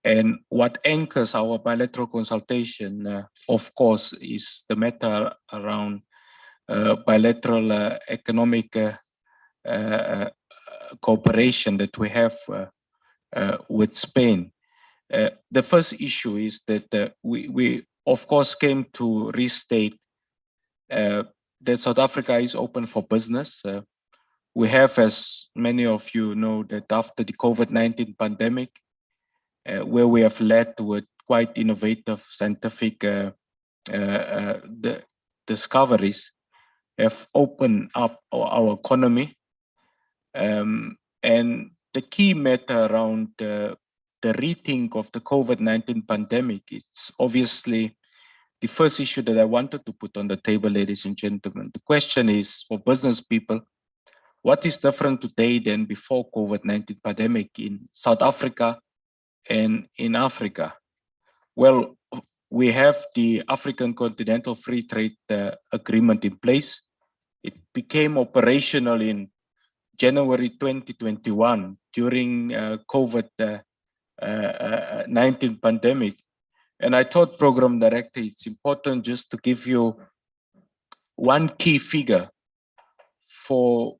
And what anchors our bilateral consultation, of course, is the matter around bilateral economic cooperation that we have with Spain. The first issue is that we of course came to restate that South Africa is open for business. We have, as many of you know, that after the COVID-19 pandemic, where we have led with quite innovative scientific discoveries, have opened up our economy. And the key matter around the rethink of the COVID-19 pandemic is obviously the first issue that I wanted to put on the table, ladies and gentlemen. The question is, for business people, what is different today than before COVID-19 pandemic in South Africa and in Africa? Well, we have the African Continental Free Trade Agreement in place. It became operational in January 2021 during COVID-19 pandemic. And I thought, Program Director, it's important just to give you one key figure for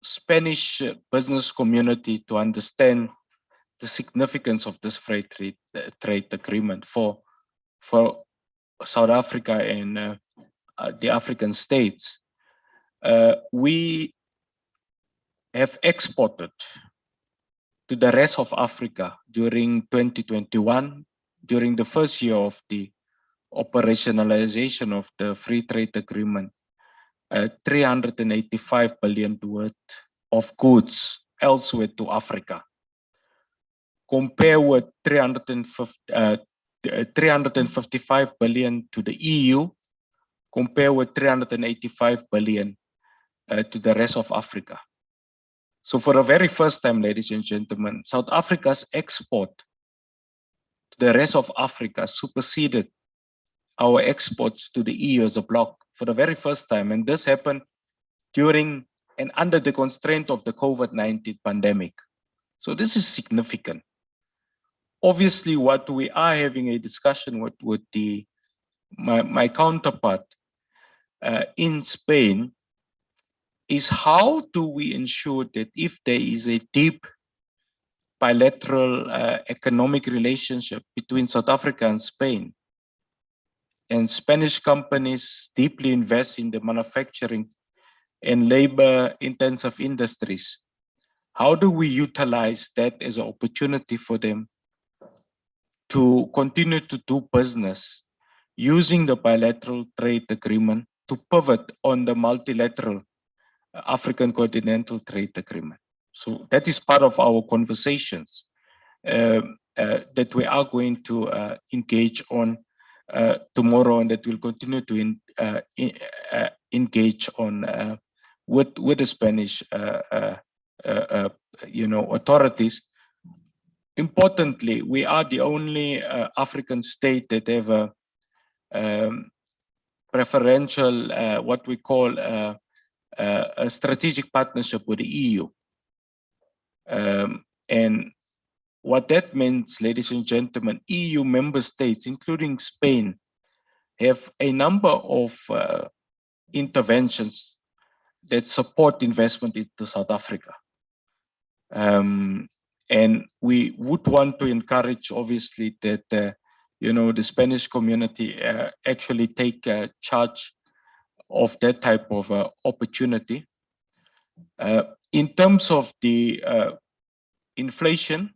Spanish business community to understand the significance of this free trade agreement for South Africa and the African states. We have exported to the rest of Africa during 2021, during the first year of the operationalization of the free trade agreement, 385 billion worth of goods elsewhere to Africa. Compare with 355 billion to the EU, compare with 385 billion to the rest of Africa. So for the very first time, ladies and gentlemen, South Africa's export to the rest of Africa superseded our exports to the EU as a bloc. for the very first time. And this happened during and under the constraint of the COVID-19 pandemic. So this is significant. Obviously, what we are having a discussion with my counterpart in Spain is how do we ensure that if there is a deep bilateral economic relationship between South Africa and Spain, and Spanish companies deeply invest in the manufacturing and labor-intensive industries, how do we utilize that as an opportunity for them to continue to do business using the bilateral trade agreement to pivot on the multilateral African Continental Trade Agreement? So that is part of our conversations that we are going to engage on tomorrow, and that we'll continue to engage on with the Spanish authorities. Importantly, we are the only African state that have a preferential, what we call a strategic partnership with the EU. And what that means, ladies and gentlemen, EU member states, including Spain, have a number of interventions that support investment into South Africa. And we would want to encourage, obviously, that the Spanish community actually take charge of that type of opportunity. In terms of the inflation,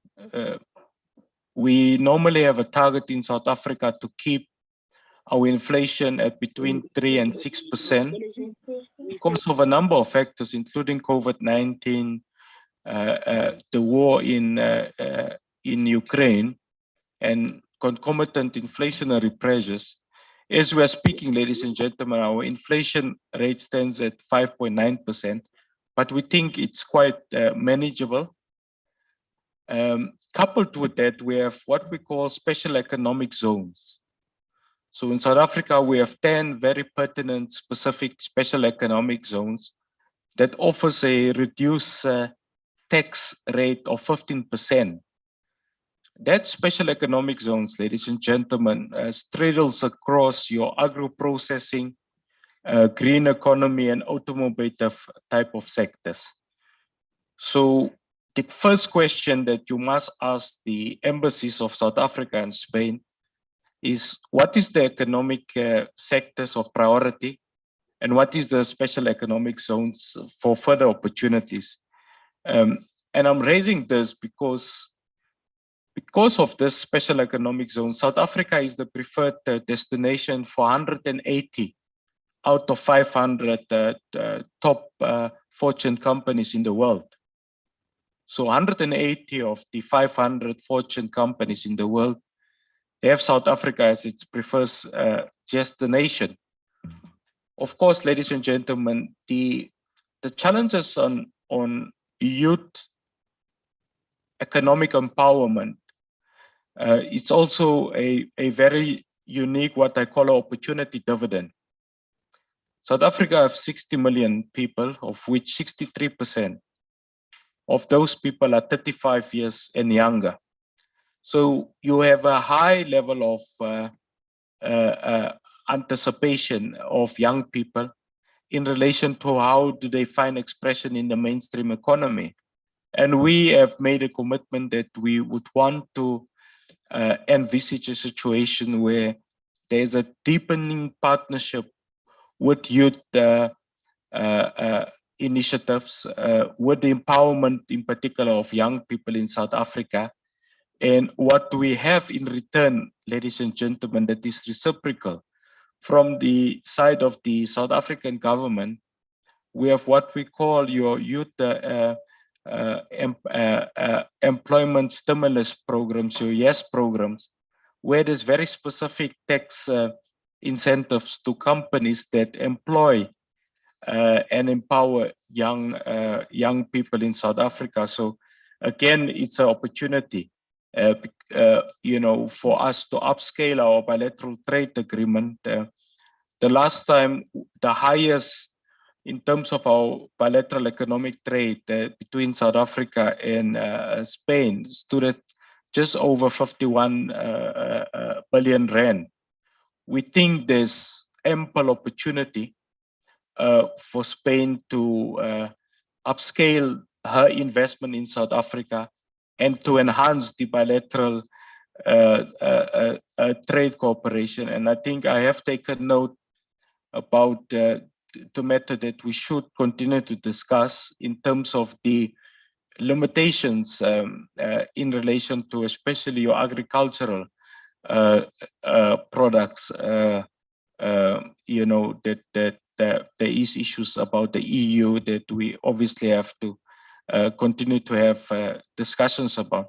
we normally have a target in South Africa to keep our inflation at between 3 and 6% because of a number of factors, including COVID-19, the war in Ukraine, and concomitant inflationary pressures. As we are speaking, ladies and gentlemen, our inflation rate stands at 5.9%, but we think it's quite manageable. Coupled with that, we have what we call special economic zones. So in South Africa, we have 10 very pertinent, specific special economic zones that offers a reduced tax rate of 15%. That special economic zones, ladies and gentlemen, straddles across your agro-processing, green economy, and automobile type of sectors. So the first question that you must ask the embassies of South Africa and Spain is, what is the economic sectors of priority, and what is the special economic zones for further opportunities? And I'm raising this because of this special economic zone, South Africa is the preferred destination for 180 out of 500 top Fortune companies in the world. So 180 of the 500 Fortune companies in the world, they have South Africa as its preferred destination. Of course, ladies and gentlemen, the challenges on youth economic empowerment, it's also a very unique, what I call, opportunity dividend. South Africa have 60 million people, of which 63% of those people are 35 years and younger. So you have a high level of anticipation of young people in relation to how do they find expression in the mainstream economy. And we have made a commitment that we would want to envisage a situation where there's a deepening partnership with youth initiatives, with the empowerment in particular of young people in South Africa. And what we have in return, ladies and gentlemen, that is reciprocal from the side of the South African government, we have what we call your youth employment stimulus programs, your YES programs, where there's very specific tax incentives to companies that employ and empower young people in South Africa. So again, it's an opportunity, for us to upscale our bilateral trade agreement the last time, the highest in terms of our bilateral economic trade between South Africa and Spain stood at just over 51 billion rand. We think there's ample opportunity for Spain to upscale her investment in South Africa and to enhance the bilateral trade cooperation. And I think I have taken note about the matter that we should continue to discuss in terms of the limitations in relation to especially your agricultural products. You know, that there is issues about the EU that we obviously have to continue to have discussions about.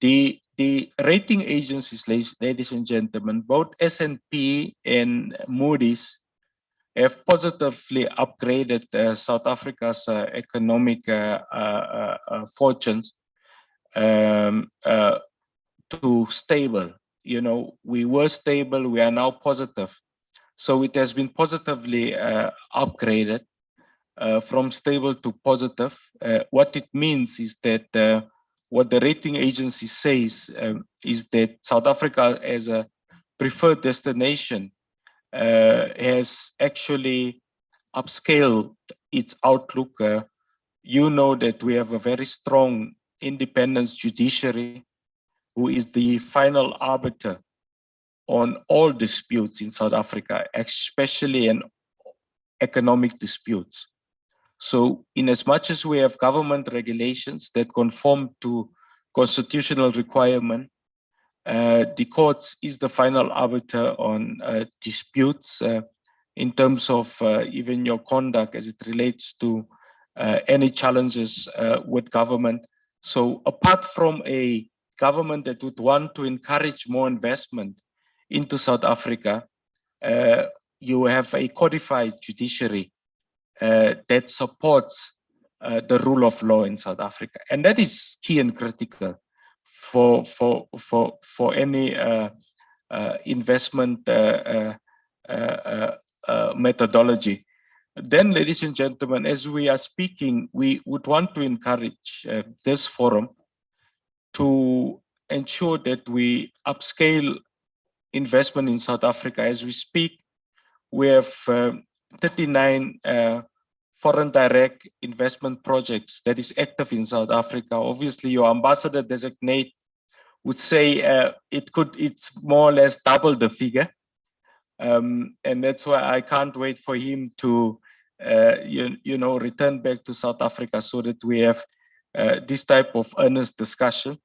The rating agencies, ladies and gentlemen, both S&P and Moody's have positively upgraded South Africa's economic fortunes to stable. You know, we were stable, we are now positive. So it has been positively upgraded from stable to positive. What it means is that what the rating agency says is that South Africa as a preferred destination has actually upscaled its outlook. You know that we have a very strong independent judiciary who is the final arbiter on all disputes in South Africa, especially in economic disputes. So in as much as we have government regulations that conform to constitutional requirement, the courts is the final arbiter on disputes in terms of even your conduct as it relates to any challenges with government. So apart from a government that would want to encourage more investment into South Africa, you have a codified judiciary that supports the rule of law in South Africa. And that is key and critical for any investment methodology. Then, ladies and gentlemen, as we are speaking, we would want to encourage this forum to ensure that we upscale investment in South Africa. As we speak, we have 39 foreign direct investment projects that is active in South Africa. Obviously, your ambassador designate would say it's more or less double the figure. And that's why I can't wait for him to return back to South Africa so that we have this type of earnest discussion.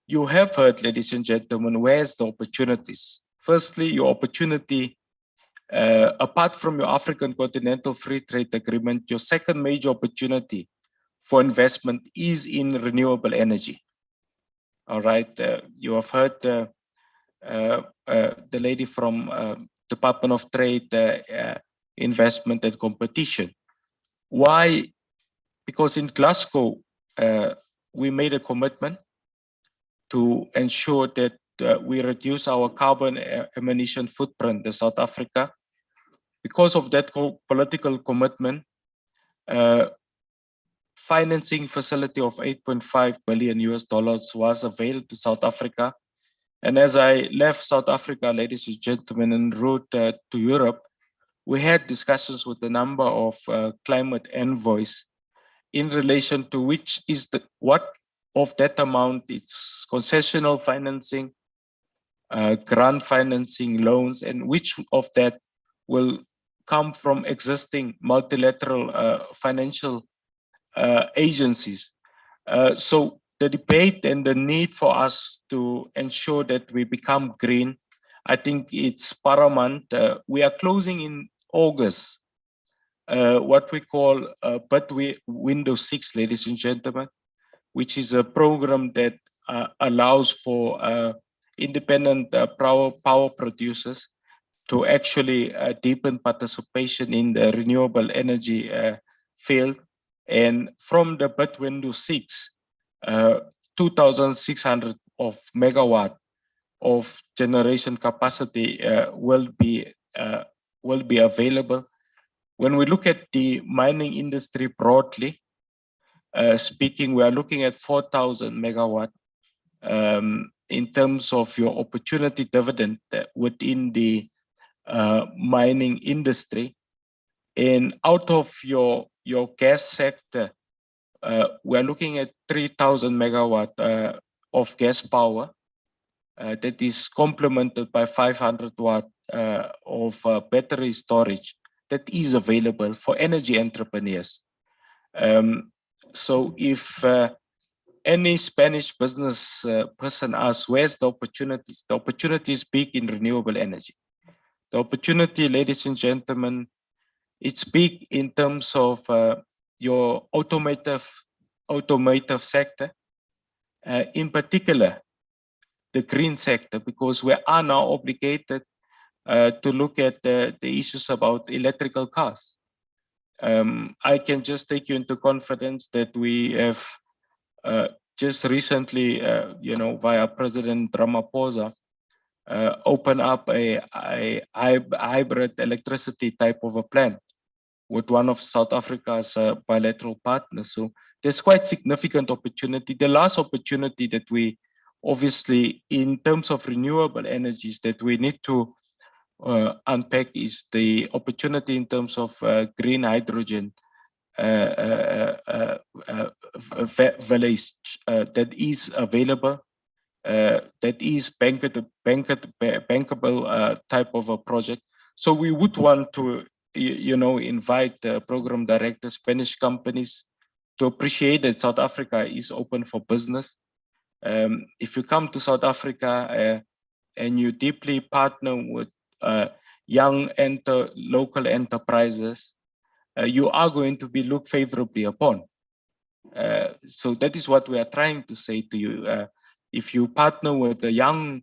You have heard, ladies and gentlemen, where's the opportunities? Firstly, your opportunity, apart from your African Continental Free Trade Agreement, your second major opportunity for investment is in renewable energy. All right, you have heard the lady from Department of Trade, Investment and Competition. Why? Because in Glasgow, we made a commitment to ensure that we reduce our carbon emission footprint in South Africa. Because of that political commitment, financing facility of $8.5 billion was available to South Africa. And as I left South Africa, ladies and gentlemen, en route to Europe, we had discussions with a number of climate envoys in relation to which is what of that amount is concessional financing, grant financing, loans, and which of that will come from existing multilateral financial agencies. So the debate and the need for us to ensure that we become green, I think it's paramount. We are closing in August what we call Window 6, ladies and gentlemen, which is a program that allows for independent power producers to actually deepen participation in the renewable energy field. And from the bid window 6, 2,600 of megawatt of generation capacity will be will be available. When we look at the mining industry broadly speaking, we are looking at 4,000 megawatt in terms of your opportunity dividend within the mining industry. And out of your gas sector, we're looking at 3,000 megawatt of gas power that is complemented by 500 watt of battery storage that is available for energy entrepreneurs. So if any Spanish business person asks, where's the opportunities? The opportunity is big in renewable energy. The opportunity, ladies and gentlemen, it's big in terms of your automotive sector, in particular, the green sector, because we are now obligated to look at the issues about electrical cars. I can just take you into confidence that we have just recently, via President Ramaphosa, open up a hybrid electricity type of a plan with one of South Africa's bilateral partners. So there's quite significant opportunity. The last opportunity that we obviously, in terms of renewable energies, that we need to unpack is the opportunity in terms of green hydrogen village that is available, that is bankable type of a project. So we would want to, invite program directors, Spanish companies, to appreciate that South Africa is open for business. If you come to South Africa and you deeply partner with young local enterprises, you are going to be looked favorably upon. So that is what we are trying to say to you. If you partner with a young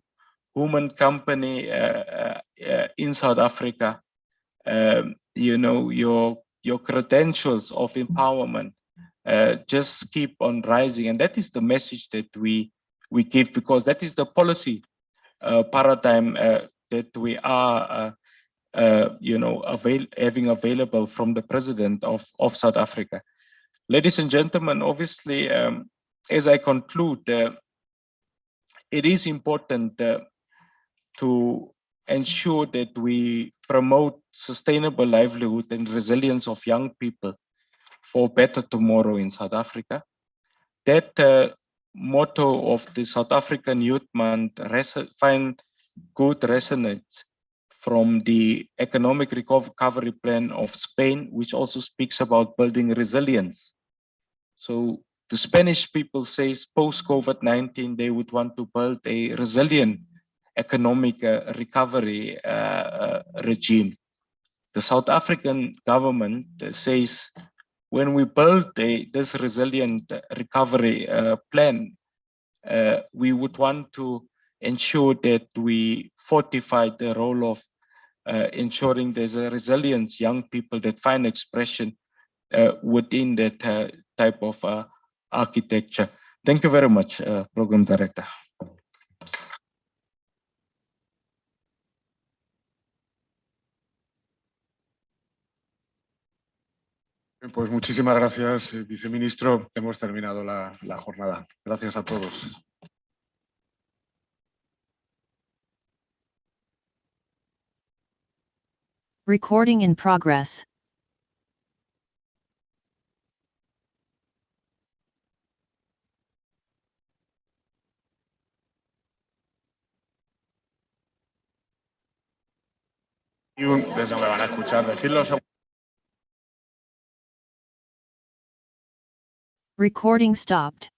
woman company in South Africa, your credentials of empowerment just keep on rising. And that is the message that we give, because that is the policy paradigm that we are having available from the president of South Africa. Ladies and gentlemen, obviously, as I conclude, it is important to ensure that we promote sustainable livelihood and resilience of young people for a better tomorrow in South Africa. That motto of the South African Youth Month find good resonance from the economic recovery plan of Spain, which also speaks about building resilience. So the Spanish people say post-COVID-19, they would want to build a resilient economic recovery regime. The South African government says, when we build this resilient recovery plan, we would want to ensure that we fortify the role of ensuring there's a resilience, young people that find expression within that type of architecture. Thank you very much, Program Director. Pues muchísimas gracias, viceministro. Hemos terminado la jornada. Gracias a todos. Recording in progress. No me van a escuchar decirlo. Recording stopped.